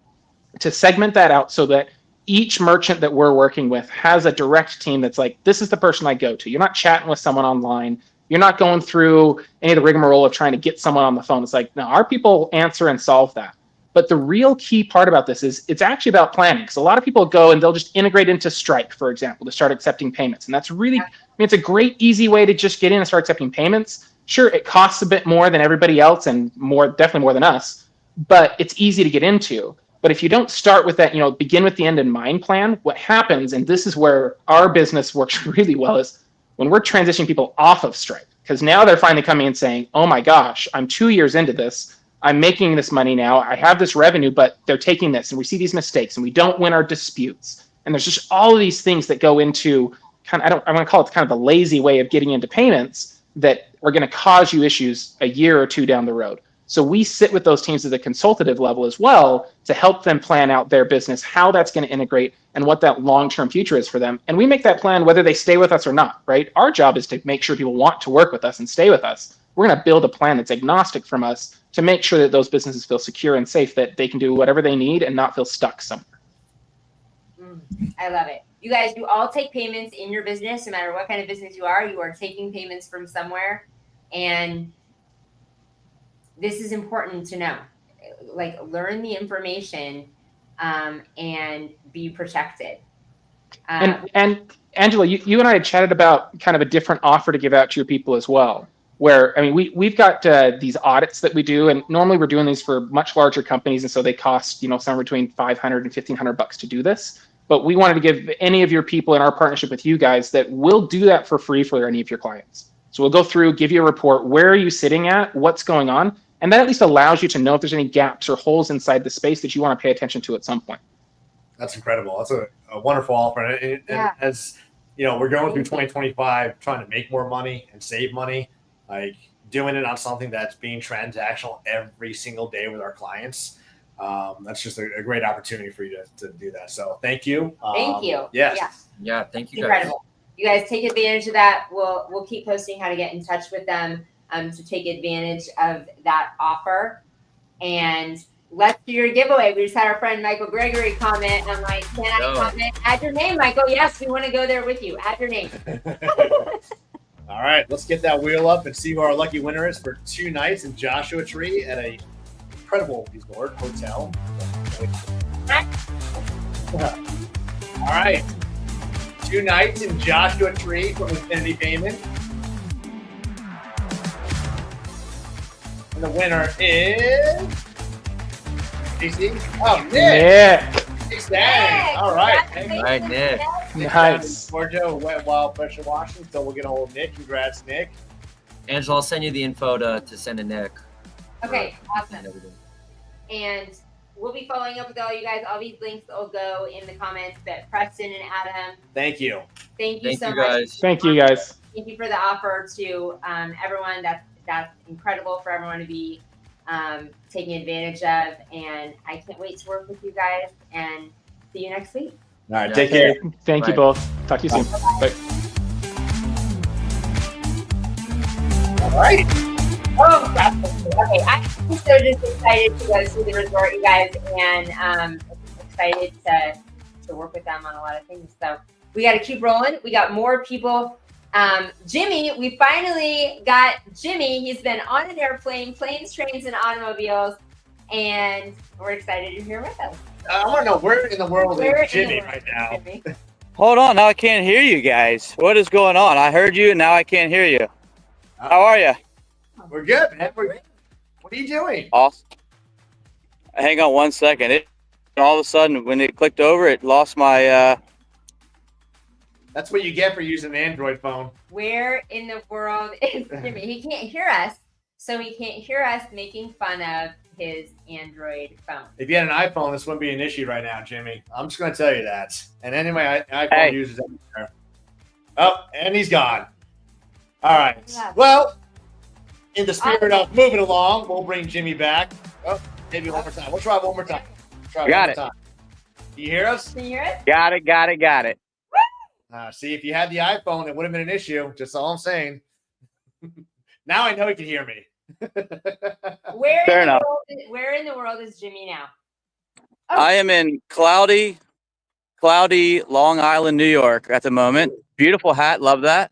to segment that out so that each merchant that we're working with has a direct team that's like, this is the person I go to. You're not chatting with someone online. You're not going through any of the rigmarole of trying to get someone on the phone. It's like, no, our people answer and solve that. But the real key part about this is it's actually about planning. Because a lot of people go and they'll just integrate into Stripe, for example, to start accepting payments. And that's really, it's a great, easy way to just get in and start accepting payments. Sure, it costs a bit more than everybody else and definitely more than us, but it's easy to get into. But if you don't start with that, begin with the end in mind plan, what happens, and this is where our business works really well, is when we're transitioning people off of Stripe, because now they're finally coming and saying, oh my gosh, I'm 2 years into this. I'm making this money now. I have this revenue, but they're taking this and we see these mistakes and we don't win our disputes. And there's just all of these things that go into I want to call it kind of the lazy way of getting into payments that are going to cause you issues a year or two down the road. So we sit with those teams at a consultative level as well to help them plan out their business, how that's going to integrate, and what that long-term future is for them. And we make that plan whether they stay with us or not, right? Our job is to make sure people want to work with us and stay with us. We're going to build a plan that's agnostic from us to make sure that those businesses feel secure and safe, that they can do whatever they need and not feel stuck somewhere. I love it. You guys, you all take payments in your business, no matter what kind of business you are taking payments from somewhere. And this is important to know. Like, learn the information and be protected. And Angela, you and I had chatted about kind of a different offer to give out to your people as well. Where, I mean, we've got these audits that we do, and normally we're doing these for much larger companies, and so they cost, somewhere between $500 and $1,500 to do this. But we wanted to give any of your people in our partnership with you guys that will do that for free for any of your clients. So we'll go through, give you a report. Where are you sitting at? What's going on? And that at least allows you to know if there's any gaps or holes inside the space that you want to pay attention to at some point. That's incredible. That's a wonderful offer. And as we're going through 2025, trying to make more money and save money, like doing it on something that's being transactional every single day with our clients. That's just a great opportunity for you to do that. So thank you. Thank you. Yes. Yeah. Thank you. Incredible. Guys. You guys take advantage of that. We'll keep posting how to get in touch with them to take advantage of that offer. And let's do your giveaway. We just had our friend Michael Gregory comment. I'm like, can I comment? Add your name, Michael. Yes, we want to go there with you. Add your name. All right, let's get that wheel up and see who our lucky winner is for 2 nights in Joshua Tree at a incredible resort hotel. All right, 2 nights in Joshua Tree from Infinity Payment. And the winner is DC. Oh, Nick. Nick. All right. All right, Nick. Nice. Georgia, Wet Wild Pressure Washing. So we'll get a hold of Nick. Congrats, Nick. Angela, I'll send you the info to send to Nick. Okay, awesome. And we'll be following up with all you guys. All these links will go in the comments. But Preston and Adam, thank you. Thank you so much. Guys. Thank you, guys. Thank you for the offer to everyone. That's incredible for everyone to be taking advantage of. And I can't wait to work with you guys and see you next week. All right, take care. Thank you both. Talk to you soon. Bye. All right. Oh, okay. I'm so just excited to go to the resort, you guys, and excited to work with them on a lot of things. So we got to keep rolling. We got more people. Jimmy, we finally got Jimmy. He's been on an airplane, planes, trains, and automobiles, and we're excited you're here with us. I want to know where in the world is Jimmy right now. Hold on, now I can't hear you guys. What is going on? I heard you, and now I can't hear you. How are you? We're good, man. What are you doing? Awesome. Hang on 1 second. And all of a sudden, when it clicked over, it lost my. That's what you get for using an Android phone. Where in the world is Jimmy? He can't hear us, so he can't hear us making fun of his Android phone. If you had an iPhone, this wouldn't be an issue right now, Jimmy. I'm just going to tell you that. And any of my iPhone users out there. Oh, and he's gone. All right. Yeah. Well, in the spirit of moving along, we'll bring Jimmy back. Oh, maybe one more time. We'll try one more time. Got it. Time. Do you hear us? Can you hear us? Got it. See, if you had the iPhone, it would have been an issue. Just all I'm saying. Now I know he can hear me. Where in the world is Jimmy now? Oh. I am in cloudy Long Island, New York at the moment. Beautiful hat. Love that.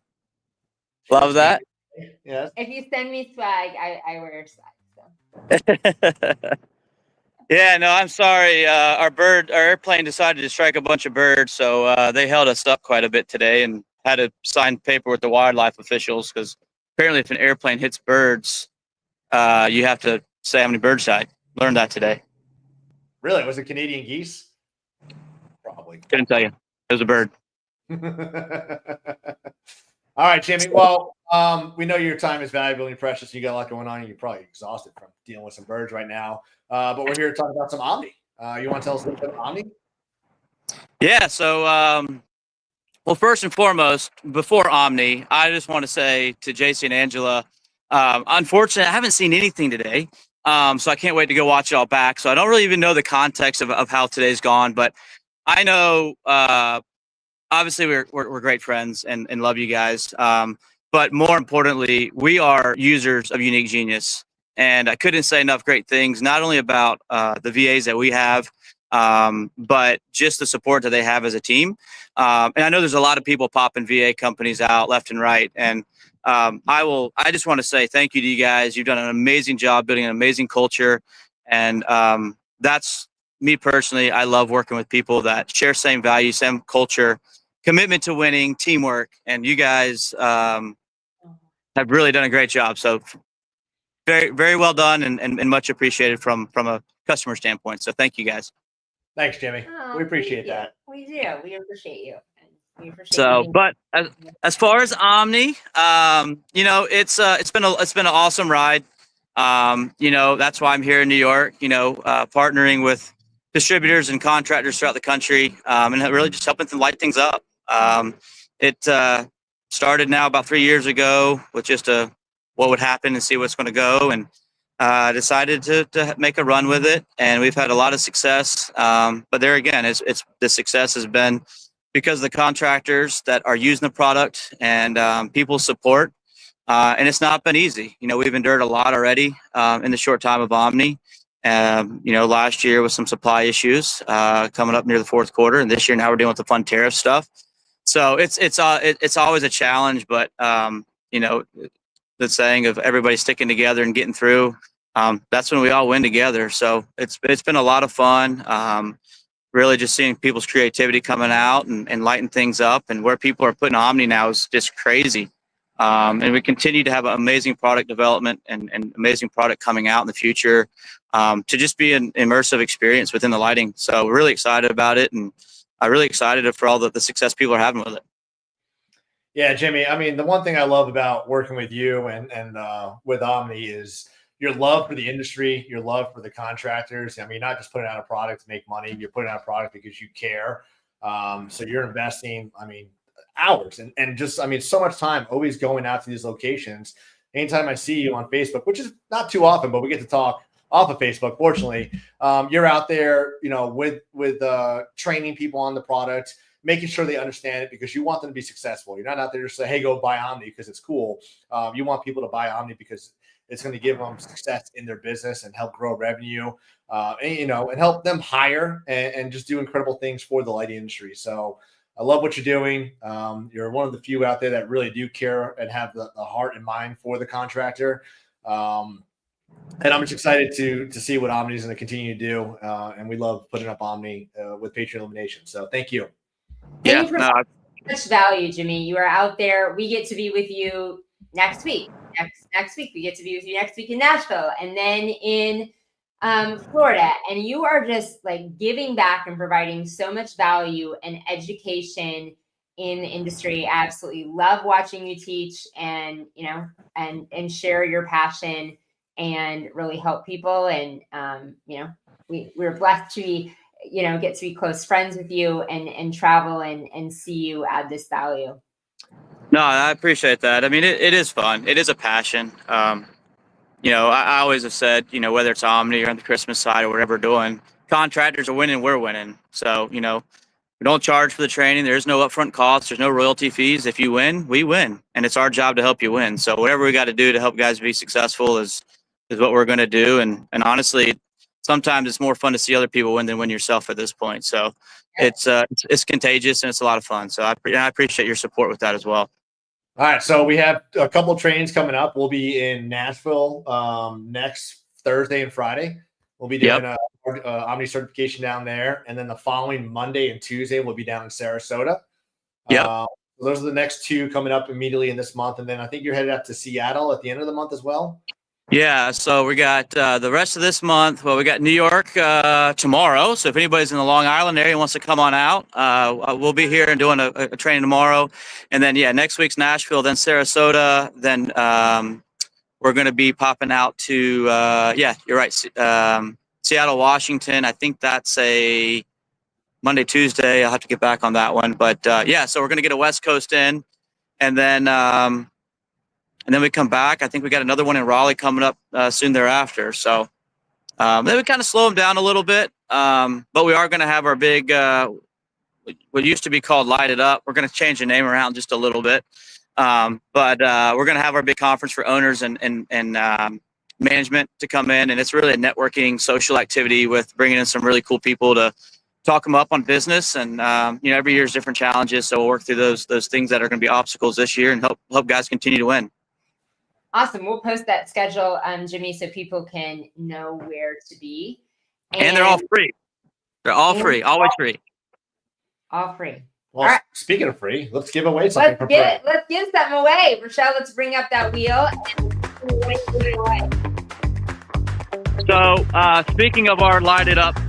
Yes. If you send me swag, I wear your swag. So. Yeah, no, I'm sorry. Our airplane decided to strike a bunch of birds, so they held us up quite a bit today and had to sign paper with the wildlife officials because apparently if an airplane hits birds, you have to say how many birds died. Learned that today. Really? Was it Canadian geese? Probably. Couldn't tell you. It was a bird. All right, Jimmy. Well, we know your time is valuable and precious. You got a lot going on. You're probably exhausted from dealing with some birds right now. But we're here to talk about some Omni. You want to tell us a little bit about Omni? Yeah. So, well, first and foremost, before Omni, I just want to say to JC and Angela, unfortunately, I haven't seen anything today. So I can't wait to go watch it all back. So I don't really even know the context of how today's gone, but I know, obviously we're great friends and love you guys. But more importantly, we are users of Unique Genius. And I couldn't say enough great things, not only about the VAs that we have, but just the support that they have as a team. And I know there's a lot of people popping VA companies out left and right. And I just want to say thank you to you guys. You've done an amazing job building an amazing culture. And that's me personally. I love working with people that share same values, same culture, commitment to winning, teamwork. And you guys have really done a great job. So very, very well done and much appreciated from a customer standpoint. So thank you guys. Thanks, Jimmy. We appreciate that. We do. We appreciate you. We appreciate So, you. but as far as Omni, you know, it's been an awesome ride. You know, that's why I'm here in New York. You know, partnering with distributors and contractors throughout the country, and really just helping them light things up. It started now about 3 years ago with just what would happen and see what's going to go, and decided to make a run with it, and we've had a lot of success. But there again, it's the success has been because of the contractors that are using the product and people's support. And it's not been easy. You know, we've endured a lot already in the short time of Omni. You know, last year with some supply issues coming up near the fourth quarter, and this year now we're dealing with the fun tariff stuff. So it's always a challenge, but you know, the saying of everybody sticking together and getting through, that's when we all win together. So it's been a lot of fun. Really just seeing people's creativity coming out and lighting things up, and where people are putting Omni now is just crazy. And we continue to have amazing product development and amazing product coming out in the future to just be an immersive experience within the lighting. So we're really excited about it, and I'm really excited for all the success people are having with it. Yeah, Jimmy. I mean, the one thing I love about working with you and with Omni is your love for the industry, your love for the contractors. I mean, you're not just putting out a product to make money. You're putting out a product because you care. So you're investing, I mean, hours and just, I mean, so much time always going out to these locations. Anytime I see you on Facebook, which is not too often, but we get to talk off of Facebook, fortunately, you're out there, you know, with training people on the product, making sure they understand it, because you want them to be successful. You're not out there to say, hey, go buy Omni because it's cool. You want people to buy Omni because it's going to give them success in their business and help grow revenue, and, you know, and help them hire and just do incredible things for the lighting industry. So I love what you're doing. You're one of the few out there that really do care and have the heart and mind for the contractor. And I'm just excited to see what Omni is going to continue to do. And we love putting up Omni with Patriot Illumination. So thank you. Thank you for such value, Jimmy. You are out there. We get to be with you next week. Next week, we get to be with you next week in Nashville, and then in Florida. And you are just like giving back and providing so much value and education in the industry. I absolutely love watching you teach and, you know, and share your passion and really help people. And, you know, we're blessed to be, you know, get to be close friends with you and travel and see you add this value. No, I appreciate that. I mean, it is fun. It is a passion. You know, I always have said, you know, whether it's Omni or on the Christmas side or whatever we're doing, contractors are winning, we're winning. So, you know, we don't charge for the training. There's no upfront costs. There's no royalty fees. If you win, we win. And it's our job to help you win. So whatever we got to do to help guys be successful is what we're going to do. And honestly, sometimes it's more fun to see other people win than win yourself at this point. So it's contagious and it's a lot of fun. So I appreciate your support with that as well. All right, so we have a couple of trainings coming up. We'll be in Nashville next Thursday and Friday. We'll be doing a Omni certification down there, and then the following Monday and Tuesday we'll be down in Sarasota. Those are the next two coming up immediately in this month, and then I think you're headed out to Seattle at the end of the month as well. Yeah, so we got the rest of this month. Well, we got New York tomorrow. So if anybody's in the Long Island area and wants to come on out, we'll be here and doing a training tomorrow. And then, yeah, next week's Nashville, then Sarasota. Then we're going to be popping out to, yeah, you're right, Seattle, Washington. I think that's a Monday, Tuesday. I'll have to get back on that one. But, yeah, so we're going to get a West Coast in. And then and then we come back. I think we got another one in Raleigh coming up soon thereafter. So then we kind of slow them down a little bit, but we are going to have our big, what used to be called Light It Up. We're going to change the name around just a little bit, but we're going to have our big conference for owners and management to come in, and it's really a networking social activity with bringing in some really cool people to talk them up on business. And every year's different challenges, so we'll work through those things that are going to be obstacles this year and help guys continue to win. Awesome. We'll post that schedule, Jimmy, so people can know where to be. And they're all free. They're all free, always free. All free. Well, All right. Speaking of free, let's give away something for free. Let's give something away. Rochelle, let's bring up that wheel. So speaking of our Light It Up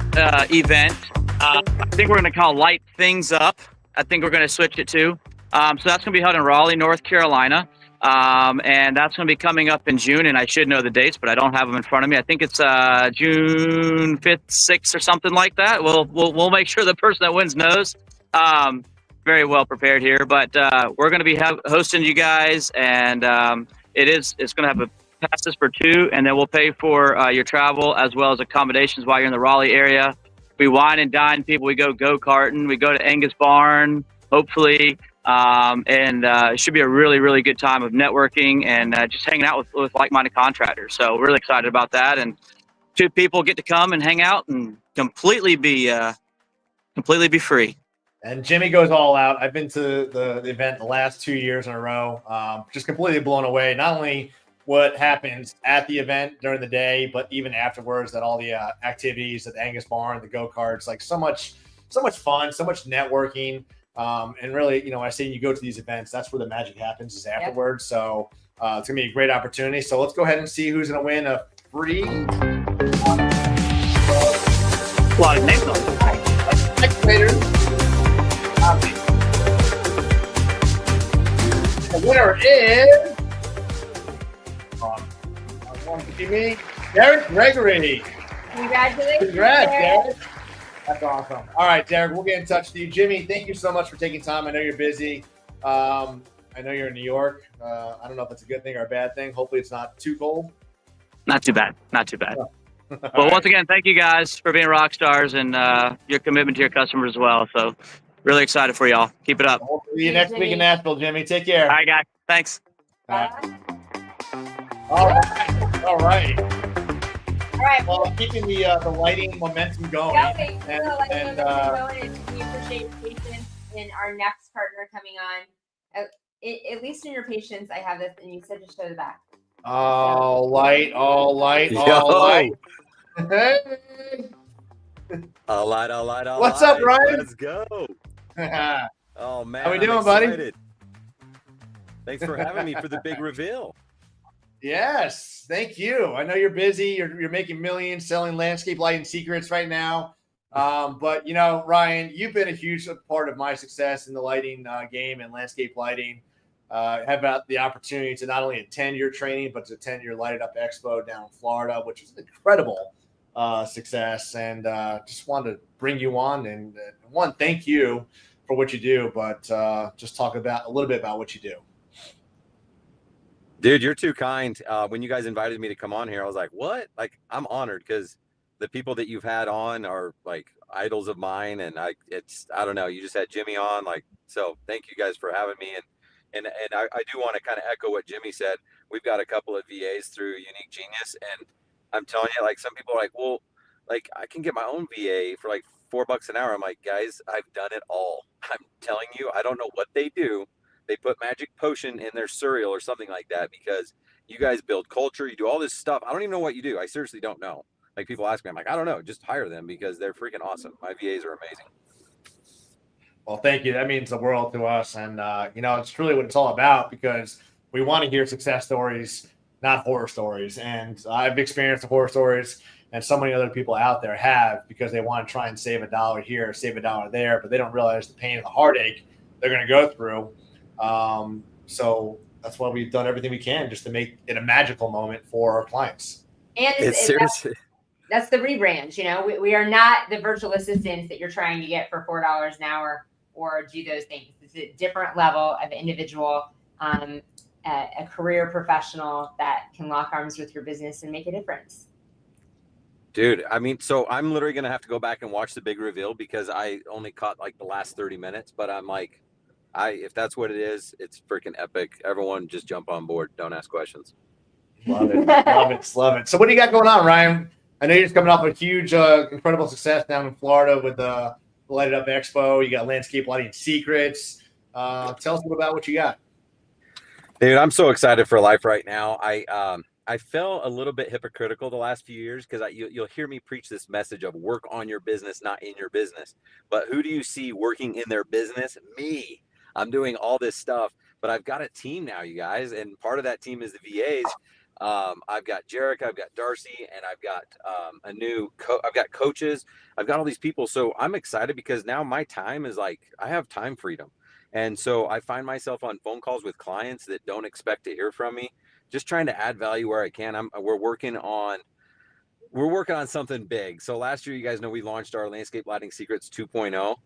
event, I think we're going to call Light Things Up. I think we're going to switch it to. So that's going to be held in Raleigh, North Carolina. And that's going to be coming up in June, and I should know the dates, but I don't have them in front of me. I think it's June 5th, 6th, or something like that. We'll make sure the person that wins knows. Very well prepared here, but we're going to be hosting you guys, and it's going to have a passes for 2, and then we'll pay for your travel as well as accommodations while you're in the Raleigh area. We wine and dine people. We go-karting. We go to Angus Barn, hopefully. And it should be a really, really good time of networking and just hanging out with like-minded contractors. So we're really excited about that. And 2 people get to come and hang out and completely be free. And Jimmy goes all out. I've been to the event the last 2 years in a row. Just completely blown away. Not only what happens at the event during the day, but even afterwards, that all the activities at the Angus Barn, the go-karts, like so much fun, so much networking. And really, I say you go to these events, that's where the magic happens is afterwards. Yep. So it's gonna be a great opportunity. So let's go ahead and see who's gonna win a free. A lot of names on The winner is me, Derek Gregory. Congratulations. Congrats, Derek. That's awesome. All right, Derek, we'll get in touch with you. Jimmy, thank you so much for taking time. I know you're busy. I know you're in New York. I don't know if it's a good thing or a bad thing. Hopefully it's not too cold. Not too bad. But once again, thank you guys for being rock stars and your commitment to your customers as well. So really excited for y'all. Keep it up. We'll see you next week in Nashville, Jimmy. Take care. All right, guys. Thanks. Bye. All right. Well, keeping the lighting momentum going. We appreciate your patience in our next partner coming on. At least in your patience, I have this, and you said to show the back. All light. Hey. All light. What's up, Ryan? Let's go. Oh man, how we doing, buddy? Thanks for having me for the big reveal. Yes, thank you. I know you're busy. You're making millions selling landscape lighting secrets right now. But Ryan, you've been a huge part of my success in the lighting game and landscape lighting. Have had the opportunity to not only attend your training, but to attend your Light It Up Expo down in Florida, which was an incredible success. And just wanted to bring you on and thank you for what you do, but just talk about a little bit about what you do. Dude, you're too kind. When you guys invited me to come on here, I was like, what? Like, I'm honored because the people that you've had on are like idols of mine. And I don't know, you just had Jimmy on. Like, so thank you guys for having me. And I do want to kind of echo what Jimmy said. We've got a couple of VAs through Unique Genius. And I'm telling you, like, some people are like, well, like, I can get my own VA for like $4 an hour. I'm like, guys, I've done it all. I'm telling you, I don't know what they do. They put magic potion in their cereal or something like that because you guys build culture. You do all this stuff. I don't even know what you do. I seriously don't know. Like, people ask me, I'm like, I don't know. Just hire them because they're freaking awesome. My VAs are amazing. Well, thank you. That means the world to us. And, it's truly what it's all about because we want to hear success stories, not horror stories. And I've experienced the horror stories and so many other people out there have because they want to try and save $1 here, save $1 there, but they don't realize the pain and the heartache they're going to go through. So that's why we've done everything we can just to make it a magical moment for our clients. And seriously. That's the rebrand. We are not the virtual assistants that you're trying to get for $4 an hour or do those things. It's a different level of individual a career professional that can lock arms with your business and make a difference. Dude, I mean, so I'm literally going to have to go back and watch the big reveal because I only caught like the last 30 minutes, but I'm like, if that's what it is, it's freaking epic. Everyone just jump on board. Don't ask questions. Love it. Love it. Love it. So what do you got going on, Ryan? I know you're just coming off a huge, incredible success down in Florida with the Light It Up Expo. You got Landscape Lighting Secrets. Tell us a little about what you got. Dude, I'm so excited for life right now. I felt a little bit hypocritical the last few years because you'll hear me preach this message of work on your business, not in your business. But who do you see working in their business? Me. I'm doing all this stuff, but I've got a team now, you guys, and part of that team is the VAs. I've got Jarek, I've got Darcy, and I've got I've got coaches. I've got all these people, so I'm excited because now my time is like I have time freedom, and so I find myself on phone calls with clients that don't expect to hear from me. Just trying to add value where I can. We're working on something big. So last year, you guys know we launched our Landscape Lighting Secrets 2.0.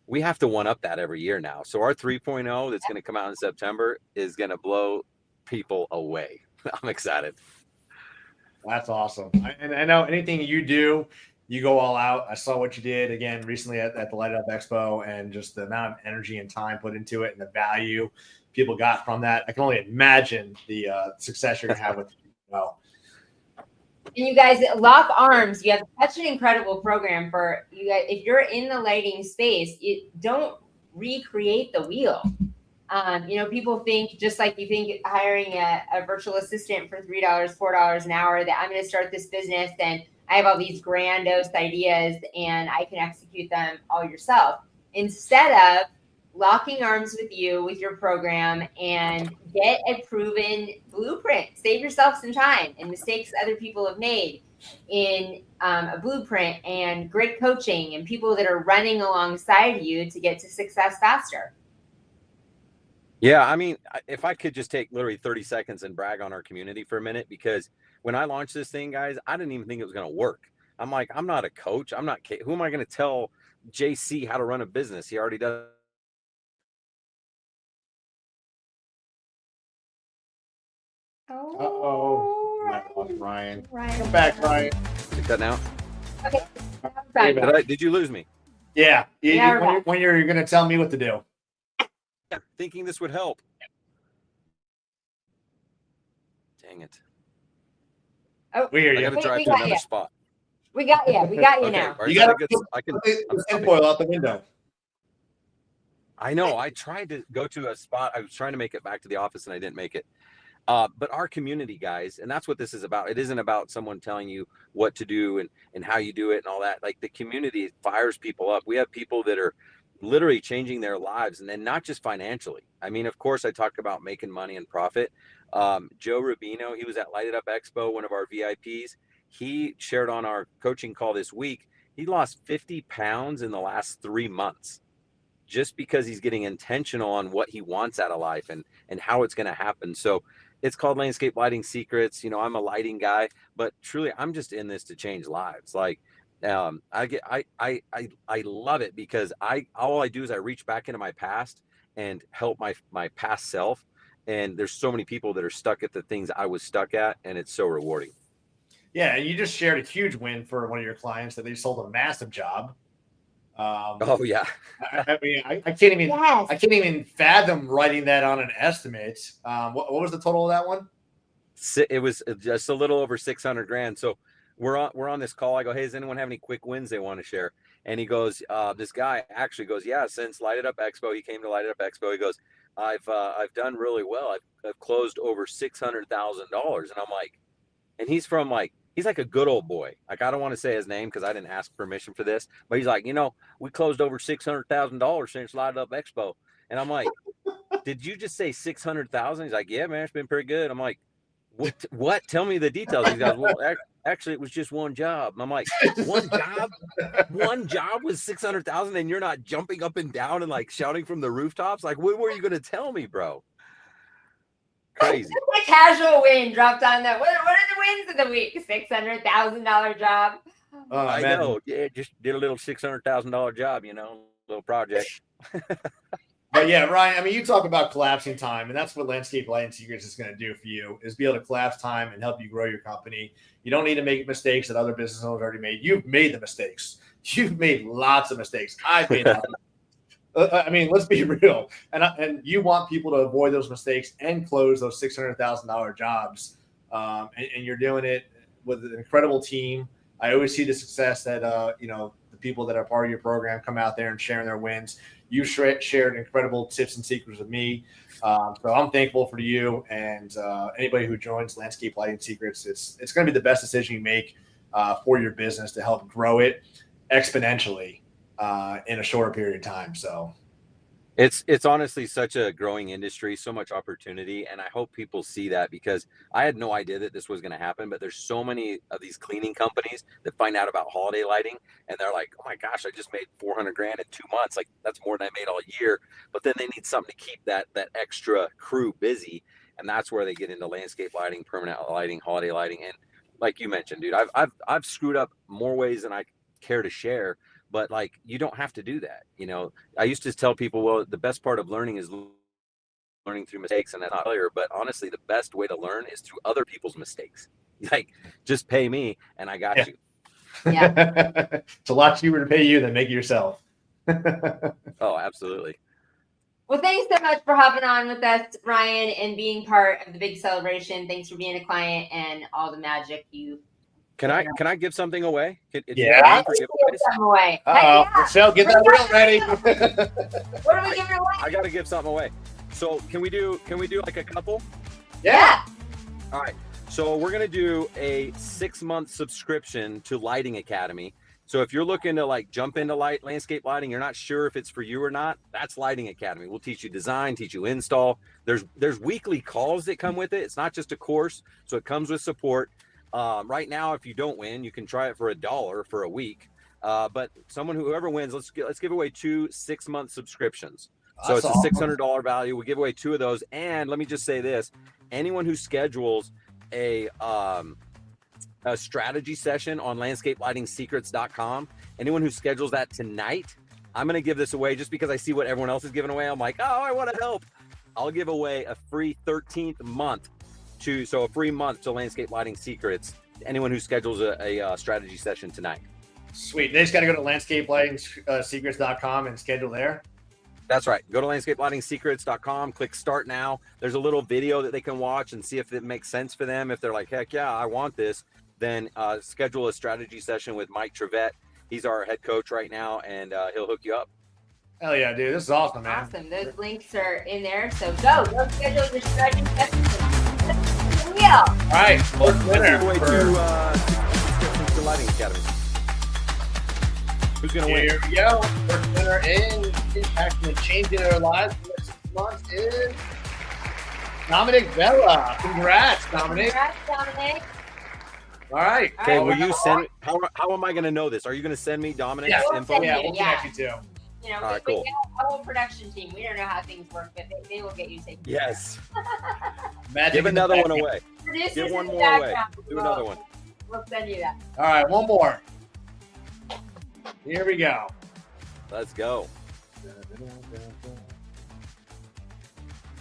We have to one up that every year now. So our 3.0 that's going to come out in September is going to blow people away. I'm excited. That's awesome. And I know anything you do, you go all out. I saw what you did again recently at the Light It Up Expo, and just the amount of energy and time put into it and the value people got from that. I can only imagine the success you're gonna have with it. Well, And you guys lock arms. You have such an incredible program for you guys. If you're in the lighting space, you don't recreate the wheel. People think, just like you think hiring a virtual assistant for $3, $4 an hour, that I'm going to start this business and I have all these grandiose ideas and I can execute them all yourself. Instead of locking arms with you with your program and get a proven blueprint, save yourself some time and mistakes other people have made in a blueprint, and great coaching and people that are running alongside you to get to success faster. Yeah, I mean, if I could just take literally 30 seconds and brag on our community for a minute, because when I launched this thing, guys, I didn't even think it was going to work. I'm like, I'm not a coach. Who am I going to tell JC how to run a business? He already does. Ryan. Come back, Ryan. Is that now? Okay. Did you lose me? Yeah. When you're going to tell me what to do. Thinking this would help. Dang it. Oh, weird. I got to drive to another spot. We got you. We got you Okay, now. You got the tinfoil out the window. I know. I tried to go to a spot. I was trying to make it back to the office and I didn't make it. But our community, guys, and that's what this is about. It isn't about someone telling you what to do and how you do it and all that. Like, the community fires people up. We have people that are literally changing their lives, and then not just financially. I mean, of course, I talk about making money and profit. Joe Rubino, he was at Light It Up Expo, one of our VIPs. He shared on our coaching call this week, he lost 50 pounds in the last 3 months just because he's getting intentional on what he wants out of life and how it's going to happen. So it's called Landscape Lighting Secrets. I'm a lighting guy, but truly I'm just in this to change lives. Like, I love it because all I do is I reach back into my past and help my past self. And there's so many people that are stuck at the things I was stuck at, and it's so rewarding. Yeah, you just shared a huge win for one of your clients that they sold a massive job. Oh yeah. I mean, I can't even fathom writing that on an estimate. What was the total of that one? It was just a little over 600 grand. So we're on this call. I go, hey, does anyone have any quick wins they want to share? And he goes, this guy actually goes, yeah, since Light It Up Expo, he came to Light It Up Expo. He goes, I've done really well. I've closed over $600,000. And I'm like, and he's like a good old boy. Like, I don't want to say his name because I didn't ask permission for this, but he's like, we closed over $600,000 since Light It Up Expo. And I'm like, did you just say 600,000? He's like, yeah, man, it's been pretty good. I'm like, what? Tell me the details. He goes, well, actually, it was just one job. And I'm like, one job? One job was 600,000 and you're not jumping up and down and like shouting from the rooftops? Like, what were you going to tell me, bro? Crazy. A casual win dropped on that. What are the wins of the week? $600,000 job. I know. Yeah, just did a little $600,000 job, little project. But yeah, Ryan, I mean, you talk about collapsing time, and that's what Landscape Lighting Secrets is going to do for you, is be able to collapse time and help you grow your company. You don't need to make mistakes that other business owners already made. You've made the mistakes. You've made lots of mistakes. I've made lots of I mean, let's be real. And you want people to avoid those mistakes and close those $600,000 jobs. And you're doing it with an incredible team. I always see the success that, the people that are part of your program come out there and sharing their wins. You shared incredible tips and secrets with me. So I'm thankful for you and anybody who joins Landscape Lighting Secrets. It's going to be the best decision you make for your business to help grow it exponentially in a shorter period of time. So it's honestly such a growing industry, so much opportunity, and I hope people see that, because I had no idea that this was going to happen. But there's so many of these cleaning companies that find out about holiday lighting, and they're like, "Oh my gosh, I just made $400,000 in 2 months. Like, that's more than I made all year." But then they need something to keep that extra crew busy, and that's where they get into landscape lighting, permanent lighting, holiday lighting, and like you mentioned, dude, I've screwed up more ways than I care to share. But like, you don't have to do that. I used to tell people, well, the best part of learning is learning through mistakes, and that's not failure. But honestly, the best way to learn is through other people's mistakes. Like, just pay me and I got you. Yeah. It's a lot cheaper to pay you than make it yourself. Oh, absolutely. Well, thanks so much for hopping on with us, Ryan, and being part of the big celebration. Thanks for being a client and all the magic you. Can I give something away? Yeah. Give something away. Michelle, get that reel ready. What are we giving away? I gotta give something away. So can we do like a couple? Yeah. All right. So we're gonna do a 6-month subscription to Lighting Academy. So if you're looking to like jump into landscape lighting, you're not sure if it's for you or not, that's Lighting Academy. We'll teach you design, teach you install. There's weekly calls that come with it. It's not just a course, so it comes with support. Right now, if you don't win, you can try it for $1 for a week. But whoever wins, let's give away 2 6-month subscriptions. So it's a $600 value. We give away 2 of those. And let me just say this: anyone who schedules a strategy session on landscapelightingsecrets.com, anyone who schedules that tonight, I'm going to give this away just because I see what everyone else is giving away. I'm like, oh, I want to help. I'll give away a free 13th month. So a free month to Landscape Lighting Secrets to anyone who schedules a strategy session tonight. Sweet. They just got to go to landscapelightingsecrets.com and schedule there. That's right. Go to landscapelightingsecrets.com, click start now. There's a little video that they can watch and see if it makes sense for them. If they're like, heck yeah, I want this, then schedule a strategy session with Mike Trevette. He's our head coach right now, and he'll hook you up. Hell yeah, dude. This is awesome, man. Awesome. Those links are in there. So go schedule your strategy session. All right, first winner. Away 2 subscriptions to Lighting Academy. Who's gonna win? Here we go. First winner in impacting and changing their lives for the next 6 months is Dominic Vela. Congrats, Dominic. Congrats, Dominic. All right. Okay, will you send? How am I going to know this? Are you going to send me Dominic's info? Yeah, we'll connect you too. All right, we cool. got a whole production team. We don't know how things work, but they will get you taken. Yes. Magic Give another one away. Producers Give one in the more away. background. Do another one. We'll send you that. All right, one more. Here we go. Let's go.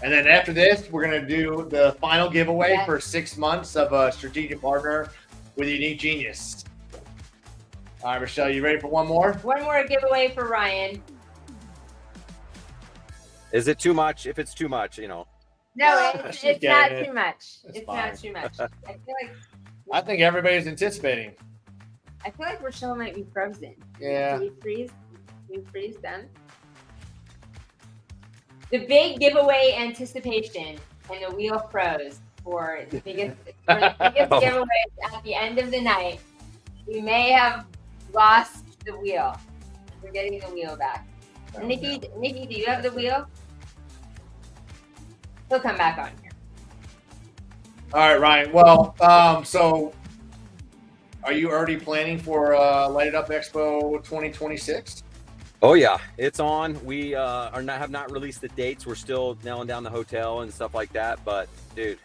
And then after this, we're going to do the final giveaway for 6 months of a strategic partner with Unique Genius. All right, Michelle, you ready for one more? One more giveaway for Ryan. Is it too much? If it's too much, No, it's She's not getting it. too much. It's It's fine. not too much. I think everybody's anticipating. I feel like Rochelle might be frozen. Yeah. Can you freeze them? The big giveaway anticipation and the wheel froze for the biggest giveaways at the end of the night. We may have lost the wheel. We're getting the wheel back. Nikki, do you have the wheel? He'll come back on here. All right, Ryan. Well, so are you already planning for Light It Up Expo 2026? Oh yeah, it's on. We have not released the dates. We're still nailing down the hotel and stuff like that. But dude,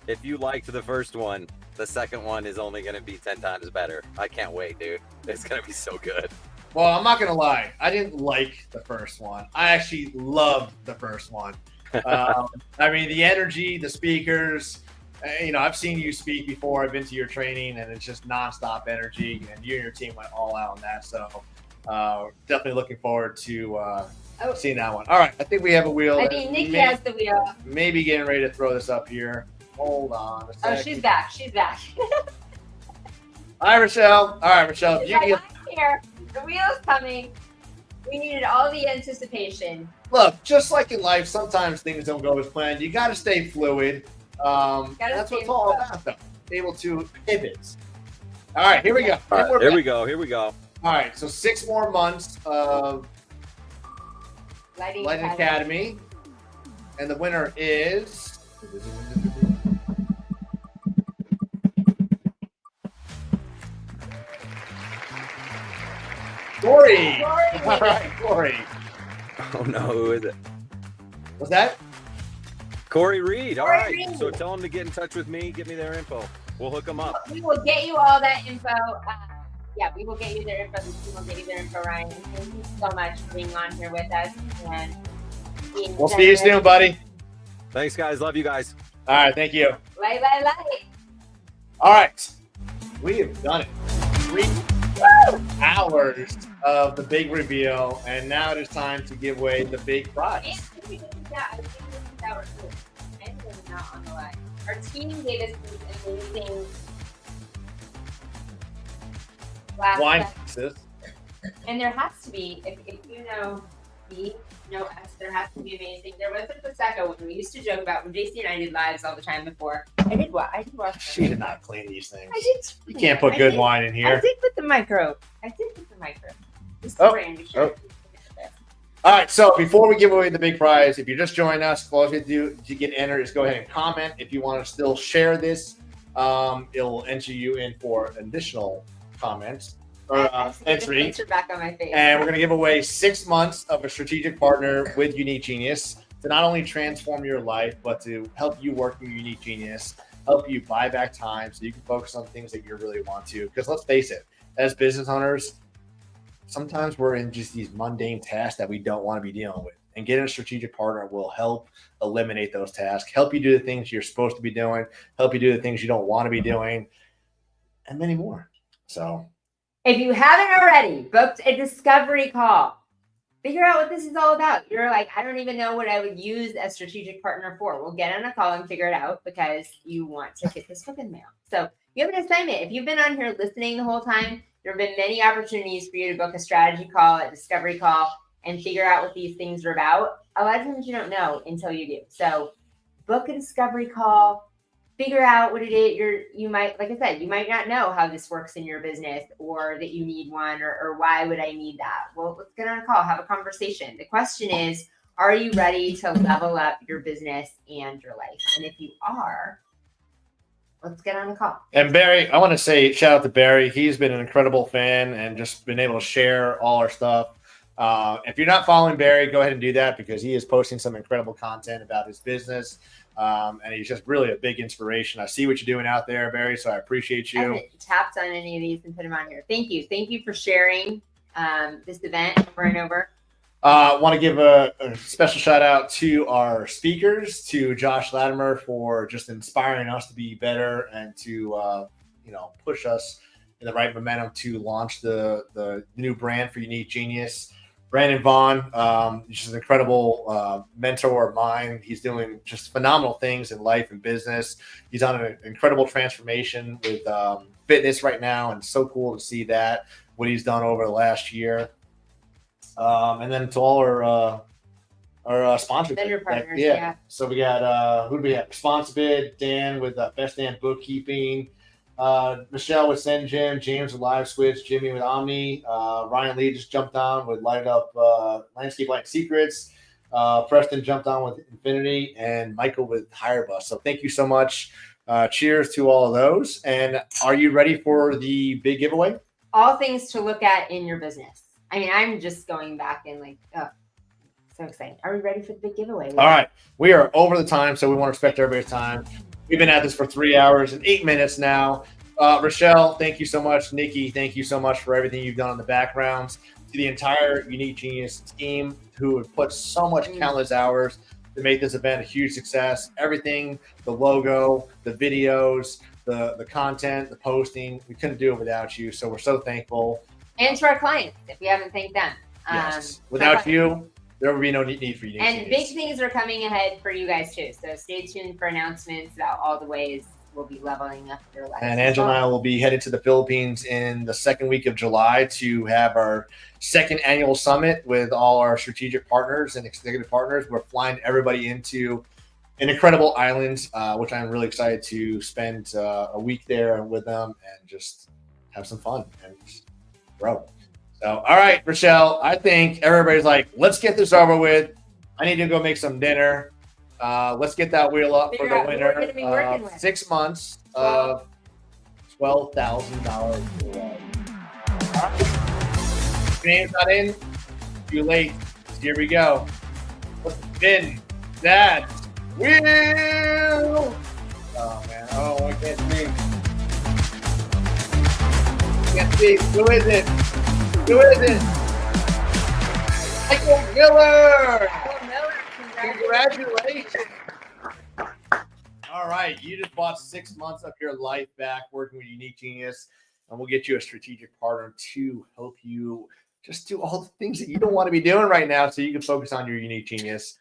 if you liked the first one, the second one is only going to be 10 times better. I can't wait, dude. It's going to be so good. Well, I'm not gonna lie. I didn't like the first one. I actually loved the first one. I mean, the energy, the speakers. I've seen you speak before. I've been to your training, and it's just nonstop energy. And you and your team went all out on that. So definitely looking forward to seeing that one. All right, I think we have a wheel. I think Nikki has the wheel. Maybe getting ready to throw this up here. Hold on a second. Oh, she's back. She's back. Hi, Rochelle. All right, Rochelle. She's like, I'm here. The wheel's coming. We needed all the anticipation. Look, just like in life, sometimes things don't go as planned. You got to stay fluid. That's what it's all about, though. Able to pivot. All right, here we go. All right, here we go. Here we go. All right, so 6 more months of Lighting Academy. And the winner is... Corey. All right, Corey. Oh no, who is it? What's that? Corey Reed. All Corey right. Reed. So tell them to get in touch with me. Get me their info. We'll hook them up. We will get you all that info. We will get you their info. We will get you their info, Ryan. Thank you so much for being on here with us. And we'll see you soon, buddy. Thanks, guys. Love you guys. All right, thank you. Light. All right, we have done it. 3 hours of the big reveal, and now it is time to give away the big prize. Not on the line. Our team gave us these amazing Wine glass pieces. and there has to be, if you know me, know us, there has to be amazing. There was a Prosecco one we used to joke about when JC and I did lives all the time before. I did watch. She did not clean these things. I did. You can't put good wine in here. I did with the micro. This is brand. We should- All right, so before we give away the big prize, if you're just joining us, all you have to do to get entered is go ahead and comment. If you want to still share this, it'll enter you in for additional comments or entry. Picture back on my face. And we're going to give away 6 months of a strategic partner with Unique Genius to not only transform your life, but to help you work in Unique Genius, help you buy back time so you can focus on things that you really want to. Because let's face it, as business owners, sometimes we're in just these mundane tasks that we don't want to be dealing with. And getting a strategic partner will help eliminate those tasks, help you do the things you're supposed to be doing, help you do the things you don't want to be doing, and many more. So if you haven't already booked a discovery call, figure out what this is all about. You're like, I don't even know what I would use a strategic partner for. We'll get on a call and figure it out because you want to get this book in the mail. So you have an assignment. If you've been on here listening the whole time, there have been many opportunities for you to book a strategy call, a discovery call, and figure out what these things are about. A lot of times you don't know until you do. So book a discovery call, figure out what it is. You might, like I said, you might not know how this works in your business or that you need one or why would I need that? Well, let's get on a call, have a conversation. The question is, are you ready to level up your business and your life? And if you are, let's get on a call. And Barry, I want to say shout out to Barry. He's been an incredible fan and just been able to share all our stuff. If you're not following Barry, go ahead and do that because he is posting some incredible content about his business. And he's just really a big inspiration. I see what you're doing out there, Barry, so I appreciate I you. haven't tapped on any of these and put them on here. Thank you. Thank you for sharing this event over and over. I want to give a special shout out to our speakers, to Josh Latimer for just inspiring us to be better and to push us in the right momentum to launch the new brand for Unique Genius. Brandon Vaughn, he's just an incredible mentor of mine. He's doing just phenomenal things in life and business. He's on an incredible transformation with fitness right now, and so cool to see that, what he's done over the last year. And then to all our sponsors. Vendor partners, yeah. So we got, who do we have? Responsibid, Dan with Best Dan Bookkeeping, Michelle with Send Gym, James with Live Switch, Jimmy with Omni, Ryan Lee just jumped on with Light Up Landscape Light Secrets, Preston jumped on with Infinity, and Michael with HireBus. So thank you so much. Cheers to all of those. And are you ready for the big giveaway? All things to look at in your business. I mean, I'm just going back and like, oh, so excited. Are we ready for the big giveaway? All right. We are over the time, so we want to respect everybody's time. We've been at this for 3 hours and 8 minutes now. Rochelle, thank you so much. Nikki, thank you so much for everything you've done in the backgrounds. to the entire Unique Genius team who have put so much countless hours to make this event a huge success. Everything, the logo, the videos, the content, the posting, we couldn't do it without you. So we're so thankful. And to our clients, if we haven't thanked them. Yes. Without you, there would be no need for Unique And Genius. big things are coming ahead for you guys too. So stay tuned for announcements about all the ways we'll be leveling up your life. And Angela and I will be headed to the Philippines in the second week of July to have our second annual summit with all our strategic partners and executive partners. We're flying everybody into an incredible island, which I'm really excited to spend a week there with them and just have some fun and grow. So, all right, Rochelle, I think everybody's like, let's get this over with. I need to go make some dinner. Let's get that wheel up for Figure the out who we're winner. gonna be working with. 6 months of $12,000 reward. All right. If your name's not in, too late. Here we go. Let's spin that wheel. Oh man, oh I can't see. Can't see. Who is it? Who is it? Michael Miller. Congratulations. All right, you just bought 6 months of your life back working with Unique Genius, and we'll get you a strategic partner to help you just do all the things that you don't want to be doing right now so you can focus on your Unique Genius.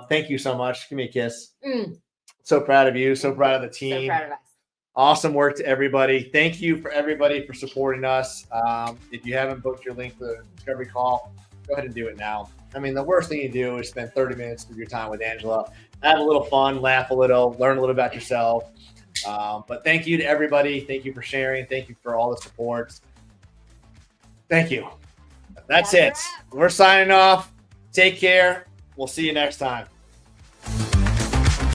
Thank you so much. Give me a kiss. So proud of you. So proud of the team. So proud of us. Awesome work to everybody. Thank you for everybody for supporting us. If you haven't booked your link for the discovery call, go ahead and do it now. I mean, the worst thing you do is spend 30 minutes of your time with Angela, have a little fun, laugh a little, learn a little about yourself. But thank you to everybody. Thank you for sharing. Thank you for all the support. Thank you. That's it. We're signing off. Take care. We'll see you next time.